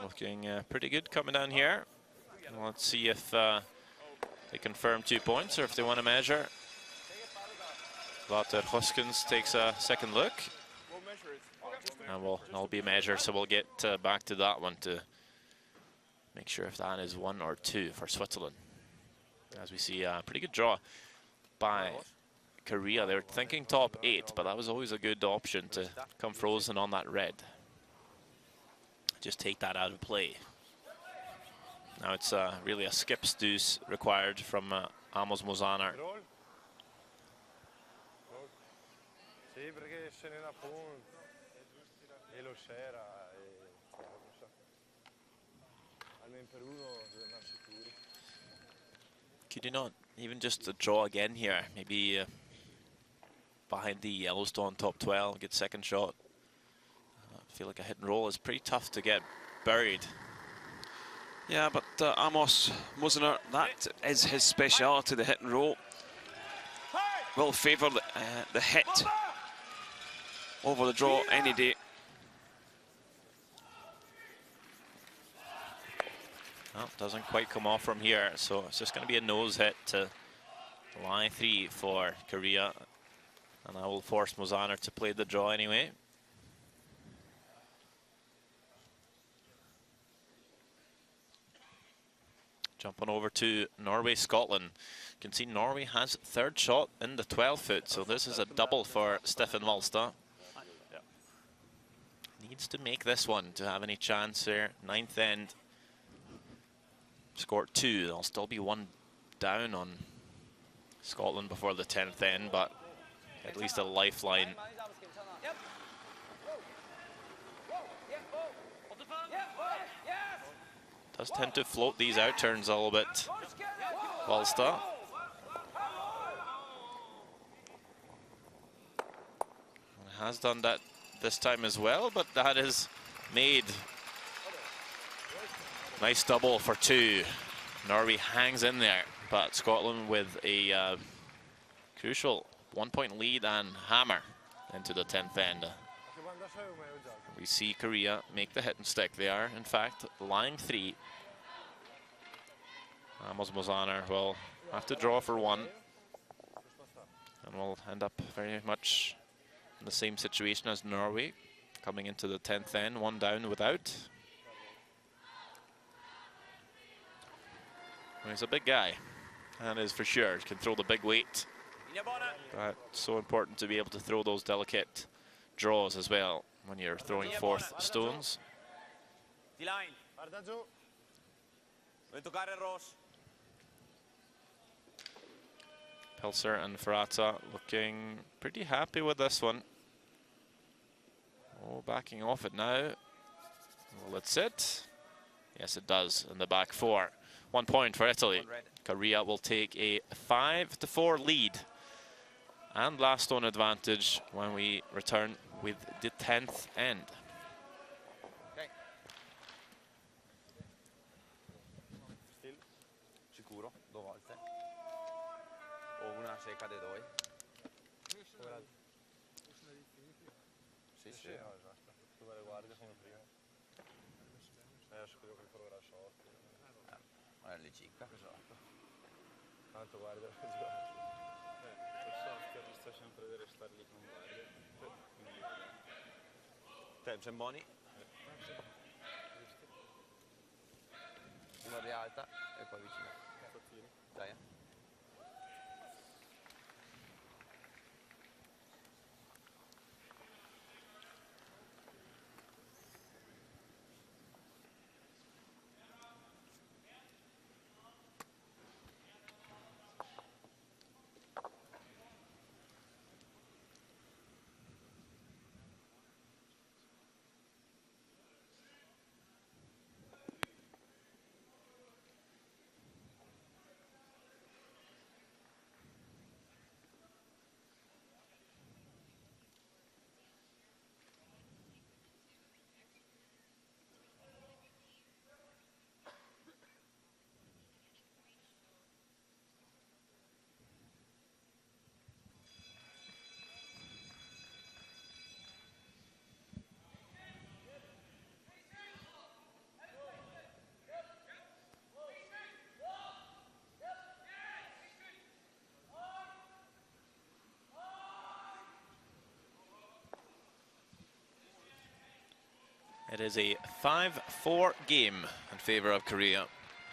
[SPEAKER 1] Looking pretty good coming down here. Let's see if they confirm 2 points or if they want to measure. Wouter Hoskins takes a second look. And that'll be a measure, so we'll get back to that one to make sure if that is 1 or 2 for Switzerland. As we see a pretty good draw by Korea. They were thinking top 8, but that was always a good option to come frozen on that red. Just take that out of play. Now it's really a skip's deuce required from Amos Mozanar.
[SPEAKER 6] Sì, perché se ne appunto e lo c'era almeno per uno deve andare sicuro.
[SPEAKER 1] Could you not even just a draw again here? Maybe behind the Yellowstone top 12, get second shot. I feel like a hit and roll is pretty tough to get buried.
[SPEAKER 2] Yeah, but Amos Mosener, that is his speciality, the hit and roll. Will favour the hit over the draw any day.
[SPEAKER 1] Well, doesn't quite come off from here, so it's just going to be a nose hit to line 3 for Korea. And I will force Mozanar to play the draw anyway. Jumping over to Norway, Scotland. You can see Norway has third shot in the 12 foot, so this is a double for Stefan Walstad. Needs to make this one to have any chance here. 9th end score 2. There'll still be 1 down on Scotland before the 10th end, but at least a lifeline. Does tend to float these out turns a little bit, Wallstad. Has done that this time as well, but that is made. Nice double for 2. Norway hangs in there, but Scotland with a crucial 1-point lead and hammer into the 10th end. We see Korea make the hit and stick. They are, in fact, line 3. Amos Mozaner will have to draw for 1. And we'll end up very much in the same situation as Norway, coming into the 10th end, 1 down without. He's a big guy, and is for sure can throw the big weight. But so important to be able to throw those delicate draws as well when you're throwing 4th stones. Pelser and Ferrata looking pretty happy with this one. Oh, backing off it now. Will it sit? Yes, it does in the back 4. 1 point for Italy. Korea will take a 5-4 lead and last stone advantage when we return with the 10th end.
[SPEAKER 7] Okay. Sicuro, 2 volte. O una se cade 2. Sì, sì.
[SPEAKER 3] Dove le guardie sono prime. Adesso credo che proverà short.
[SPEAKER 7] Magari li cicca.
[SPEAKER 3] Esatto. Tanto guarda. Per software sta sempre deve stare lì con guardie.
[SPEAKER 7] Tempo Moni. Una rialta e poi vicino. Dai.
[SPEAKER 1] It is a 5-4 game in favor of Korea,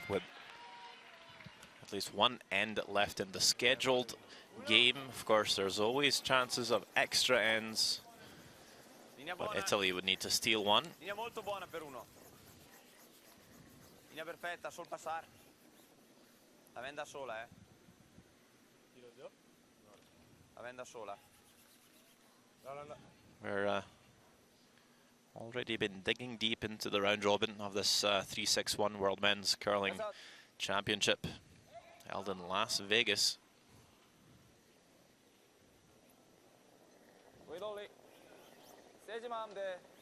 [SPEAKER 1] with at least 1 end left in the scheduled game. Of course, there's always chances of extra ends, but Italy would need to steal 1.
[SPEAKER 7] Linea molto buona per 1. Linea perfetta, sol passare. La venda sola, eh. La venda sola.
[SPEAKER 1] We're already been digging deep into the round robin of this 361 World Men's Curling Championship held in Las Vegas.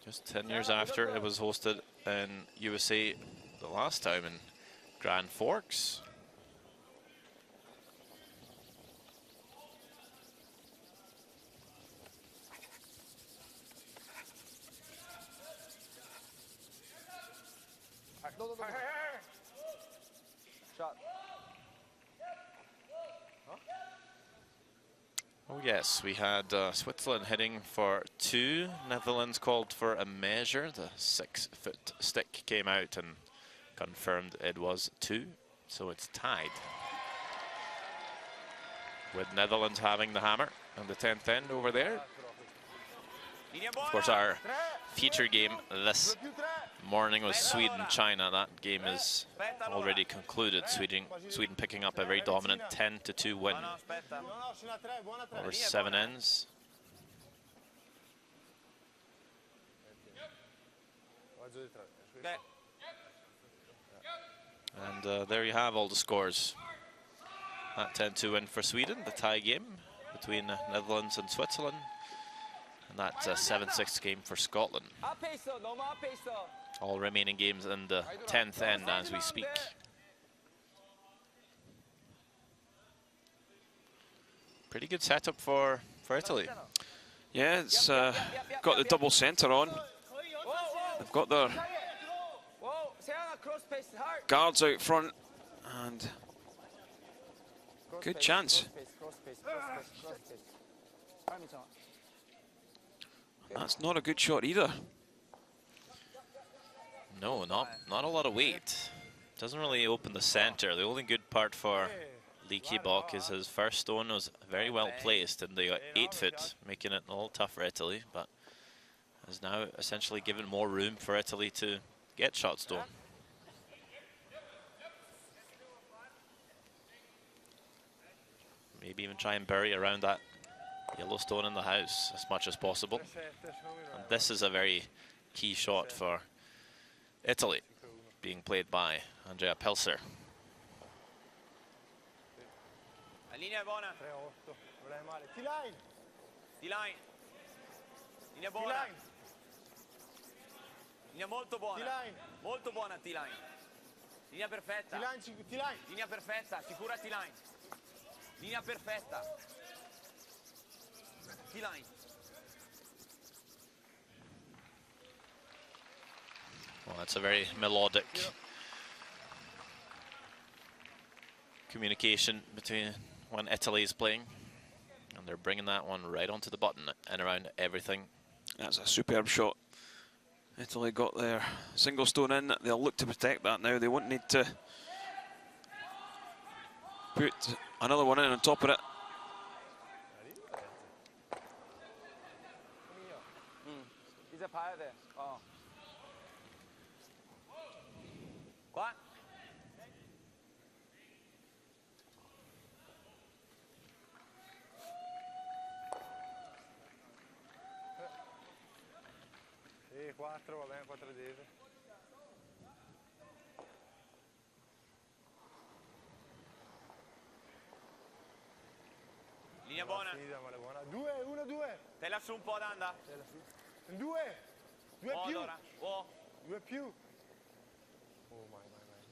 [SPEAKER 1] Just 10 years after it was hosted in USA the last time in Grand Forks.
[SPEAKER 3] Shot.
[SPEAKER 1] Oh yes, we had Switzerland hitting for 2. Netherlands called for a measure. The 6-foot stick came out and confirmed it was 2. So it's tied, with Netherlands having the hammer on the 10th end over there. Of course, our feature game this morning was Sweden-China. That game is already concluded. Sweden picking up a very dominant 10-2 win over 7 ends. And there you have all the scores. That 10-2 win for Sweden, the tie game between Netherlands and Switzerland. And that 7-6 game for Scotland. All remaining games in the 10th end as we speak. Pretty good setup for Italy.
[SPEAKER 2] Yeah, it's got the double centre on. They've got their guards out front, and good chance. That's not a good shot either.
[SPEAKER 1] No, not a lot of weight. Doesn't really open the center. The only good part for Lee Ki-bok is his first stone was very well placed, and they got 8 foot, making it a little tough for Italy, but has now essentially given more room for Italy to get shot stone. Maybe even try and bury around that yellow stone in the house as much as possible. And this is a very key shot for Italy, being played by Andrea Pelser.
[SPEAKER 5] La linea è buona.
[SPEAKER 6] 3-8, non è male. T-line.
[SPEAKER 5] T-line. Linea buona. Linea molto buona.
[SPEAKER 6] T-line.
[SPEAKER 5] Molto buona T-line. Linea perfetta.
[SPEAKER 6] T-line.
[SPEAKER 5] Linea perfetta, sicura T-line. Linea perfetta. T-line.
[SPEAKER 1] Well, that's a very melodic communication between when Italy is playing, and they're bringing that one right onto the button and around everything.
[SPEAKER 2] That's a superb shot. Italy got their single stone in. They'll look to protect that now. They won't need to put another one in on top of it.
[SPEAKER 5] He's a pilot there. Oh. Qua.
[SPEAKER 6] Sì, 4, va bene, 4 dese.
[SPEAKER 5] Linea buona.
[SPEAKER 6] Male buona. 2, 1, 2.
[SPEAKER 5] Tela su un po', Danda.
[SPEAKER 6] 2. 2
[SPEAKER 5] Oh,
[SPEAKER 6] più.
[SPEAKER 5] allora. Oh.
[SPEAKER 6] 2 più. Oh, mai.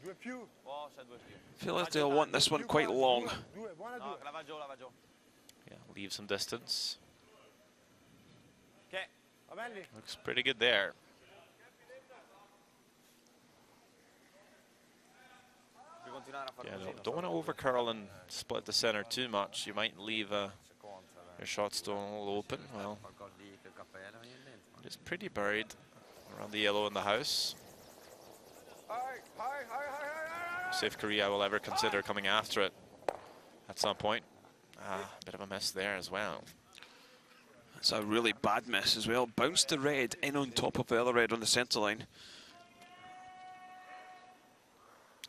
[SPEAKER 6] 2 più.
[SPEAKER 5] Oh, c'è 2 più.
[SPEAKER 2] I feel like they'll want this one quite long.
[SPEAKER 6] 2, buona 2.
[SPEAKER 5] No, la va giù, la va giù.
[SPEAKER 1] Yeah, leave some distance.
[SPEAKER 5] Che?
[SPEAKER 6] Va bene lì.
[SPEAKER 1] Looks pretty good there.
[SPEAKER 5] Devi continuare a fare
[SPEAKER 1] Yeah,
[SPEAKER 5] così.
[SPEAKER 1] don't want to over curl and split the center too much. You might leave your shot stone a little open. Well, it's pretty buried around the yellow in the house. See if Korea will ever consider coming after it at some point. A bit of a miss there as well.
[SPEAKER 2] That's a really bad miss as well. Bounced the red in on top of the other red on the centre line.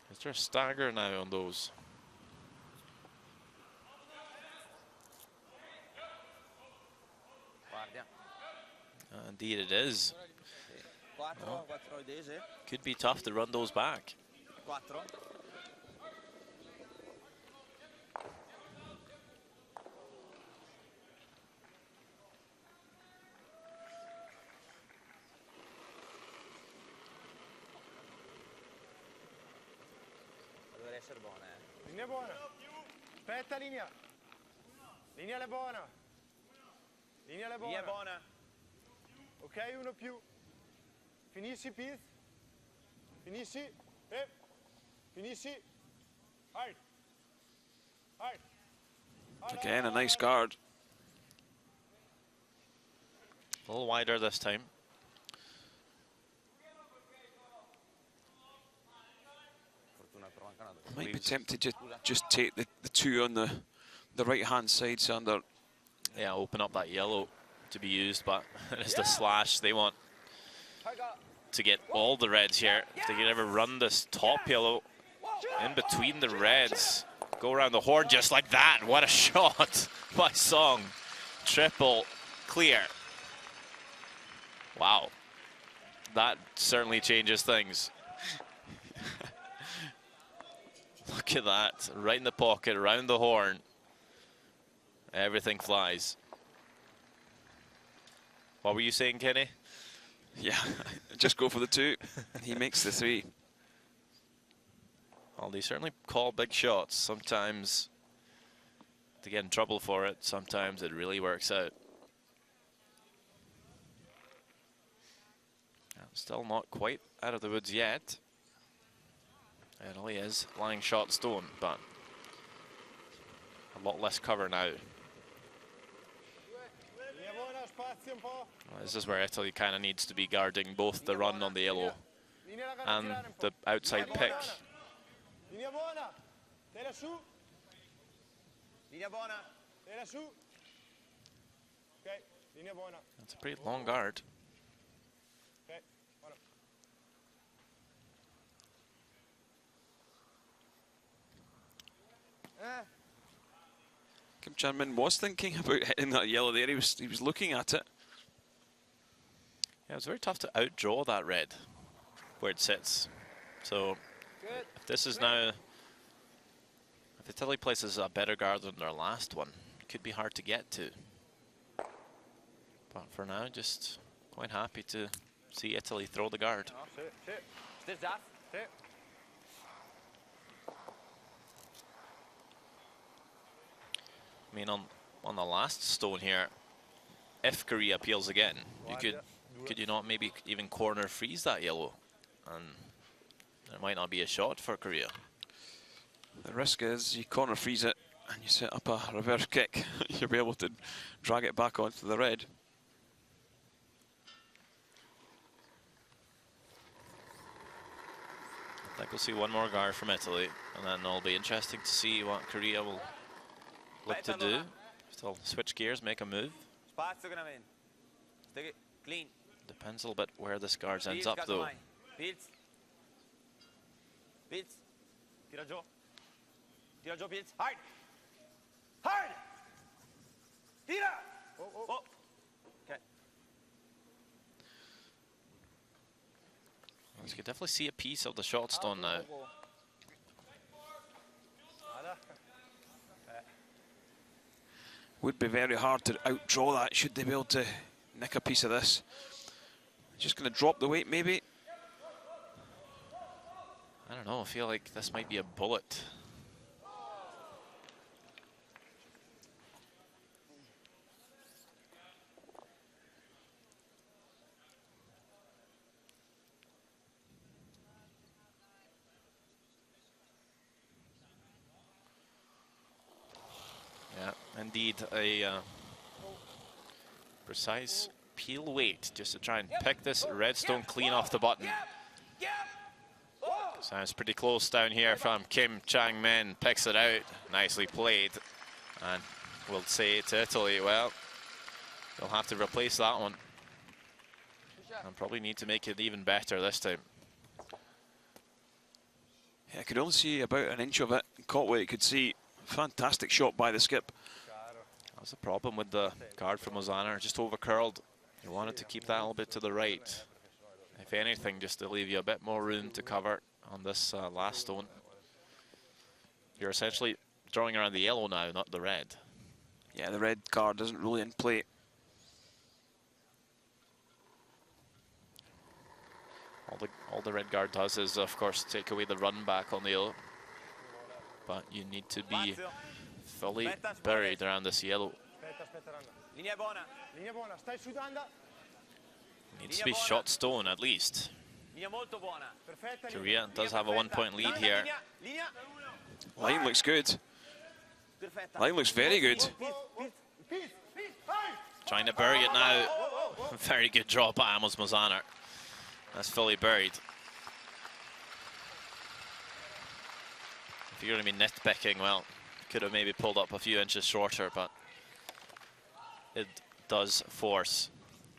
[SPEAKER 1] Is there a stagger now on those?
[SPEAKER 5] Guardia.
[SPEAKER 1] Indeed it is.
[SPEAKER 4] 4 dese.
[SPEAKER 1] Could be tough to run those back.
[SPEAKER 4] 4. Dovrebbe essere buona,
[SPEAKER 6] Linea buona. Aspetta linea. Linea è buona. Linea è buona.
[SPEAKER 5] Linea buona.
[SPEAKER 6] Ok, 1 più. Finisci, Pete. Finisci. Finisci. Hard.
[SPEAKER 2] Again, a nice guard.
[SPEAKER 1] A little wider this time.
[SPEAKER 2] Might be tempted to just take the 2 on the right-hand side, Sander.
[SPEAKER 1] Yeah, open up that yellow to be used, but it's the slash they want. to get all the reds here. If they could ever run this top yellow in between the reds, go around the horn just like that. What a shot by Song. Triple clear. Wow. That certainly changes things. Look at that. Right in the pocket, around the horn. Everything flies. What were you saying, Kenny?
[SPEAKER 2] Yeah, just go for the 2. He makes the 3.
[SPEAKER 1] Well, they certainly call big shots. Sometimes they get in trouble for it. Sometimes it really works out. Still not quite out of the woods yet. Italy is flying shot stone, but a lot less cover now. Well, this is where Italy kind of needs to be guarding both the run on the yellow and the outside pick. That's a pretty long guard.
[SPEAKER 2] Kim Chan-min was thinking about hitting that yellow there. He was looking at it.
[SPEAKER 1] Yeah, it's very tough to outdraw that red where it sits. So if this is now, if Italy places a better guard than their last one, it could be hard to get to. But for now, just quite happy to see Italy throw the guard. I mean, on the last stone here, if Korea peels again, could you not maybe even corner freeze that yellow? And there might not be a shot for Korea.
[SPEAKER 2] The risk is you corner freeze it and you set up a reverse kick. You'll be able to drag it back onto the red.
[SPEAKER 1] I think we'll see one more guard from Italy, and then it'll be interesting to see what Korea will look to do. Still switch gears, make a move. Depends a little bit where this guard ends up though. You can definitely see a piece of the shot stone now.
[SPEAKER 2] Would be very hard to outdraw that, should they be able to nick a piece of this. Just going to drop the weight, maybe?
[SPEAKER 1] I don't know, I feel like this might be a bullet. Yeah, indeed, a precise peel weight just to try and pick this redstone clean off the button. Sounds pretty close down here from Kim Chang-min, picks it out, nicely played. And we'll say to Italy, well, they'll have to replace that one. And probably need to make it even better this time.
[SPEAKER 2] Yeah, I could only see about an inch of it. Cotway, you could see, fantastic shot by the skip.
[SPEAKER 1] That was the problem with the guard from Ozana, just over curled. You wanted to keep that a little bit to the right. If anything, just to leave you a bit more room to cover on this last stone. You're essentially drawing around the yellow now, not the red.
[SPEAKER 2] Yeah, the red card isn't really in play.
[SPEAKER 1] All the red guard does is, of course, take away the run back on the yellow. But you need to be fully buried around this yellow. Needs to be shot stone at least. Korea does have a 1-point lead here.
[SPEAKER 2] Line looks good. Line looks very good.
[SPEAKER 1] Trying to bury it now. Very good draw by Amos Mozaner. That's fully buried. If you're going to be nitpicking, well, could have maybe pulled up a few inches shorter, but it does force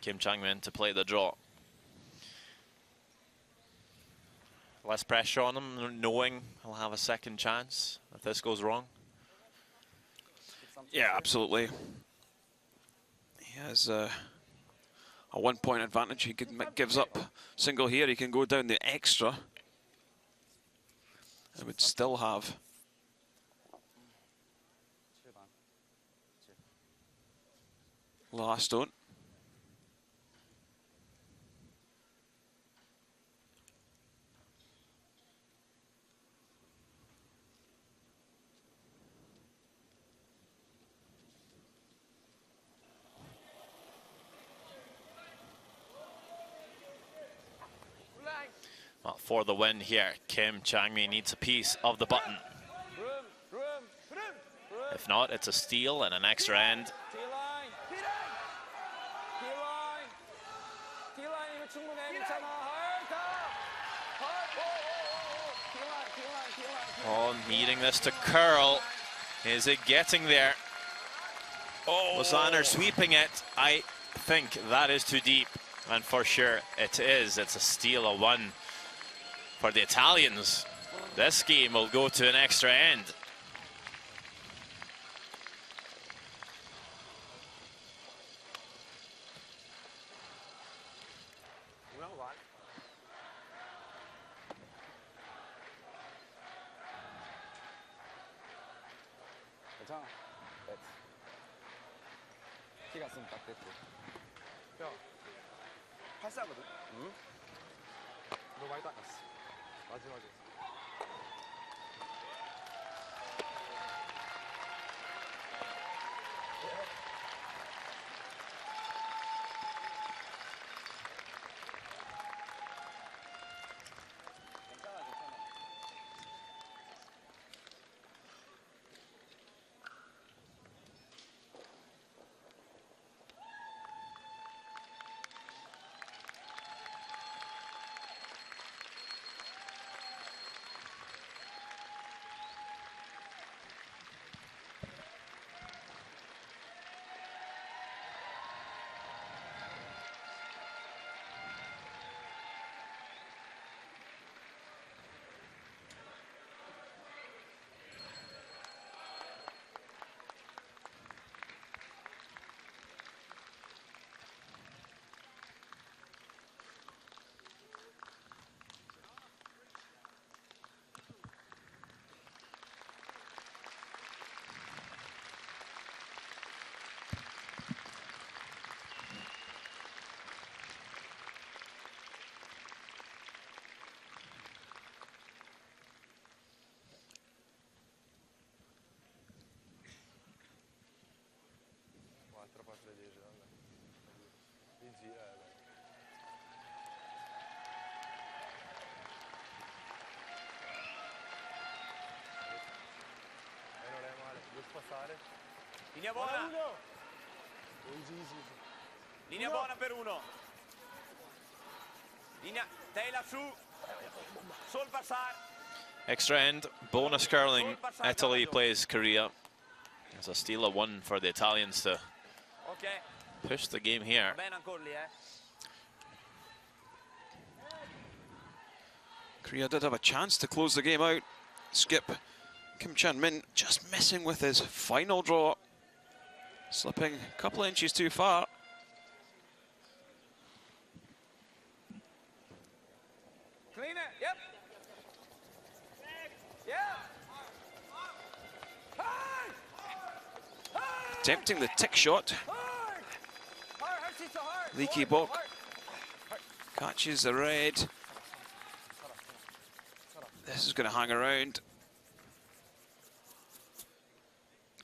[SPEAKER 1] Kim Chang-min to play the draw. less pressure on him, knowing he'll have a second chance if this goes wrong.
[SPEAKER 2] Yeah, absolutely. He has a 1-point advantage. He gives up single here. He can go down the extra. And would still have last stone.
[SPEAKER 1] Well, for the win here, Kim Changmi needs a piece of the button. If not, it's a steal and an extra end. Oh, needing this to curl. Is it getting there? Oh, Lozano sweeping it. I think that is too deep. And for sure it is. It's a steal, a one for the Italians. This game will go to an extra end.
[SPEAKER 3] 키가 쓰면 딱 됐고. 야, 84거든? 응? 너 많이 닦았어. 마지막에.
[SPEAKER 5] Linea buona. Linea buona per uno. Linea, Taylor su. Sul passare.
[SPEAKER 1] Extra end, bonus curling. Italy plays Korea. It's a steal of one for the Italians to push the game here.
[SPEAKER 2] Korea did have a chance to close the game out. Skip Kim Chan-min just missing with his final draw. Slipping a couple of inches too far.
[SPEAKER 5] Clean it, yep. Yeah.
[SPEAKER 2] Attempting the tick shot. Leaky Bok catches the red. This is going to hang around.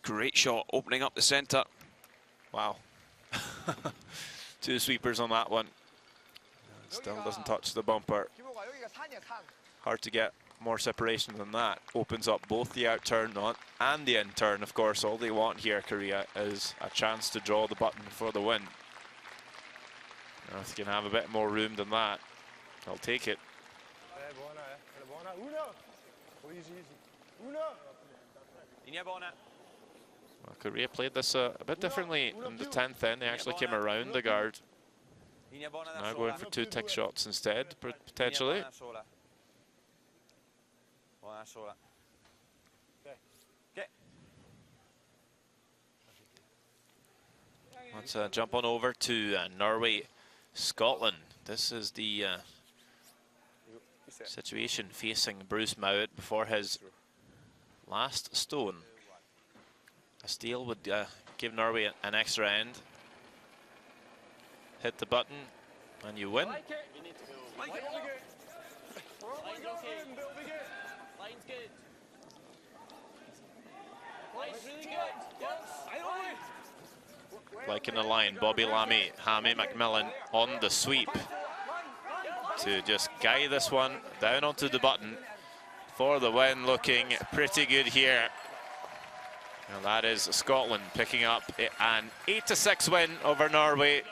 [SPEAKER 2] Great shot opening up the centre.
[SPEAKER 1] Wow. Two sweepers on that one. Still doesn't touch the bumper. Hard to get more separation than that. Opens up both the out turn and the in turn. Of course, all they want here, Korea, is a chance to draw the button for the win. Now, if you can have a bit more room than that, I'll take it. Well, Korea played this a bit differently in the 10th end. They actually came around the guard. Now going for two tick shots instead, potentially.
[SPEAKER 7] Buona sola.
[SPEAKER 1] Let's jump on over to Norway, Scotland. This is the situation facing Bruce Mowat before his last stone. A steal would give Norway an extra end. Hit the button and you win.
[SPEAKER 5] Line's good. Line's really good.
[SPEAKER 1] Like in the line, Bobby Lammy, Hammy McMillan on the sweep to just guide this one down onto the button for the win. Looking pretty good here. And that is Scotland picking up an 8-6 win over Norway.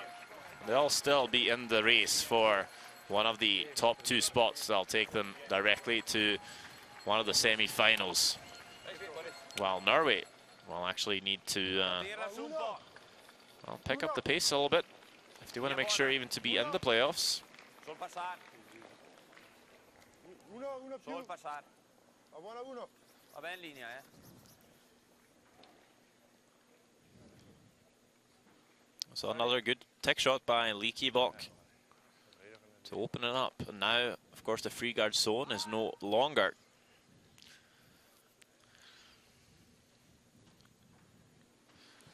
[SPEAKER 1] They'll still be in the race for one of the top 2 spots. They'll take them directly to one of the semi-finals. While Norway will actually need to well, pick up the pace a little bit if they want to make sure even to be in the playoffs. So another good tech shot by Leaky Bok to open it up. And now, of course, the free guard zone is no longer.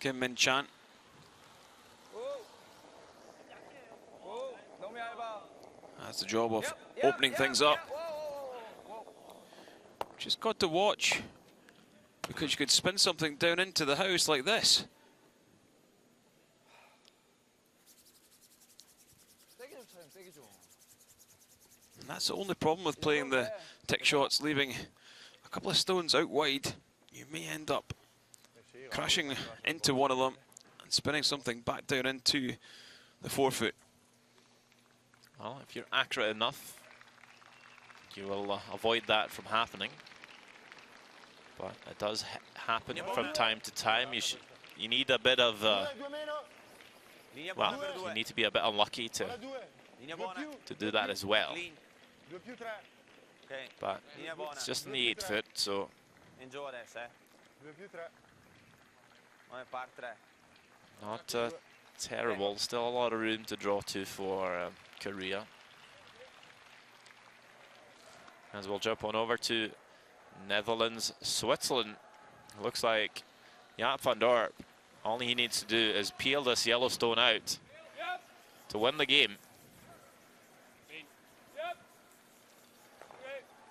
[SPEAKER 2] Kim Min Chan. That's the job of opening things up. Just got to watch, because you could spin something down into the house like this. And that's the only problem with playing the tick shots, leaving a couple of stones out wide. You may end up crashing into one of them and spinning something back down into the forefoot.
[SPEAKER 1] Well, if you're accurate enough, you will avoid that from happening. But it does happen from time to time. You need a bit of, well, you need to be a bit unlucky to do that as well. But it's just in the 8 foot, so not terrible. Still a lot of room to draw to for Korea. As we'll jump on over to Netherlands, Switzerland. Looks like Jaap van Dorp, all he needs to do is peel this yellow stone out to win the game.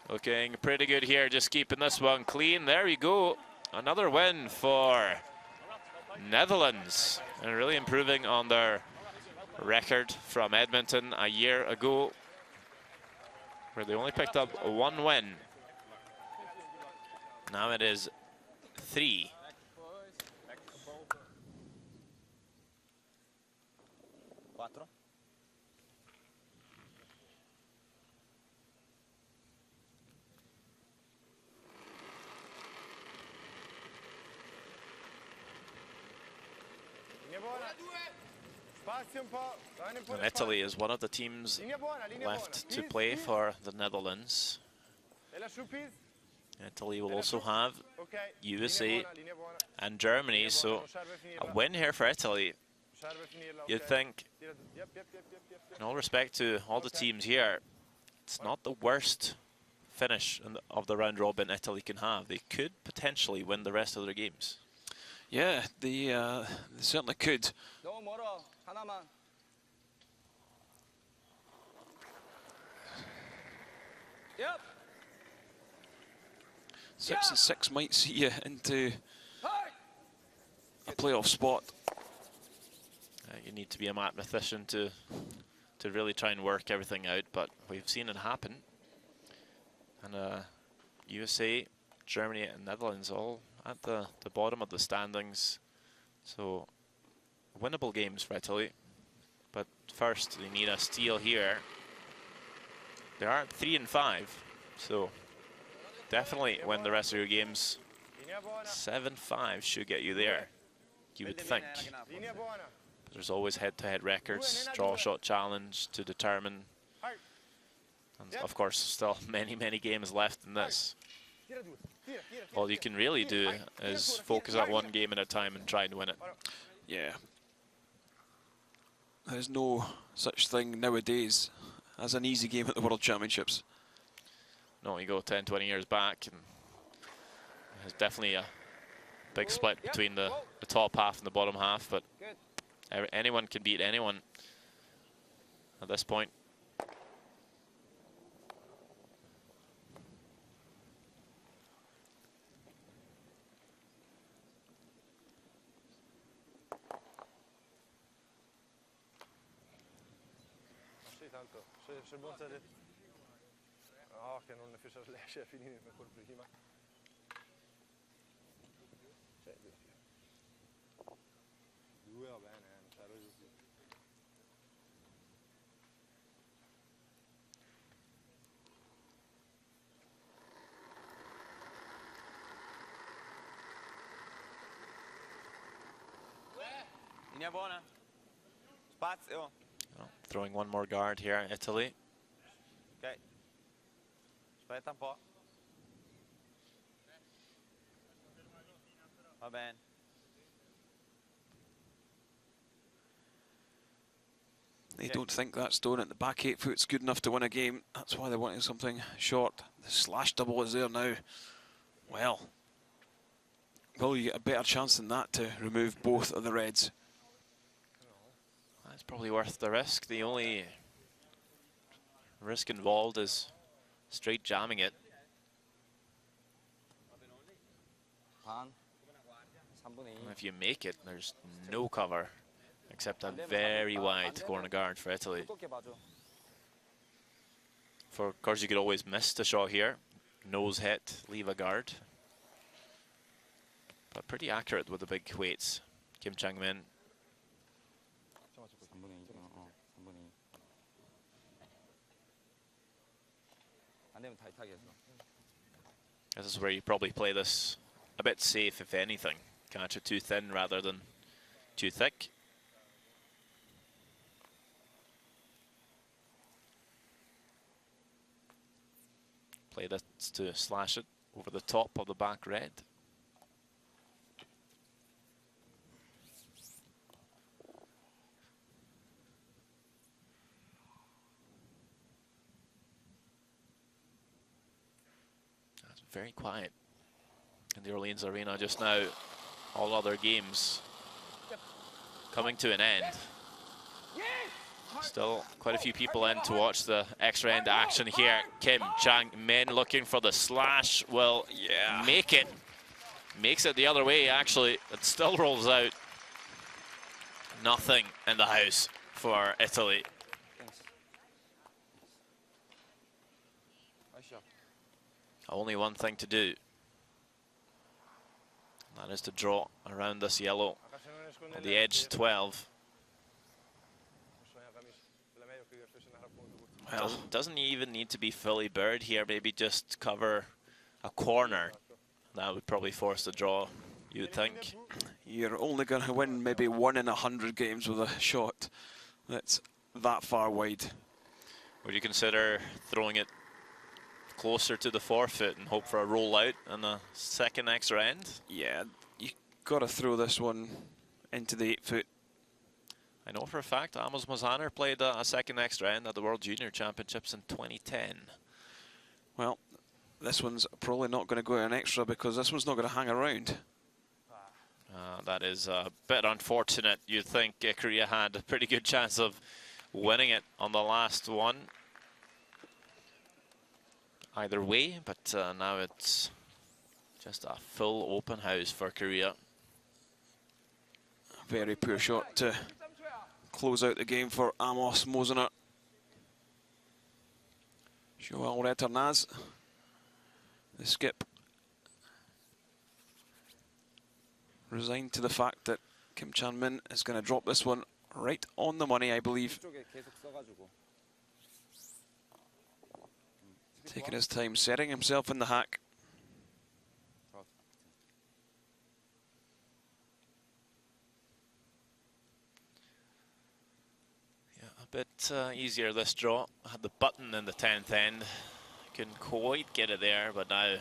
[SPEAKER 1] Looking pretty good here, just keeping this one clean. There we go. Another win for Netherlands, and really improving on their record from Edmonton a year ago, where they only picked up 1 win. Now it is 3. And Italy is one of the teams left to play for the Netherlands. Italy will also have USA and Germany, so a win here for Italy. You'd think, in all respect to all the teams here, it's not the worst finish of the round robin Italy can have. They could potentially win the rest of their games.
[SPEAKER 2] Yeah, they certainly could.
[SPEAKER 5] Yep.
[SPEAKER 2] 6 and 6 might see you into a playoff spot.
[SPEAKER 1] You need to be a mathematician to really try and work everything out, but we've seen it happen. And USA, Germany and Netherlands all at the bottom of the standings. So winnable games for Italy. But first they need a steal here. They are 3 and 5, so definitely win the rest of your games. 7-5 should get you there, you would think. But there's always head-to-head records, draw shot challenge to determine. And of course, still many games left in this. all you can really do is focus on one game at a time and try and win it.
[SPEAKER 2] Yeah. There's no such thing nowadays as an easy game at the World Championships.
[SPEAKER 1] No, you go 10, 20 years back, and there's definitely a big split between the top half and the bottom half, but anyone can beat anyone at this point.
[SPEAKER 3] Tanto, se il buon sa detto. No, che non ne fece riesce a finire per quel prima. Cioè, due va bene, non c'è così.
[SPEAKER 7] Linea buona. Spazio.
[SPEAKER 1] Oh, throwing one more guard here, Italy.
[SPEAKER 7] Ok. Aspetta un po'. Va bene.
[SPEAKER 2] They don't think that stone at the back 8 foot's good enough to win a game. That's why they're wanting something short. The slash double is there now. Well, will you get a better chance than that to remove both of the reds?
[SPEAKER 1] It's probably worth the risk. The only risk involved is straight jamming it. If you make it, there's no cover except a very wide corner guard for Italy. Of course, you could always miss the shot here. Nose hit, leave a guard. But pretty accurate with the big weights. Kim Chang-min. This is where you probably play this a bit safe, if anything. Catch it too thin rather than too thick. Play this to slash it over the top of the back red. Very quiet in the Orleans Arena just now. All other games coming to an end. Still quite a few people in to watch the extra end action here. Kim Chang-min looking for the slash. Will make it. Makes it the other way, actually. It still rolls out. Nothing in the house for Italy. Only one thing to do. That is to draw around this yellow on the edge 12. Well, doesn't even need to be fully bird here. Maybe just cover a corner. That would probably force the draw, you would think.
[SPEAKER 2] You're only going to win maybe 1 in 100 games with a shot that's that far wide.
[SPEAKER 1] Would you consider throwing it closer to the forefoot and hope for a roll out and a second extra end?
[SPEAKER 2] Yeah, you got to throw this one into the 8 foot.
[SPEAKER 1] I know for a fact Amos Mozaner played a second extra end at the World Junior Championships in 2010.
[SPEAKER 2] Well, this one's probably not going to go an extra because this one's not going to hang around.
[SPEAKER 1] That is a bit unfortunate. You'd think Korea had a pretty good chance of winning it on the last one. Either way, but now it's just a full open house for Korea.
[SPEAKER 2] Very poor shot to close out the game for Amos Mozaner. Joel Reternaz, the skip, resigned to the fact that Kim Chang-min is going to drop this one right on the money, I believe. Taking his time, setting himself in the hack.
[SPEAKER 1] Yeah, a bit easier this draw. Had the button in the 10th end. Couldn't quite get it there, but now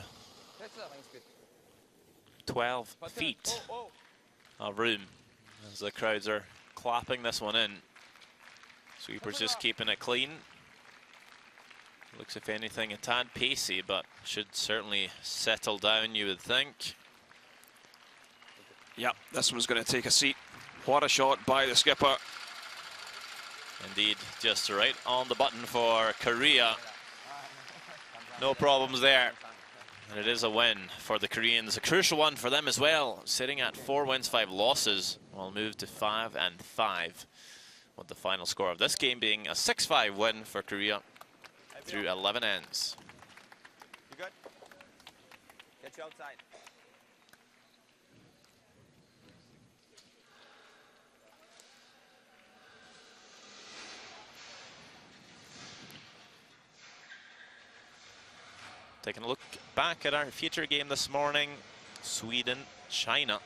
[SPEAKER 1] 12 feet of room as the crowds are clapping this one in. Sweeper's just keeping it clean. Looks, if anything, a tad pacey, but should certainly settle down, you would think.
[SPEAKER 2] Yep, this one's going to take a seat. What a shot by the skipper.
[SPEAKER 1] Indeed, just right on the button for Korea. No problems there. And it is a win for the Koreans, a crucial one for them as well. Sitting at 4 wins, 5 losses, will move to 5 and 5. With the final score of this game being a 6-5 win for Korea through 11 ends.
[SPEAKER 6] You good? Get you outside.
[SPEAKER 1] Taking a look back at our feature game this morning, Sweden, China.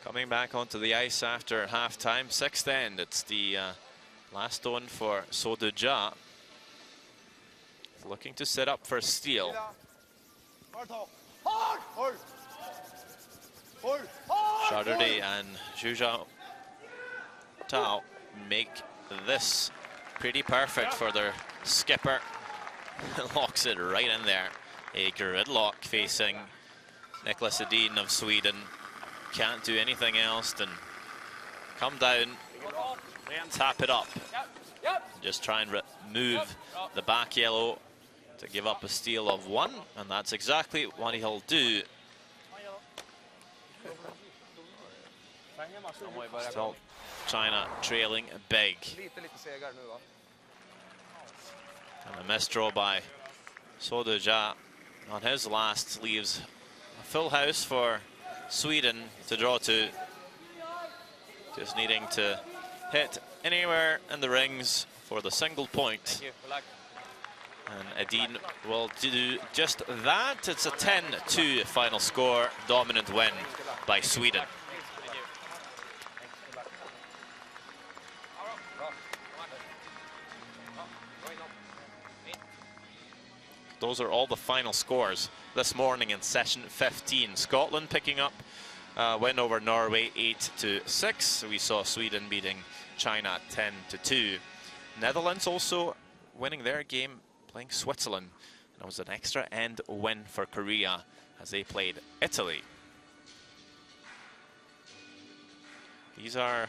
[SPEAKER 1] Coming back onto the ice after half-time, 6th end. It's the last one for Sodeja. Looking to set up for steal. Zhang and Zhang Tao make this pretty perfect for their skipper. Locks it right in there. A gridlock facing Niklas Edin of Sweden. Can't do anything else than come down, tap it up. Just try and remove the back yellow to give up a steal of 1, and that's exactly what he'll do. Still China trailing big. And a misdraw by Sodeja on his last leaves a full house for Sweden to draw to. Just needing to hit anywhere in the rings for the single point. And Edin will do just that. It's a 10-2 final score, dominant win by Sweden. Those are all the final scores this morning in session 15. Scotland picking up a win over Norway 8-6. We saw Sweden beating China 10-2. Netherlands also winning their game playing Switzerland. And it was an extra end win for Korea as they played Italy. These are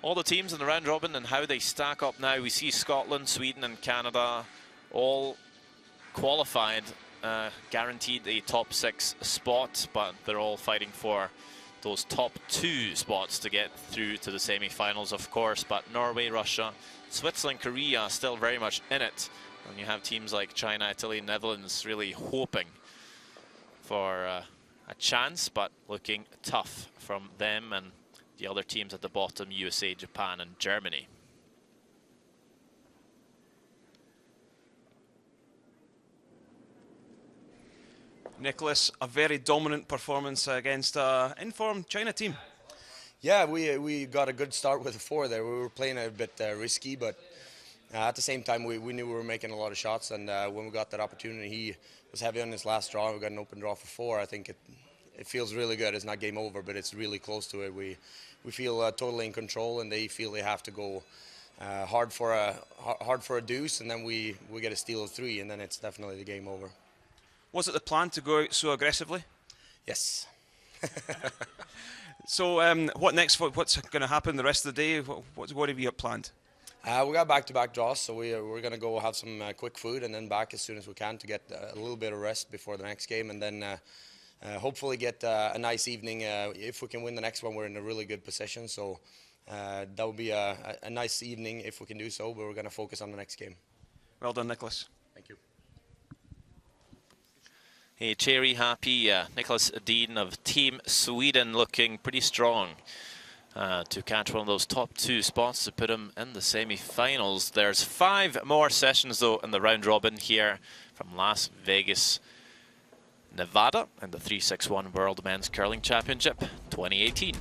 [SPEAKER 1] all the teams in the round robin and how they stack up now. We see Scotland, Sweden and Canada all qualified, guaranteed a top 6 spot, but they're all fighting for those top 2 spots to get through to the semi-finals, of course. But Norway, Russia, Switzerland, Korea still very much in it. And you have teams like China, Italy, Netherlands really hoping for a chance, but looking tough from them and the other teams at the bottom, USA, Japan and Germany.
[SPEAKER 2] Nicholas, a very dominant performance against an informed China team.
[SPEAKER 8] Yeah, we got a good start with a 4 there. We were playing a bit risky, but at the same time we knew we were making a lot of shots, and when we got that opportunity, he was heavy on his last draw. We got an open draw for 4. I think it feels really good. It's not game over, but it's really close to it. We feel totally in control, and they feel they have to go hard for a deuce, and then we get a steal of 3, and then it's definitely the game over.
[SPEAKER 2] Was it the plan to go out so aggressively?
[SPEAKER 8] Yes.
[SPEAKER 2] So what next? What's going to happen the rest of the day? What have you got planned?
[SPEAKER 8] We got back-to-back draws, so we're going to go have some quick food and then back as soon as we can to get a little bit of rest before the next game, and then hopefully get a nice evening. If we can win the next one, we're in a really good position, so that would be a nice evening if we can do so, but we're going to focus on the next game.
[SPEAKER 2] Well done, Nicholas.
[SPEAKER 8] Thank you.
[SPEAKER 1] A cherry happy Niklas Edin of Team Sweden looking pretty strong to catch one of those top 2 spots to put him in the semi-finals. There's 5 more sessions though in the round robin here from Las Vegas, Nevada, in the 361 World Men's Curling Championship 2018.